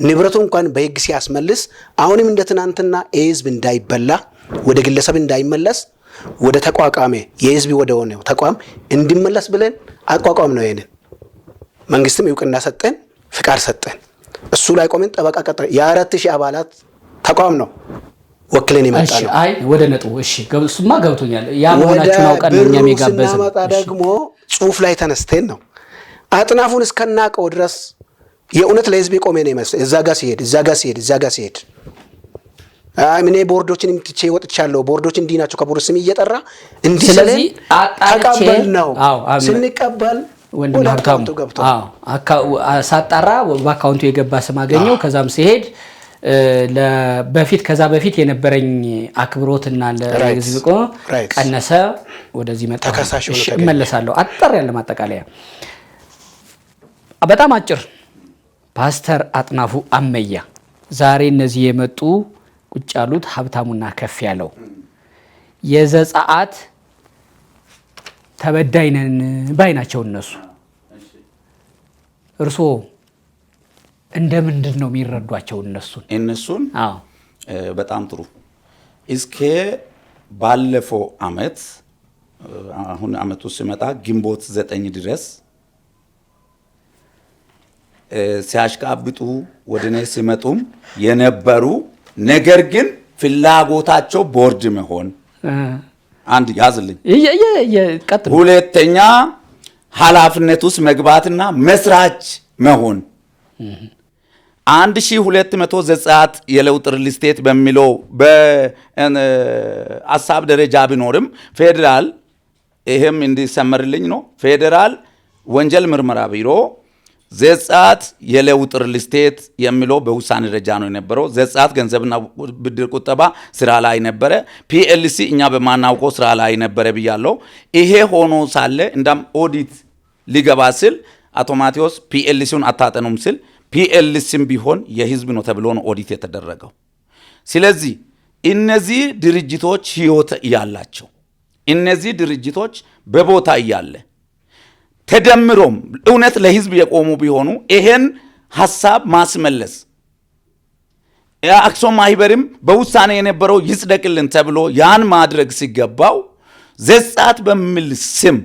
ንብረቱ እንኳን በህግ ሲያስመልስ አሁንም እንደ ትናንትና ህዝብ እንዳይበላ ወደ ግለሰብ እንዳይመለስ ወደ ተቋቋመ የህዝብ ወደ ሆነው ተቋም እንዲመለስ ብለን አቋቋም ነው። ይሄንን መንግስትም ይውቅና ሰጠን፣ ፍቃድ ሰጠን። እሱ ላይ ቆመን ጠበቃ ቀጥረ የ4000 አባላት ተቋም ነው ወክለን ይመጣ ነው። አይ ወደ ነጥቡ እሺ እሱማ ገብቶኛል። ያ መሆናችሁን አውቀን እኛም የጋበዝን ደግሞ ጽሁፍ ላይ ተነስተን ነው አጥናፉን እስከናቀው ድረስ የእውነት ለህዝብ ቆሜ ነው ይመስል እዛ ጋር ሲሄድ እኔ ቦርዶችን እንትቼ ወጥቻለሁ። ቦርዶች እንዲህ ናቸው ከቦርድ ስም እየጠራ እንዲህ ስለዚህ ተቀበል ነው ስንቀበል ወንድም ሀብታሙ ሳጣራ በአካውንቱ የገባ ስም አገኘው። ከዛም ሲሄድ ከዛ በፊት የነበረኝ አክብሮትና ለህዝብ ቀነሰ። ወደዚህ መጣ። እመለሳለሁ። አጠር ያለ ማጠቃለያ በጣም አጭር። ፓስተር አጥናፉ አመያ ዛሬ እነዚህ የመጡ ቁጭ ያሉት ሀብታሙና ከፍ ያለው የዘጻአት ተበዳይ ነን ባይ ናቸው እነሱ። እርሶ እንደምንድን ነው የሚረዷቸው እነሱን? አዎ በጣም ጥሩ። እስከ ባለፈው አመት አሁን አመቱ ሲመጣ ግንቦት 9 ድረስ ሲያሽቃብጡ ወደኔ ሲመጡም የነበሩ ነገር ግን ፍላጎታቸው ቦርድ መሆን አንድ ያዝልኝ፣ ሁለተኛ ኃላፊነት ውስጥ መግባትና መስራች መሆን 1200 ዘጻት የለውጥ ሪል ስቴት በሚለው በሐሳብ ደረጃ ቢኖርም ፌደራል ይሄም እንዲሰመርልኝ ነው። ፌደራል ወንጀል ምርመራ ቢሮ ዘጻት የለውጥ ሪል ስቴት የሚለው በውሳኔ ደረጃ ነው የነበረው። ዘጻት ገንዘብና ብድር ቁጠባ ስራ ላይ ነበረ። ፒኤልሲ እኛ በማናውቀው ስራ ላይ ነበረ ብያለሁ። ይሄ ሆኖ ሳለ እንዳም ኦዲት ሊገባ ስል አቶ ማቴዎስ ፒኤልሲውን አታጠኑም ስል ፒኤልሲም ቢሆን የህዝብ ነው ተብሎ ነው ኦዲት የተደረገው። ስለዚህ እነዚህ ድርጅቶች ህይወት ያላቸው እነዚህ ድርጅቶች በቦታ እያለ ተደምሮም እውነት ለህዝብ የቆሙ ቢሆኑ ይሄን ሐሳብ ማስመለስ የአክሱም ማህበርም በውሳኔ የነበረው ይጽደቅልን ተብሎ ያን ማድረግ ሲገባው ዘጻት በሚል ስም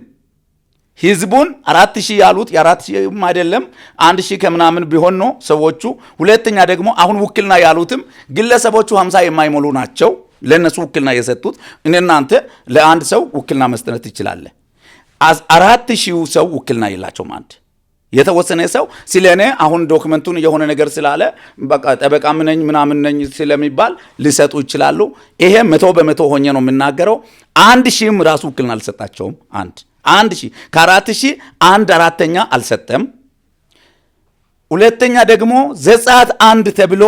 ህዝቡን 4000 ያሉት የ4000 አይደለም 1000 ከምናምን ቢሆን ነው ሰዎቹ። ሁለተኛ ደግሞ አሁን ውክልና ያሉትም ግለሰቦቹ 50 የማይሞሉ ናቸው። ለነሱ ውክልና የሰጡት እናንተ ለአንድ ሰው ውክልና መስጠት ይችላል። 4000 ሰው ውክልና የላቸውም። አንድ የተወሰነ ሰው ስለኔ አሁን ዶክመንቱን የሆነ ነገር ስላለ በቃ ጠበቃ ነኝ ምናምን ነኝ ስለሚባል ሊሰጡ ይችላሉ። ይሄ 100% ሆኜ ነው የምናገረው። 1000ም ራሱ ውክልና አልሰጣቸውም። 1000 ከ4000 1/4 አልሰጠም። ሁለተኛ ደግሞ ዘጻት 1 ተብሎ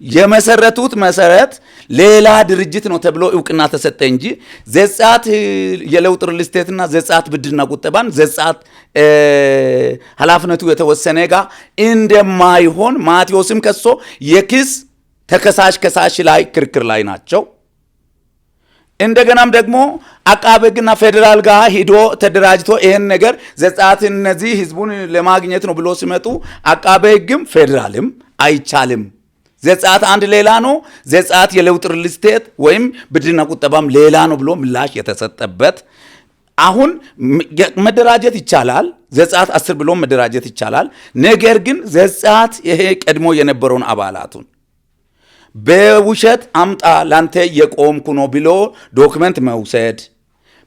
የመሰረቱት መሰረት ሌላ ድርጅት ነው ተብሎ እውቅና ተሰጠ እንጂ ዘጻት የለውጥ ሪል ስቴትና ዘጻት ብድርና ቁጠባን ዘጻት ኃላፊነቱ የተወሰነ ጋር እንደማይሆን ማቴዎስም ከሶ የክስ ከሳሽ ላይ ክርክር ላይ ናቸው። እንደገናም ደግሞ አቃቤ ሕግና ፌደራል ጋር ሂዶ ተደራጅቶ ይሄን ነገር ዘጻት እነዚህ ህዝቡን ለማግኘት ነው ብሎ ሲመጡ አቃቤ ሕግም ፌደራልም አይቻልም፣ ዘጻት 1 ሌላ ነው፣ ዘጻት የለውጥ ሪል ስቴት ወይም ብድርና ቁጠባም ሌላ ነው ብሎ ምላሽ የተሰጠበት። አሁን መደራጀት ይቻላል፣ ዘጻት 10 ብሎ መደራጀት ይቻላል። ነገር ግን ዘጻት ይሄ ቀድሞ የነበረውን አባላቱን በውሸት አምጣ ላንተ የቆምኩ ነው ብሎ ዶክመንት መውሰድ፣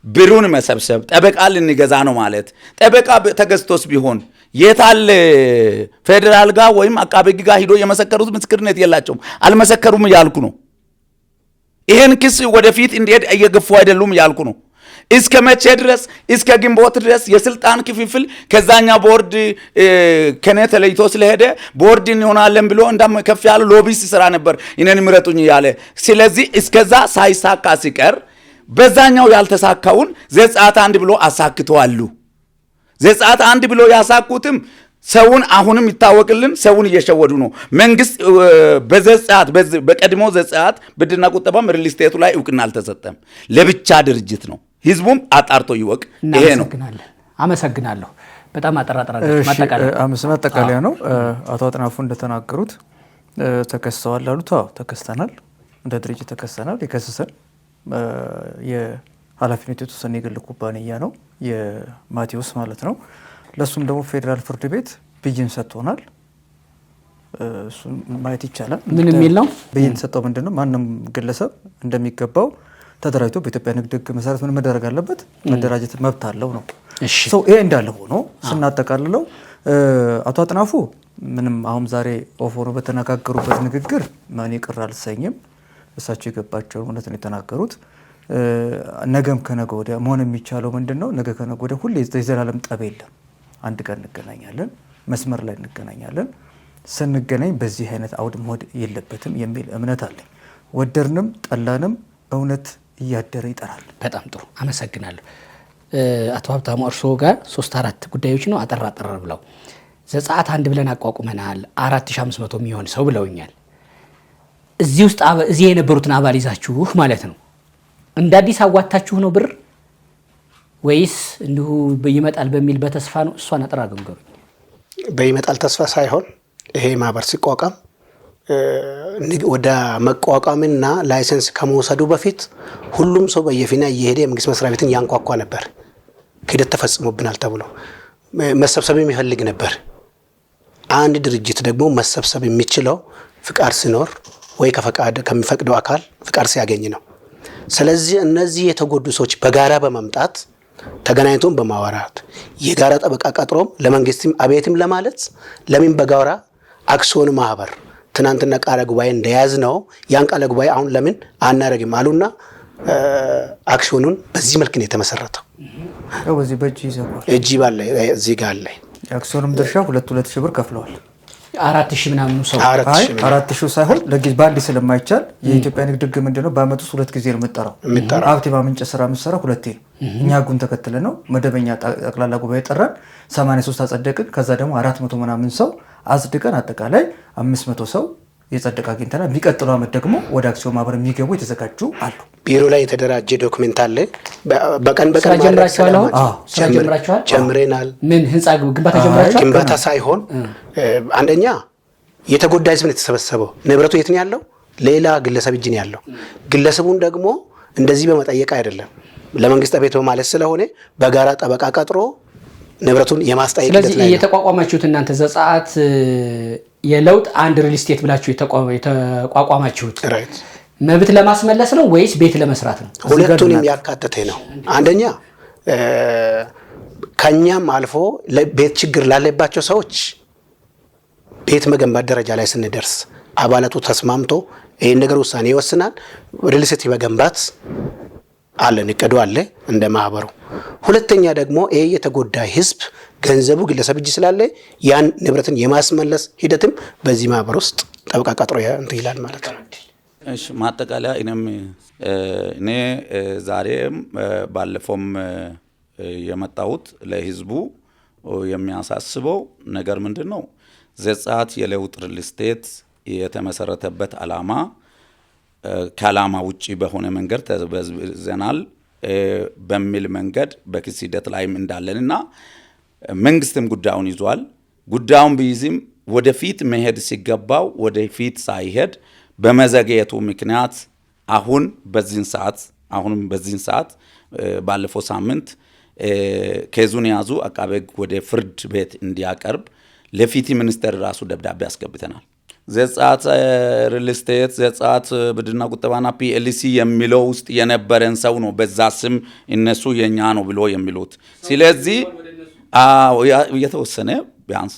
ብሩን መሰብሰብ፣ ጠበቃ ልንገዛ ነው ማለት። ጠበቃ ተገዝቶስ ቢሆን የታለ ፌደራል ጋር ወይም አቃቤ ሕግ ጋር ሂዶ የመሰከሩት ምስክርነት የላቸውም፣ አልመሰከሩም ያልኩ ነው። ይሄን ክስ ወደፊት እንዴት እየገፉ አይደሉም ያልኩ ነው። እስከ መቼ ድረስ? እስከ ግንቦት ድረስ የስልጣን ክፍፍል ከዛኛ ቦርድ ከኔ ተለይቶ ስለሄደ ቦርድ እንሆናለን ብሎ እንዳም ከፍ ያለ ሎቢስት ስራ ነበር እኔን ምረጡኝ ያለ። ስለዚህ እስከዛ ሳይሳካ ሲቀር በዛኛው ያልተሳካውን ዘጻት 1 ብሎ አሳክተዋሉ። ዘጻት 1 ብሎ ያሳኩትም ሰውን አሁንም ይታወቅልን ሰውን እየሸወዱ ነው። መንግስት በዘጻት በቀድሞ ዘጻት ብድርና ቁጠባም ሪል ስቴቱ ላይ እውቅና አልተሰጠም፣ ለብቻ ድርጅት ነው። ህዝቡም አጣርቶ ይወቅ። ይሄ ነው። አመሰግናለሁ። በጣም ማጠቃለያ ነው። አቶ አጥናፉ እንደተናገሩት ተከስተዋል አሉት። አዎ ተከስተናል፣ እንደ ድርጅት ተከስተናል። የከሰሰን የኃላፊነቱ የተወሰነ የግል ኩባንያ ነው የማቴዎስ ማለት ነው። ለሱም ደግሞ ፌዴራል ፍርድ ቤት ብይን ሰጥቶናል። እሱን ማየት ይቻላል። ምን የሚል ነው ብይን ሰጠው? ምንድነው ማንም ግለሰብ እንደሚገባው ተደራጅቶ በኢትዮጵያ ንግድ ሕግ መሰረት ምን መደረግ አለበት? መደራጀት መብት አለው ነው። ሶ ይሄ እንዳለ ሆኖ ስናጠቃልለው አቶ አጥናፉ ምንም አሁን ዛሬ ኦፍ ሆኖ በተነጋገሩበት ንግግር ማን ይቅር አልሰኝም። እሳቸው የገባቸው እውነት ነው የተናገሩት። ነገም ከነገ ወዲያ መሆን የሚቻለው ምንድነው? ነገ ከነገ ወዲያ ሁሌ የዘላለም ጠብ የለም። አንድ ቀን እንገናኛለን፣ መስመር ላይ እንገናኛለን። ስንገናኝ በዚህ አይነት አውድ መሆን የለበትም የሚል እምነት አለኝ። ወደድንም ጠላንም እውነት እያደረ ይጠራል። በጣም ጥሩ አመሰግናለሁ። አቶ ሀብታሙ እርስዎ ጋር 3-4 ጉዳዮች ነው አጠራ ብለው ዘጻት 1 ብለን አቋቁመናል 4500 የሚሆን ሰው ብለውኛል። እዚህ ውስጥ እዚህ የነበሩትን አባል ይዛችሁ ማለት ነው እንደ አዲስ አዋታችሁ ነው ብር ወይስ እንዲሁ ይመጣል በሚል በተስፋ ነው? እሷን አጠራ ገንገሩኝ። በይመጣል ተስፋ ሳይሆን ይሄ ማህበር ሲቋቋም ወደ መቋቋምና ላይሰንስ ከመውሰዱ በፊት ሁሉም ሰው በየፊና እየሄደ የመንግስት መስሪያ ቤትን ያንኳኳ ነበር። ክህደት ተፈጽሞብናል ተብሎ መሰብሰብ የሚፈልግ ነበር። አንድ ድርጅት ደግሞ መሰብሰብ የሚችለው ፍቃድ ሲኖር ወይ ከፈቃድ ከሚፈቅደው አካል ፍቃድ ሲያገኝ ነው። ስለዚህ እነዚህ የተጎዱ ሰዎች በጋራ በመምጣት ተገናኝቶን በማወራት የጋራ ጠበቃ ቀጥሮም ለመንግስትም አቤትም ለማለት ለምን በጋራ አክሲዮን ማህበር ትናንትና ቃለ ጉባኤ እንደያዝ ነው ያን ቃለ ጉባኤ አሁን ለምን አናረግም አሉና አክሲዮኑን በዚህ መልክ ነው የተመሰረተው። ያው በዚህ በእጅ ይዘዋል። እጅ ባለ እዚህ ጋር አለ። አክሲዮኑም ድርሻ 2,000 ብር ከፍለዋል። 4,000 ምናምን ሰው 4,000 ሳይሆን ለጊዜ ባንድ ስለማይቻል የኢትዮጵያ ንግድ ሕግ ምንድነው በአመት ውስጥ 2 ጊዜ ነው የምትጠራው። ሀብት ማመንጨ ስራ የምትሰራ 2 ነው። እኛ ህጉን ተከትለ ነው መደበኛ ጠቅላላ ጉባኤ ጠራን 83 አጸደቅን። ከዛ ደግሞ 400 ምናምን ሰው አጽድቀን አጠቃላይ 500 ሰው የጸደቀ አግኝተናል። የሚቀጥለው ዓመት ደግሞ ወደ አክሲዮን ማህበር የሚገቡ የተዘጋጁ አሉ። ቢሮ ላይ የተደራጀ ዶክመንት አለ። በቀን ጀምረናል። ምን ህንጻ ግንባታ ጀምራችኋል? ግንባታ ሳይሆን አንደኛ የተጎዳ ህዝብ ነው የተሰበሰበው። ንብረቱ የት ነው ያለው? ሌላ ግለሰብ እጅ ነው ያለው። ግለሰቡን ደግሞ እንደዚህ በመጠየቅ አይደለም ለመንግስት አቤት በማለት ስለሆነ በጋራ ጠበቃ ቀጥሮ ንብረቱን የማስጠየቅ ሂደት ላይ ነው። ስለዚህ የተቋቋማችሁት እናንተ ዘጸአት የለውጥ አንድ ሪል ስቴት ብላችሁ የተቋቋማችሁት መብት ለማስመለስ ነው ወይስ ቤት ለመስራት ነው? ሁለቱንም ያካተተ ነው። አንደኛ ከኛም አልፎ ቤት ችግር ላለባቸው ሰዎች ቤት መገንባት ደረጃ ላይ ስንደርስ አባላቱ ተስማምቶ ይሄን ነገር ውሳኔ ይወስናል። ሪል ስቴት መገንባት አለን እቅዱ አለ እንደ ማህበሩ። ሁለተኛ ደግሞ ይሄ የተጎዳ ህዝብ ገንዘቡ ግለሰብ እጅ ስላለ ያን ንብረትን የማስመለስ ሂደትም በዚህ ማህበር ውስጥ ጠበቃ ቀጥሮ ይላል ማለት ነው። እሺ ማጠቃለያ እኔ ዛሬም ባለፈውም የመጣሁት ለህዝቡ የሚያሳስበው ነገር ምንድን ነው? ዘጸአት የለውጥ ሪል ስቴት የተመሰረተበት ዓላማ ከዓላማ ውጪ በሆነ መንገድ ተበዝብዘናል በሚል መንገድ በክስ ሂደት ላይም እንዳለንና መንግስትም ጉዳዩን ይዟል። ጉዳዩን ቢይዝም ወደፊት መሄድ ሲገባው ወደፊት ሳይሄድ በመዘግየቱ ምክንያት አሁንም በዚህን ሰዓት ባለፈው ሳምንት ኬዙን ያዙ አቃቤ ሕግ ወደ ፍርድ ቤት እንዲያቀርብ ለፍትህ ሚኒስቴር ራሱ ደብዳቤ አስገብተናል። ዘጸአት ሪል ስቴት ዘጸአት ብድርና ቁጠባና ፒኤልሲ የሚለው ውስጥ የነበረን ሰው ነው በዛ ስም እነሱ የኛ ነው ብሎ የሚሉት። ስለዚህ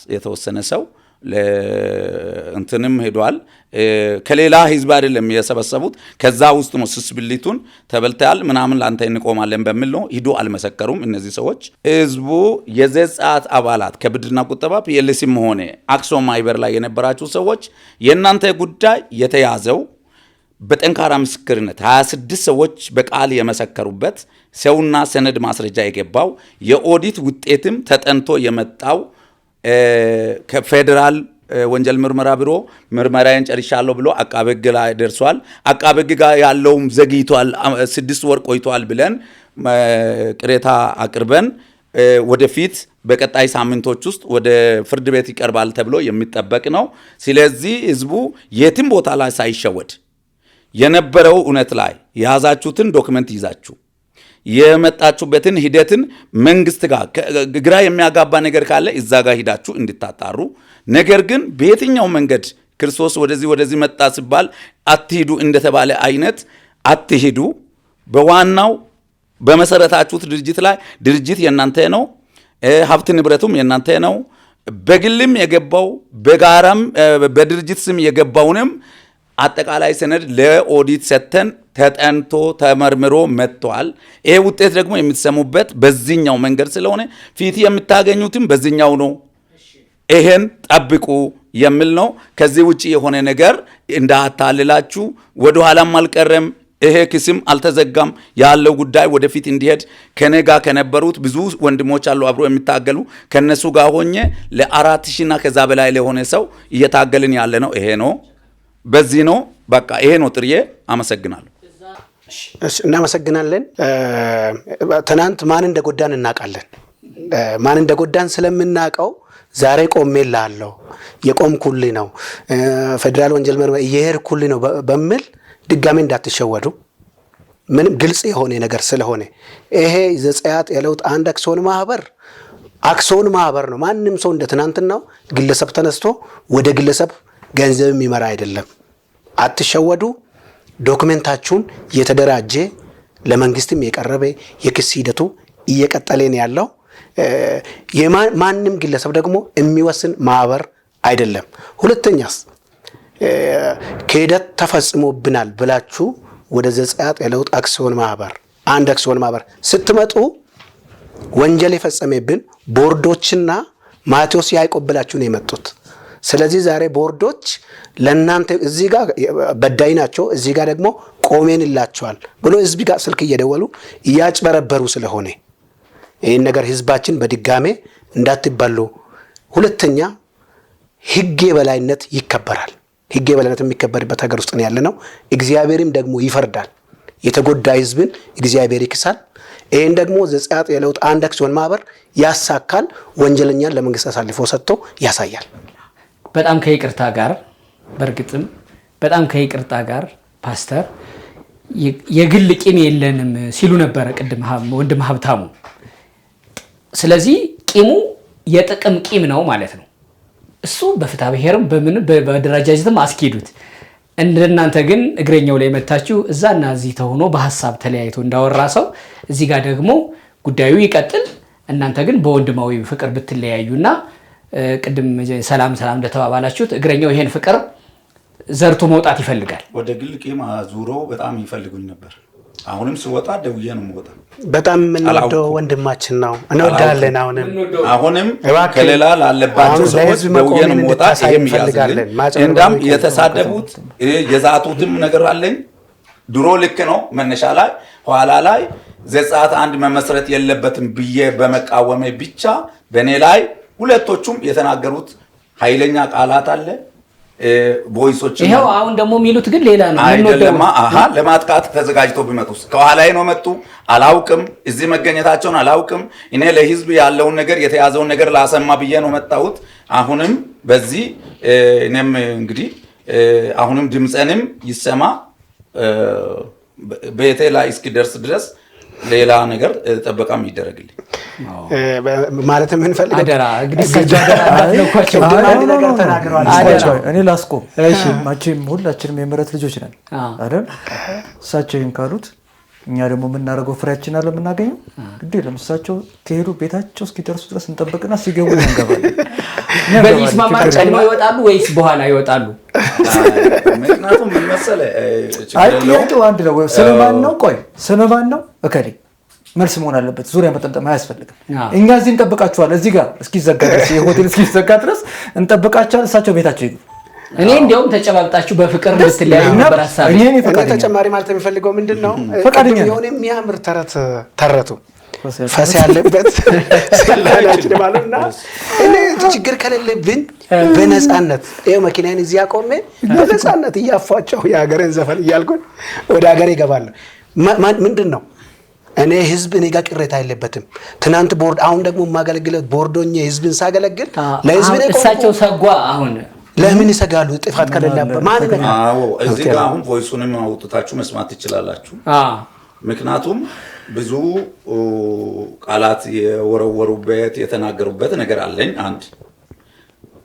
የተወሰነ ሰው እንትንም ሄዷል። ከሌላ ህዝብ አይደለም የሰበሰቡት፣ ከዛ ውስጥ ነው ስስብሊቱን ተበልተያል ምናምን ላንተ እንቆማለን በሚል ነው ሂዶ አልመሰከሩም እነዚህ ሰዎች። ህዝቡ የዘጸአት አባላት ከብድርና ቁጠባ ፒኤልሲም ሆነ አክሲዮን ማህበር ላይ የነበራችሁ ሰዎች የእናንተ ጉዳይ የተያዘው በጠንካራ ምስክርነት 26 ሰዎች በቃል የመሰከሩበት ሰውና ሰነድ ማስረጃ የገባው የኦዲት ውጤትም ተጠንቶ የመጣው ከፌደራል ወንጀል ምርመራ ቢሮ ምርመራን ጨርሻለሁ ብሎ አቃቤ ሕግ ላይ ደርሷል። አቃቤ ሕግ ጋር ያለውም ዘግይቷል 6 ወር ቆይቷል ብለን ቅሬታ አቅርበን ወደፊት በቀጣይ ሳምንቶች ውስጥ ወደ ፍርድ ቤት ይቀርባል ተብሎ የሚጠበቅ ነው። ስለዚህ ህዝቡ የትም ቦታ ላይ ሳይሸወድ የነበረው እውነት ላይ የያዛችሁትን ዶክመንት ይዛችሁ የመጣችሁበትን ሂደትን መንግስት ጋር ግራ የሚያጋባ ነገር ካለ እዛ ጋር ሂዳችሁ እንድታጣሩ። ነገር ግን በየትኛው መንገድ ክርስቶስ ወደዚህ መጣ ሲባል አትሂዱ እንደተባለ አይነት አትሂዱ። በዋናው በመሰረታችሁት ድርጅት ላይ ድርጅት የናንተ ነው፣ ሀብት ንብረቱም የናንተ ነው። በግልም የገባው በጋራም በድርጅት ስም የገባውንም አጠቃላይ ሰነድ ለኦዲት ሰተን ተጠንቶ ተመርምሮ መጥቷል። ይሄ ውጤት ደግሞ የምትሰሙበት በዚህኛው መንገድ ስለሆነ ፊት የምታገኙትም በዚህኛው ነው። ይሄን ጠብቁ የሚል ነው። ከዚህ ውጪ የሆነ ነገር እንዳታልላችሁ። ወደ ኋላም አልቀረም። ይሄ ክስም አልተዘጋም። ያለው ጉዳይ ወደፊት እንዲሄድ ከነጋ ከነበሩት ብዙ ወንድሞች አሉ አብሮ የሚታገሉ ከነሱ ጋር ሆኜ ለ4000 እና ከዛ በላይ ለሆነ ሰው እየታገልን ያለ ነው። ይሄ ነው። በዚህ ነው። በቃ ይሄ ነው ጥሪዬ። አመሰግናለሁ። እናመሰግናለን። ትናንት ማን እንደጎዳን እናውቃለን። ማን እንደጎዳን ስለምናውቀው ዛሬ ቆሜልሃለሁ የቆምኩልህ ነው ፌደራል ወንጀል ምርመራ እየሄድኩልህ ነው በሚል ድጋሜ እንዳትሸወዱ። ምንም ግልጽ የሆነ ነገር ስለሆነ ይሄ ዘጸአት የለውጥ አንድ አክሲዮን ማህበር ነው። ማንም ሰው እንደ ትናንትናው ግለሰብ ተነስቶ ወደ ግለሰብ ገንዘብ የሚመራ አይደለም። አትሸወዱ። ዶክመንታችሁን የተደራጀ ለመንግስትም የቀረበ የክስ ሂደቱ እየቀጠለ ነው ያለው። ማንም ግለሰብ ደግሞ የሚወስን ማህበር አይደለም። ሁለተኛስ ክህደት ተፈጽሞብናል ብላችሁ ወደ ዘጸአት የለውጥ አክሲዮን ማህበር ስትመጡ ወንጀል የፈጸመብን ቦርዶችና ማቴዎስ ያዕቆብ ብላችሁ ነው የመጡት። ስለዚህ ዛሬ ቦርዶች ለናንተ እዚህ ጋር በዳይ ናቸው፣ እዚህ ጋር ደግሞ ቆሜንላቸዋል ብሎ ህዝብ ጋር ስልክ እየደወሉ እያጭበረበሩ ስለሆነ ይህን ነገር ህዝባችን በድጋሜ እንዳትባሉ። ሁለተኛ ህግ የበላይነት ይከበራል። ህግ የበላይነት የሚከበርበት ሀገር ውስጥ ነው ያለነው። እግዚአብሔርም ደግሞ ይፈርዳል። የተጎዳ ህዝብን እግዚአብሔር ይክሳል። ይህን ደግሞ ዘጸአት የለውጥ አንድ አክሲዮን ማህበር ያሳካል። ወንጀለኛን ለመንግስት አሳልፎ ሰጥቶ ያሳያል። በጣም ከይቅርታ ጋር በእርግጥም በጣም ከይቅርታ ጋር ፓስተር የግል ቂም የለንም ሲሉ ነበረ ቅድም ወንድም ሀብታሙ። ስለዚህ ቂሙ የጥቅም ቂም ነው ማለት ነው። እሱ በፍትሐ ብሔርም በምን በአደረጃጀትም አስኪዱት። እንደናንተ ግን እግረኛው ላይ መታችሁ እዛና እዚህ ተሆኖ በሐሳብ ተለያይቶ እንዳወራ ሰው እዚህ ጋር ደግሞ ጉዳዩ ይቀጥል። እናንተ ግን በወንድማዊ ፍቅር ብትለያዩና ቅድም ሰላም እንደተባባላችሁት እግረኛው ይሄን ፍቅር ዘርቶ መውጣት ይፈልጋል። ወደ ግል ቂም ዙሮ በጣም ይፈልጉኝ ነበር። አሁንም ስወጣ ደውዬ ነው የምወጣ። በጣም የምንወደው ወንድማችን ነው፣ እንወዳለን። አሁንም ከሌላ ላለባቸው ሰዎች ደውዬ ነው የምወጣ። ይሄም ያዝልኝ። እንዳም የተሳደቡት የዛቱትም ነገር አለኝ። ድሮ ልክ ነው መነሻ ላይ፣ ኋላ ላይ ዘጸአት አንድ መመስረት የለበትም ብዬ በመቃወሜ ብቻ በእኔ ላይ ሁለቶቹም የተናገሩት ኃይለኛ ቃላት አለ። ቮይሶች ይሄው አሁን ደግሞ የሚሉት ግን ሌላ ነው። አይደለም ለማጥቃት ተዘጋጅቶ ቢመጡስ ከኋላዬ ነው መጡ። አላውቅም፣ እዚህ መገኘታቸውን አላውቅም። እኔ ለህዝብ ያለውን ነገር የተያዘውን ነገር ላሰማ ብዬ ነው መጣሁት። አሁንም በዚህ እኔም እንግዲህ አሁንም ድምፅንም ይሰማ ቤቴ ላይ እስኪደርስ ድረስ ሌላ ነገር ጠበቃም ይደረግልኝ ማለት ምን ፈልገው አደራ እንግዲህ እኔ ላስቆም። መቼም ሁላችንም የምህረት ልጆች ነን አይደል? እሳቸው ይህን ካሉት እኛ ደግሞ የምናደርገው ፍሬያችን አለ የምናገኘው። ግድ የለም እሳቸው ከሄዱ ቤታቸው እስኪደርሱ ድረስ እንጠብቅና ሲገቡ እንገባለን። በዚህ ስማማር ቀድሞ ይወጣሉ ወይስ በኋላ ይወጣሉ? ምክንያቱም ምን መሰለህ ጥያቄው አንድ ነው። ስለማን ነው? ቆይ ስለማን ነው? እከሌ መልስ መሆን አለበት። ዙሪያ መጠምጠም አያስፈልግም። እኛ እዚህ እንጠብቃችኋለን። እዚህ ጋር እስኪዘጋ ድረስ የሆቴል እስኪዘጋ ድረስ እንጠብቃችኋለን። እሳቸው ቤታቸው ይሉ። እኔ እንዲያውም ተጨባብጣችሁ በፍቅር እንድትለያዩ ነበር ሐሳቤ። እኔ ተጨማሪ ማለት የሚፈልገው ምንድነው? ፈቃደኛ የሆነ የሚያምር ተረቱ ፈስ ያለበት ሰላላችን ማለትና እኔ ችግር ከሌለብን በነፃነት ይሄ መኪናዬን እዚህ አቆሜ በነፃነት እያፏቸው የሀገሬን ዘፈን እያልኩኝ ወደ ሀገሬ እገባለሁ። ምንድነው እኔ ህዝብ እኔ ጋር ቅሬታ የለበትም። ትናንት ቦርድ አሁን ደግሞ የማገለግለው ቦርዶኜ ህዝብን ሳገለግል ለህዝብ ነው። እሳቸው ሰጓ አሁን ለምን ይሰጋሉ? ጥፋት ከሌለበት ማን ነው? አዎ እዚህ ጋር አሁን ቮይሱንም አውጥታችሁ መስማት ትችላላችሁ። ምክንያቱም ብዙ ቃላት የወረወሩበት የተናገሩበት ነገር አለኝ። አንድ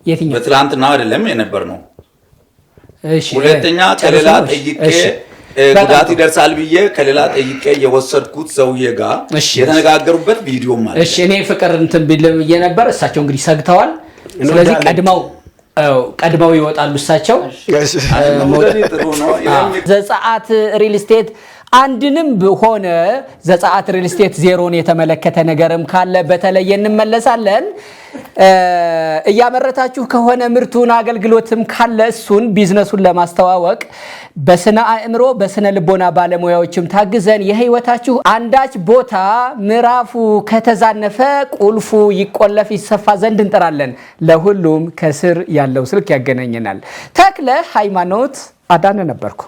የትኛው በትላንትና አይደለም የነበር ነው። ሁለተኛ ከሌላ ጠይቄ ጉዳት ይደርሳል ብዬ ከሌላ ጠይቄ የወሰድኩት ሰውዬ ጋር የተነጋገሩበት ቪዲዮ ማለት። እሺ እኔ ፍቅር እንትን ብዬ ነበር። እሳቸው እንግዲህ ሰግተዋል። ስለዚህ ቀድመው ይወጣሉ እሳቸው። ዘጸአት ሪል ስቴት አንድንም ሆነ ዘጸአት ሪል ስቴት ዜሮን የተመለከተ ነገርም ካለ በተለየ እንመለሳለን። እያመረታችሁ ከሆነ ምርቱን አገልግሎትም ካለ እሱን ቢዝነሱን ለማስተዋወቅ በስነ አእምሮ በስነ ልቦና ባለሙያዎችም ታግዘን የህይወታችሁ አንዳች ቦታ ምዕራፉ ከተዛነፈ ቁልፉ ይቆለፍ ይሰፋ ዘንድ እንጠራለን። ለሁሉም ከስር ያለው ስልክ ያገናኘናል። ተክለ ሃይማኖት አዳነ ነበርኩ።